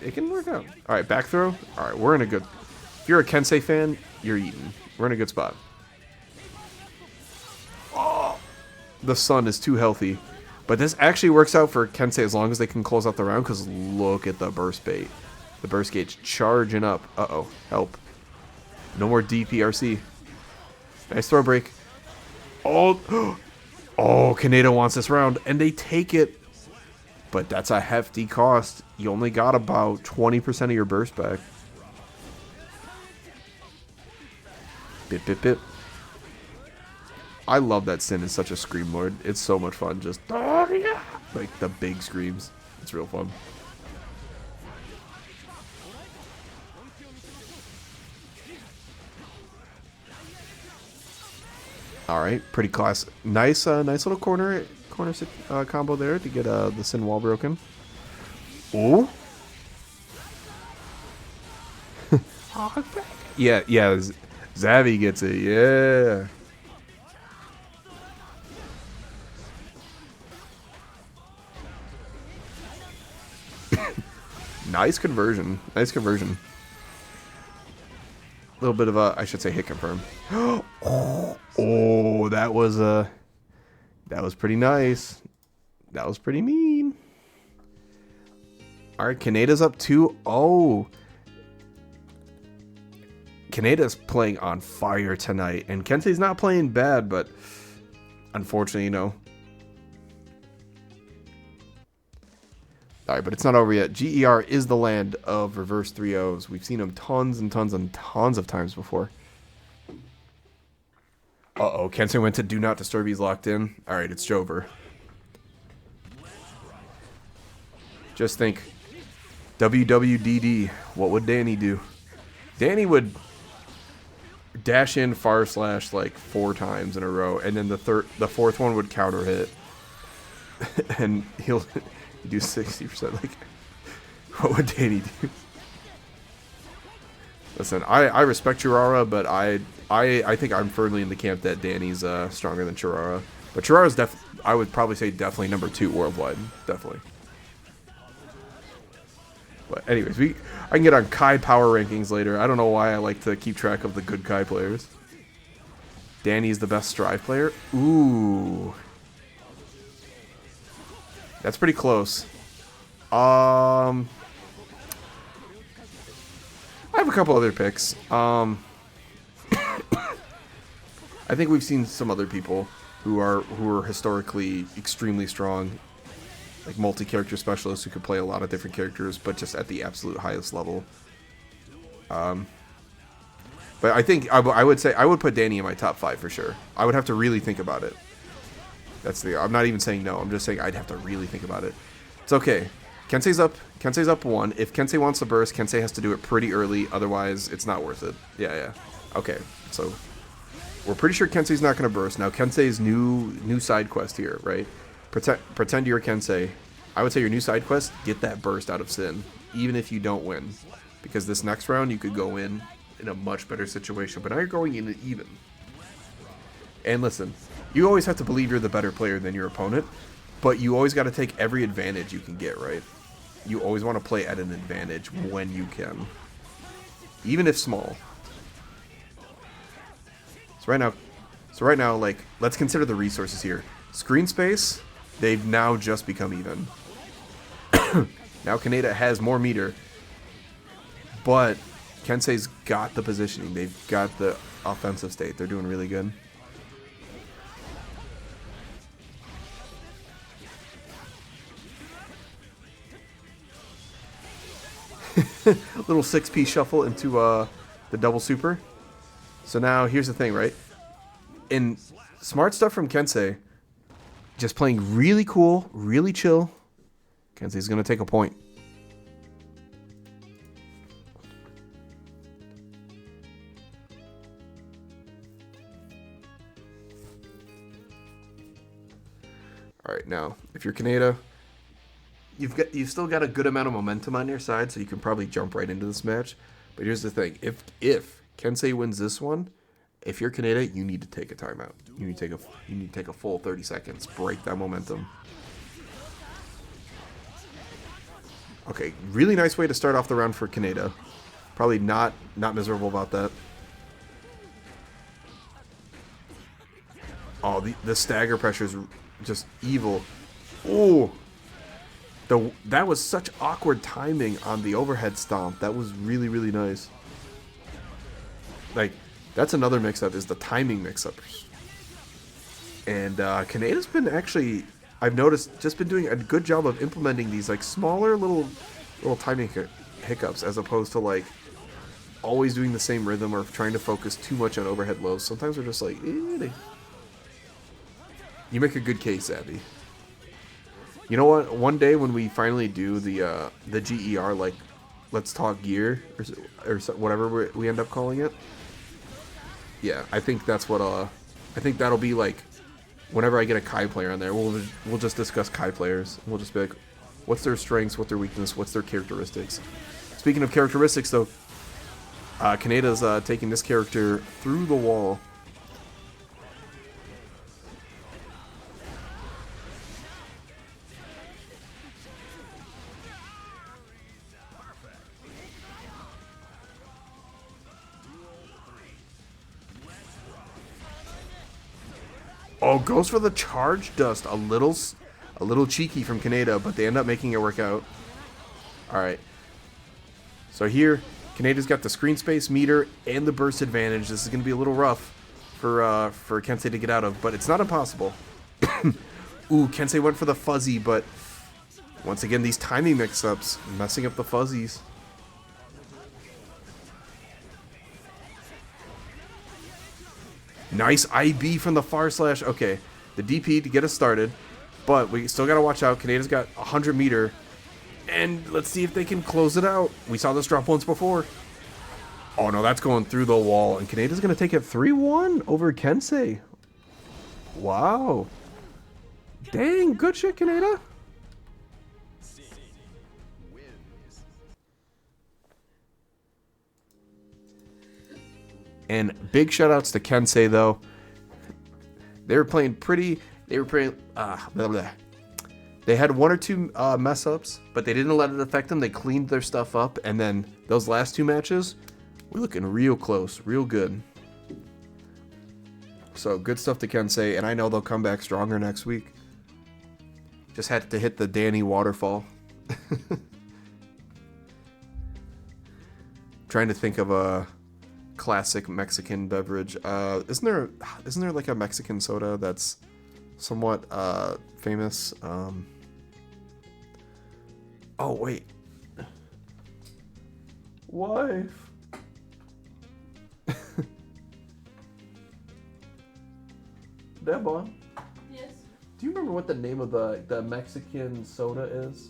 it can work out. All right, back throw. All right, we're in a good. If you're a Kensei fan, you're eating. We're in a good spot. Oh, the sun is too healthy. But this actually works out for Kensei as long as they can close out the round, because look at the burst bait. The burst gauge charging up. Uh-oh. Help. No more DPRC. Nice throw break. Oh, oh, Kaneda wants this round, and they take it. But that's a hefty cost. You only got about 20% of your burst back. Bip, bip, bip. I love that Sin is such a scream lord. It's so much fun. Just, oh, yeah. Like, the big screams. It's real fun. All right, pretty class. Nice, nice little corner combo there to get the Sin wall broken. Ooh. Yeah, yeah. Zavi gets it. Yeah. Nice conversion. Nice conversion. A little bit of a, I should say, hit confirm. Oh, that was pretty nice. That was pretty mean. All right, Kaneda's up 2-0. Kaneda's playing on fire tonight, and Kensei's not playing bad, but unfortunately, you know. All right, but it's not over yet. GER is the land of reverse 3-0s. We've seen them tons and tons and tons of times before. Uh-oh, Kensei went to Do Not Disturb. He's locked in. All right, it's Jover. Just think, WWDD, what would Danny do? Danny would dash in far slash like 4 times in a row, and then the fourth one would counter hit. And he'll do 60%. Like, what would Danny do? Listen, I respect Chirara, but I think I'm firmly in the camp that Danny's stronger than Chirara. But Chirara's I would probably say definitely number 2 worldwide. Definitely. But anyways, I can get on Kai power rankings later. I don't know why I like to keep track of the good Kai players. Danny's the best Strive player. Ooh. That's pretty close. I have a couple other picks. I think we've seen some other people who are historically extremely strong, like multi-character specialists who could play a lot of different characters, but just at the absolute highest level. But I think I would say I would put Danny in my top 5 for sure. I would have to really think about it. I'm not even saying no. I'm just saying I'd have to really think about it. It's okay. Kensei's up 1. If Kensei wants to burst, Kensei has to do it pretty early. Otherwise, it's not worth it. Yeah. Okay. So we're pretty sure Kensei's not going to burst. Now, Kensei's new side quest here, right? Pretend you're Kensei. I would say your new side quest, get that burst out of Sin, even if you don't win. Because this next round, you could go in a much better situation. But now you're going in even. And listen, you always have to believe you're the better player than your opponent. But you always got to take every advantage you can get, right? You always want to play at an advantage when you can. Even if small. So right now, like, let's consider the resources here. Screen space, they've now just become even. Now Kaneda has more meter. But Kensei's got the positioning. They've got the offensive state. They're doing really good. Little 6-piece shuffle into the double super. So now here's the thing, right? In smart stuff from Kensei, just playing really cool, really chill. Kensei's going to take a point. All right, now, if you're Kaneda, you've still got a good amount of momentum on your side, so you can probably jump right into this match. But here's the thing: if Kensei wins this one, if you're Kaneda, you need to take a timeout. You need to take a full 30 seconds, break that momentum. Okay, really nice way to start off the round for Kaneda. Probably not miserable about that. Oh, the stagger pressure is just evil. Oh. That was such awkward timing on the overhead stomp. That was really, really nice. Like, that's another mix-up, is the timing mix-up. And Kaneda's been actually, I've noticed, just been doing a good job of implementing these, like, smaller little timing hiccups, as opposed to, like, always doing the same rhythm or trying to focus too much on overhead lows. Sometimes they're just like, You make a good case, Abby. You know what? One day when we finally do the GER, like, let's talk gear or whatever we end up calling it. Yeah, I think that's what I think that'll be like. Whenever I get a Kai player on there, we'll just discuss Kai players. We'll just be like, what's their strengths, what's their weakness, what's their characteristics. Speaking of characteristics, though, Kaneda's taking this character through the wall. Oh, goes for the charge dust. A little cheeky from Kaneda, but they end up making it work out. All right. So here, Kaneda's got the screen space meter and the burst advantage. This is going to be a little rough for Kensei to get out of, but it's not impossible. Ooh, Kensei went for the fuzzy, but once again, these timing mix-ups messing up the fuzzies. Nice IB from the far slash. Okay, the DP to get us started, but we still got to watch out. Kaneda's got 100 meter, and let's see if they can close it out. We saw this drop once before. Oh no, that's going through the wall, and Kaneda's going to take it 3-1 over Kensei. Wow. Dang, good shit, Kaneda. And big shoutouts to Kensei, though. They were playing pretty... They were playing... blah, blah. They had one or two mess-ups, but they didn't let it affect them. They cleaned their stuff up, and then those last two matches, we're looking real close, real good. So, good stuff to Kensei, and I know they'll come back stronger next week. Just had to hit the Danny waterfall. Trying to think of a classic Mexican beverage. Isn't there like a Mexican soda that's somewhat famous? Oh wait, wife. Debon, Yes. do you remember what the name of the Mexican soda is?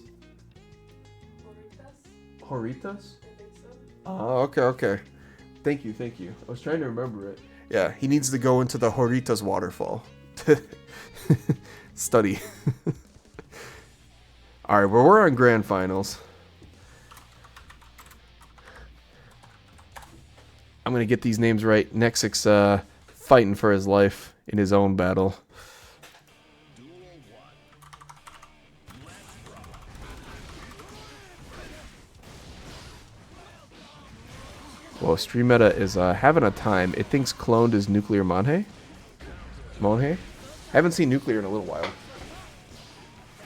Horitas? Horitas? I think so. Oh, okay. Thank you. I was trying to remember it. Yeah, he needs to go into the Horitas waterfall to study. All right, well, we're on grand finals. I'm gonna get these names right. Nexix fighting for his life in his own battle. Well, Stream Meta is having a time. It thinks cloned is Nuclear Monhe. I haven't seen Nuclear in a little while.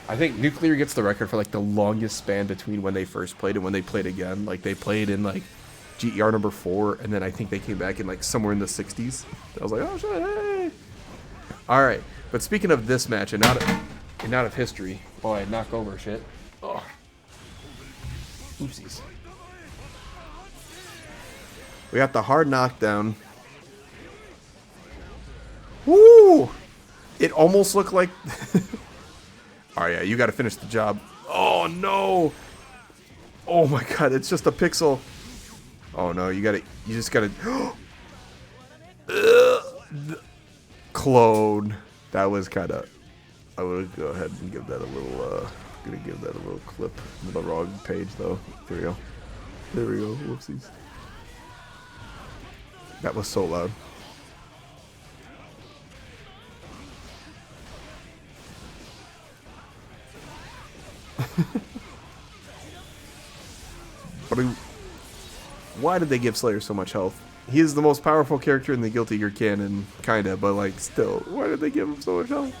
I think Nuclear gets the record for like the longest span between when they first played and when they played again. Like they played in like GER number 4, and then I think they came back in like somewhere in the 60s. I was like, oh shit, hey! All right, but speaking of this match and not of history, boy, I knock over shit. Oh. Oopsies. We got the hard knockdown. Woo! It almost looked like... Oh yeah, you gotta finish the job. Oh no! Oh my god, it's just a pixel. Oh no, you just gotta... Clone. That was kinda... I would go ahead and give that a little, gonna give that a little clip to the wrong page though. There we go. Whoopsies. That was so loud. But why did they give Slayer so much health? He is the most powerful character in the Guilty Gear canon, kinda, but like still, why did they give him so much health?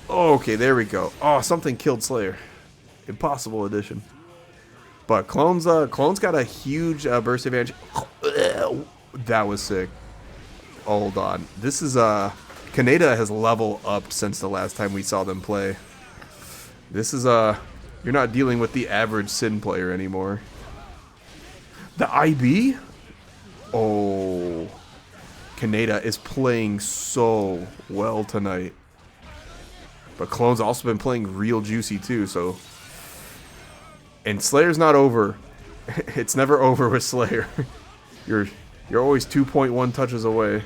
Okay, there we go. Oh, something killed Slayer. Impossible addition. But Clone's got a huge burst advantage. That was sick. Hold on. This is Kaneda has leveled up since the last time we saw them play. This is you're not dealing with the average Sin player anymore. The IB? Oh. Kaneda is playing so well tonight. But Clone's also been playing real juicy too, so... And Slayer's not over. It's never over with Slayer. You're always 2.1 touches away.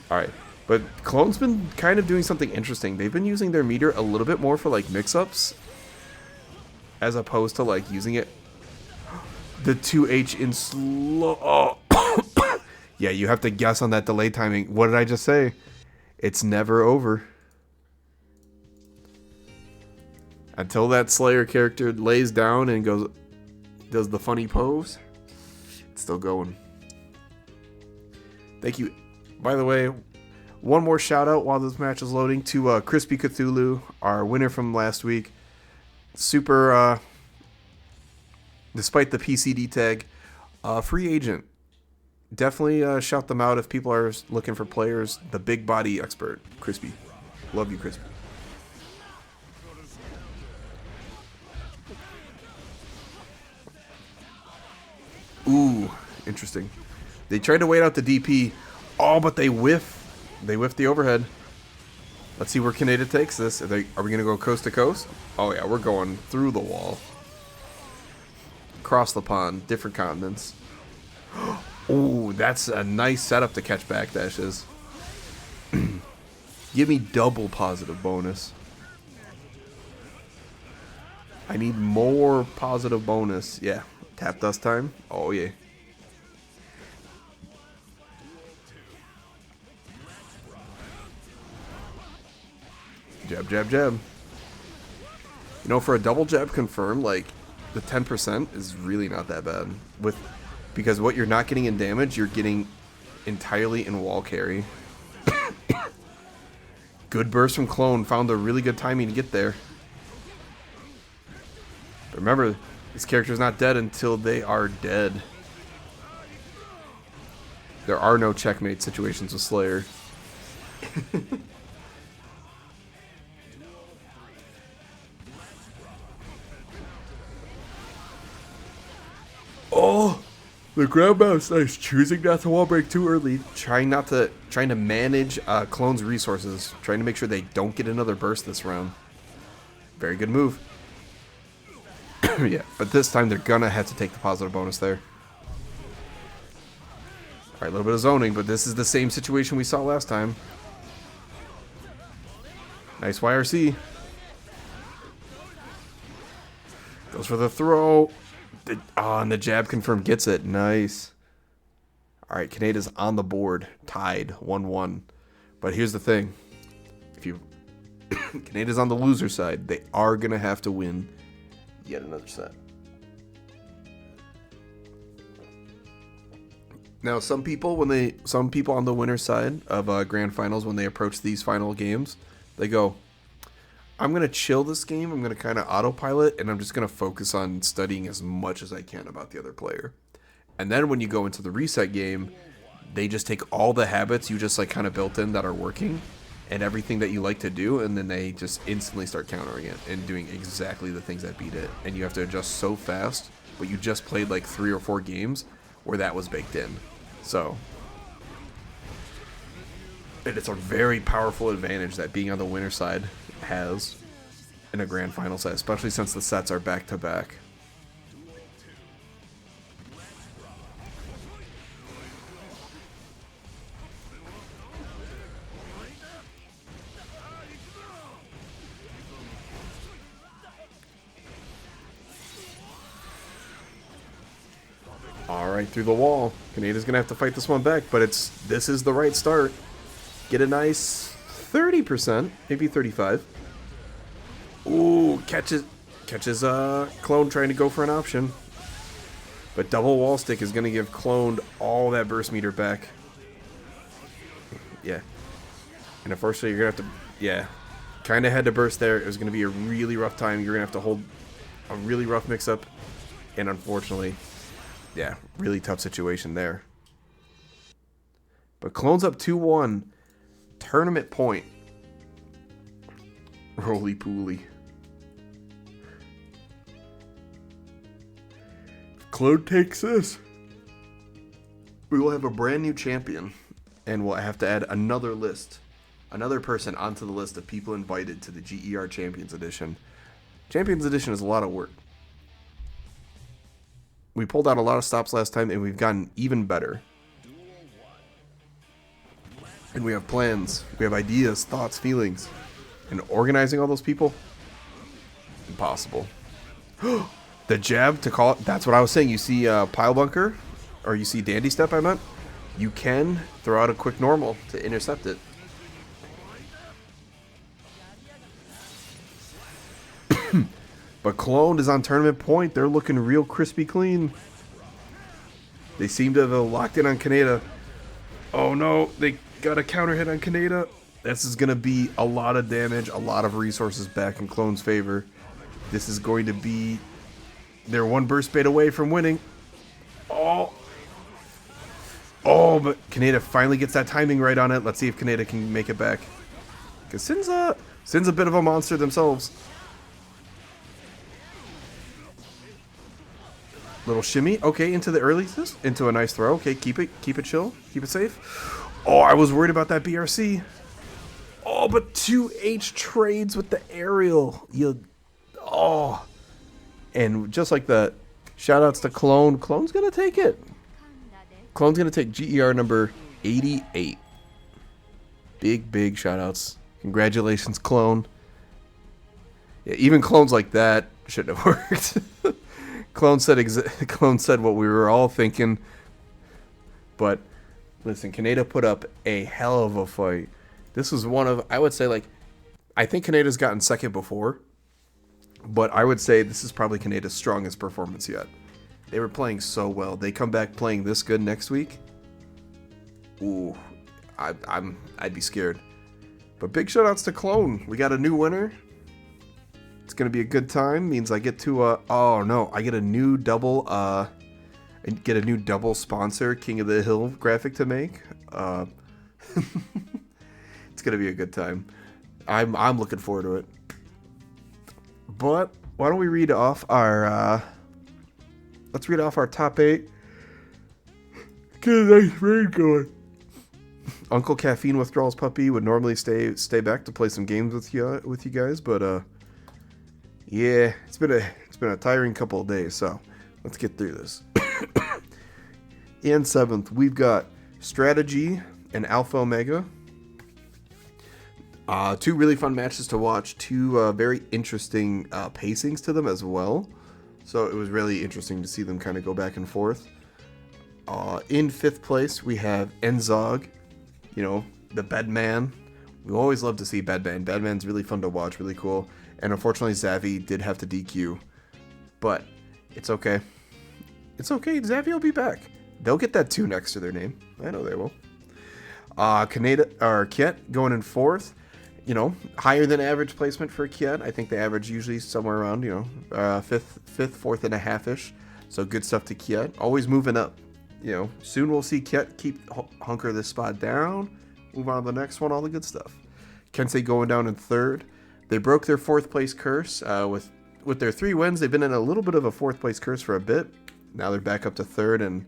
Alright. But Clone's been kind of doing something interesting. They've been using their meter a little bit more for like mix-ups. As opposed to like using it. The 2H in slow... Oh. Yeah, you have to guess on that delay timing. What did I just say? It's never over. Until that Slayer character lays down and does the funny pose, it's still going. Thank you. By the way, one more shout out while this match is loading to Crispy Cthulhu, our winner from last week. Super, despite the PCD tag, free agent. Definitely shout them out if people are looking for players. The big body expert, Crispy. Love you, Crispy. Ooh, interesting. They tried to wait out the DP. Oh, but they whiff. They whiffed the overhead. Let's see where Kaneda takes this. Are we going to go coast to coast? Oh, yeah, we're going through the wall. Across the pond. Different continents. Ooh, that's a nice setup to catch backdashes. Give me double positive bonus. I need more positive bonus. Yeah. Tap dust time? Oh, yeah. Jab, jab, jab. You know, for a double jab confirm, like, the 10% is really not that bad. Because what you're not getting in damage, you're getting entirely in wall carry. Good burst from Clone. Found a really good timing to get there. But remember, this character's not dead until they are dead. There are no checkmate situations with Slayer. Oh, the ground bounce nice. Choosing not to wall break too early. Trying to manage Clone's resources. Trying to make sure they don't get another burst this round. Very good move. Yeah, but this time they're gonna have to take the positive bonus there. Alright, a little bit of zoning, but this is the same situation we saw last time. Nice YRC. Goes for the throw. And the jab confirm gets it. Nice. Alright, Kaneda's on the board. Tied. 1-1. But here's the thing. If you... Kaneda's on the loser side. They are gonna have to win yet another set. Now, some people on the winner's side of grand finals, when they approach these final games, they go, I'm going to chill this game, I'm going to kind of autopilot, and I'm just going to focus on studying as much as I can about the other player. And then when you go into the reset game, they just take all the habits you just like kind of built in that are working, and everything that you like to do, and then they just instantly start countering it and doing exactly the things that beat it. And you have to adjust so fast, but you just played like 3 or 4 games where that was baked in. So, and it's a very powerful advantage that being on the winner side has in a grand final set, especially since the sets are back to back. Alright, through the wall. Kaneda's gonna have to fight this one back, but this is the right start. Get a nice 30%, maybe 35. Ooh, catches Clone trying to go for an option. But double wall stick is gonna give Clone all that burst meter back. Yeah. And unfortunately you're gonna have to, yeah. Kinda had to burst there. It was gonna be a really rough time. You're gonna have to hold a really rough mix up. And unfortunately, yeah, really tough situation there. But Clone's up 2-1. Tournament point. Roly-poly. Clone takes this. We will have a brand new champion. And we'll have to add another list. another person onto the list of people invited to the GER Champions Edition. Champions Edition is a lot of work. We pulled out a lot of stops last time, and we've gotten even better. And we have plans. We have ideas, thoughts, feelings. And organizing all those people? Impossible. The jab to call it. That's what I was saying. You see Pile Bunker, or you see Dandy Step, I meant. You can throw out a quick normal to intercept it. But Clone is on tournament point. They're looking real crispy clean. They seem to have locked in on Kaneda. Oh no, they got a counter hit on Kaneda. This is going to be a lot of damage, a lot of resources back in Clone's favor. This is going to be... They're one burst bait away from winning. Oh, but Kaneda finally gets that timing right on it. Let's see if Kaneda can make it back. Because Sin's a bit of a monster themselves. Little shimmy. Okay, into the early. Into a nice throw. Okay, keep it chill. Keep it safe. Oh, I was worried about that BRC. Oh, but 2H trades with the aerial. And just like that, shoutouts to Clone. Clone's going to take it. Clone's going to take GER number 88. Big shoutouts. Congratulations, Clone. Yeah, even clones like that shouldn't have worked. Clone said what we were all thinking. But listen, Kaneda put up a hell of a fight. This was one of, I would say, like, I think Kaneda's gotten second before, but I would say this is probably Kaneda's strongest performance yet. They were playing so well. They come back playing this good next week. Ooh, I'd be scared. But big shoutouts to Clone. We got a new winner. It's gonna be a good time. Means I get to oh no, I get a new double sponsor King of the Hill graphic to make. It's gonna be a good time. I'm looking forward to it. But why don't we read off our let's read off our top 8. Get a nice raid going. Uncle Caffeine Withdrawals Puppy would normally stay back to play some games with you guys, but yeah, it's been a tiring couple of days, so let's get through this. In 7th, we've got Strategy and Alpha Omega. 2 really fun matches to watch. 2 very interesting pacings to them as well. So it was really interesting to see them kind of go back and forth. In 5th place, we have Enzog, the Bedman. We always love to see Bedman. Bedman's really fun to watch, really cool. And unfortunately, Zavi did have to DQ. But it's okay. It's okay. Zavi will be back. They'll get that 2 next to their name. I know they will. Kiet going in 4th. Higher than average placement for Kiet. I think the average usually somewhere around, 5th, 4th and a half-ish. So good stuff to Kiet. Always moving up. Soon we'll see Kiet hunker this spot down. Move on to the next one. All the good stuff. Kensei going down in 3rd. They broke their 4th place curse with their 3 wins. They've been in a little bit of a 4th place curse for a bit. Now they're back up to 3rd, and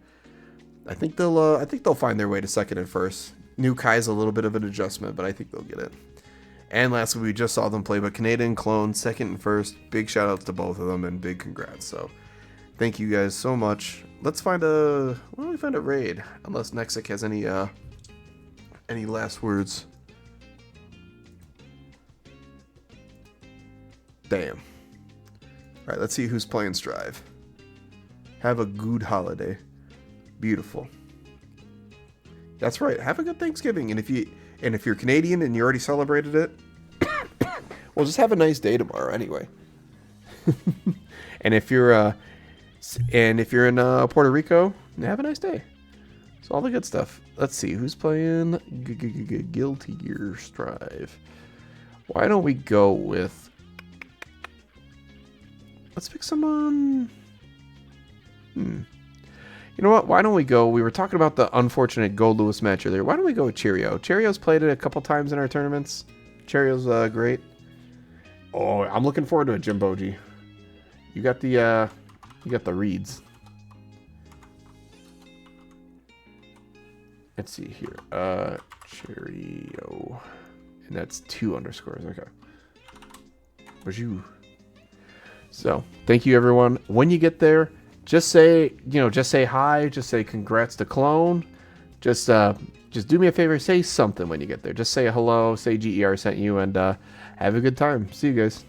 I think they'll find their way to 2nd and 1st. New Kai's a little bit of an adjustment, but I think they'll get it. And lastly, we just saw them play, but Canadian Clone 2nd and 1st. Big shout outs to both of them and big congrats. So thank you guys so much. Let's find why don't we find a raid? Unless Nexic has any last words. Damn. Alright, let's see who's playing Strive. Have a good holiday. Beautiful. That's right. Have a good Thanksgiving. And if you're Canadian and you already celebrated it, well, just have a nice day tomorrow anyway. and if you're in Puerto Rico, have a nice day. So all the good stuff. Let's see who's playing Guilty Gear Strive. Why don't we go with? Let's pick someone. You know what? Why don't we go? We were talking about the unfortunate Gold Lewis match earlier. Why don't we go with Cheerio? Cheerio's played it a couple times in our tournaments. Cheerio's great. Oh, I'm looking forward to it, Jimboji. You got the reads. Let's see here. Cheerio. And that's 2 underscores. Okay. Where's you? So, thank you, everyone. When you get there, just say, just say hi. Just say congrats to Clone. Just do me a favor. Say something when you get there. Just say hello. Say GER sent you, and have a good time. See you guys.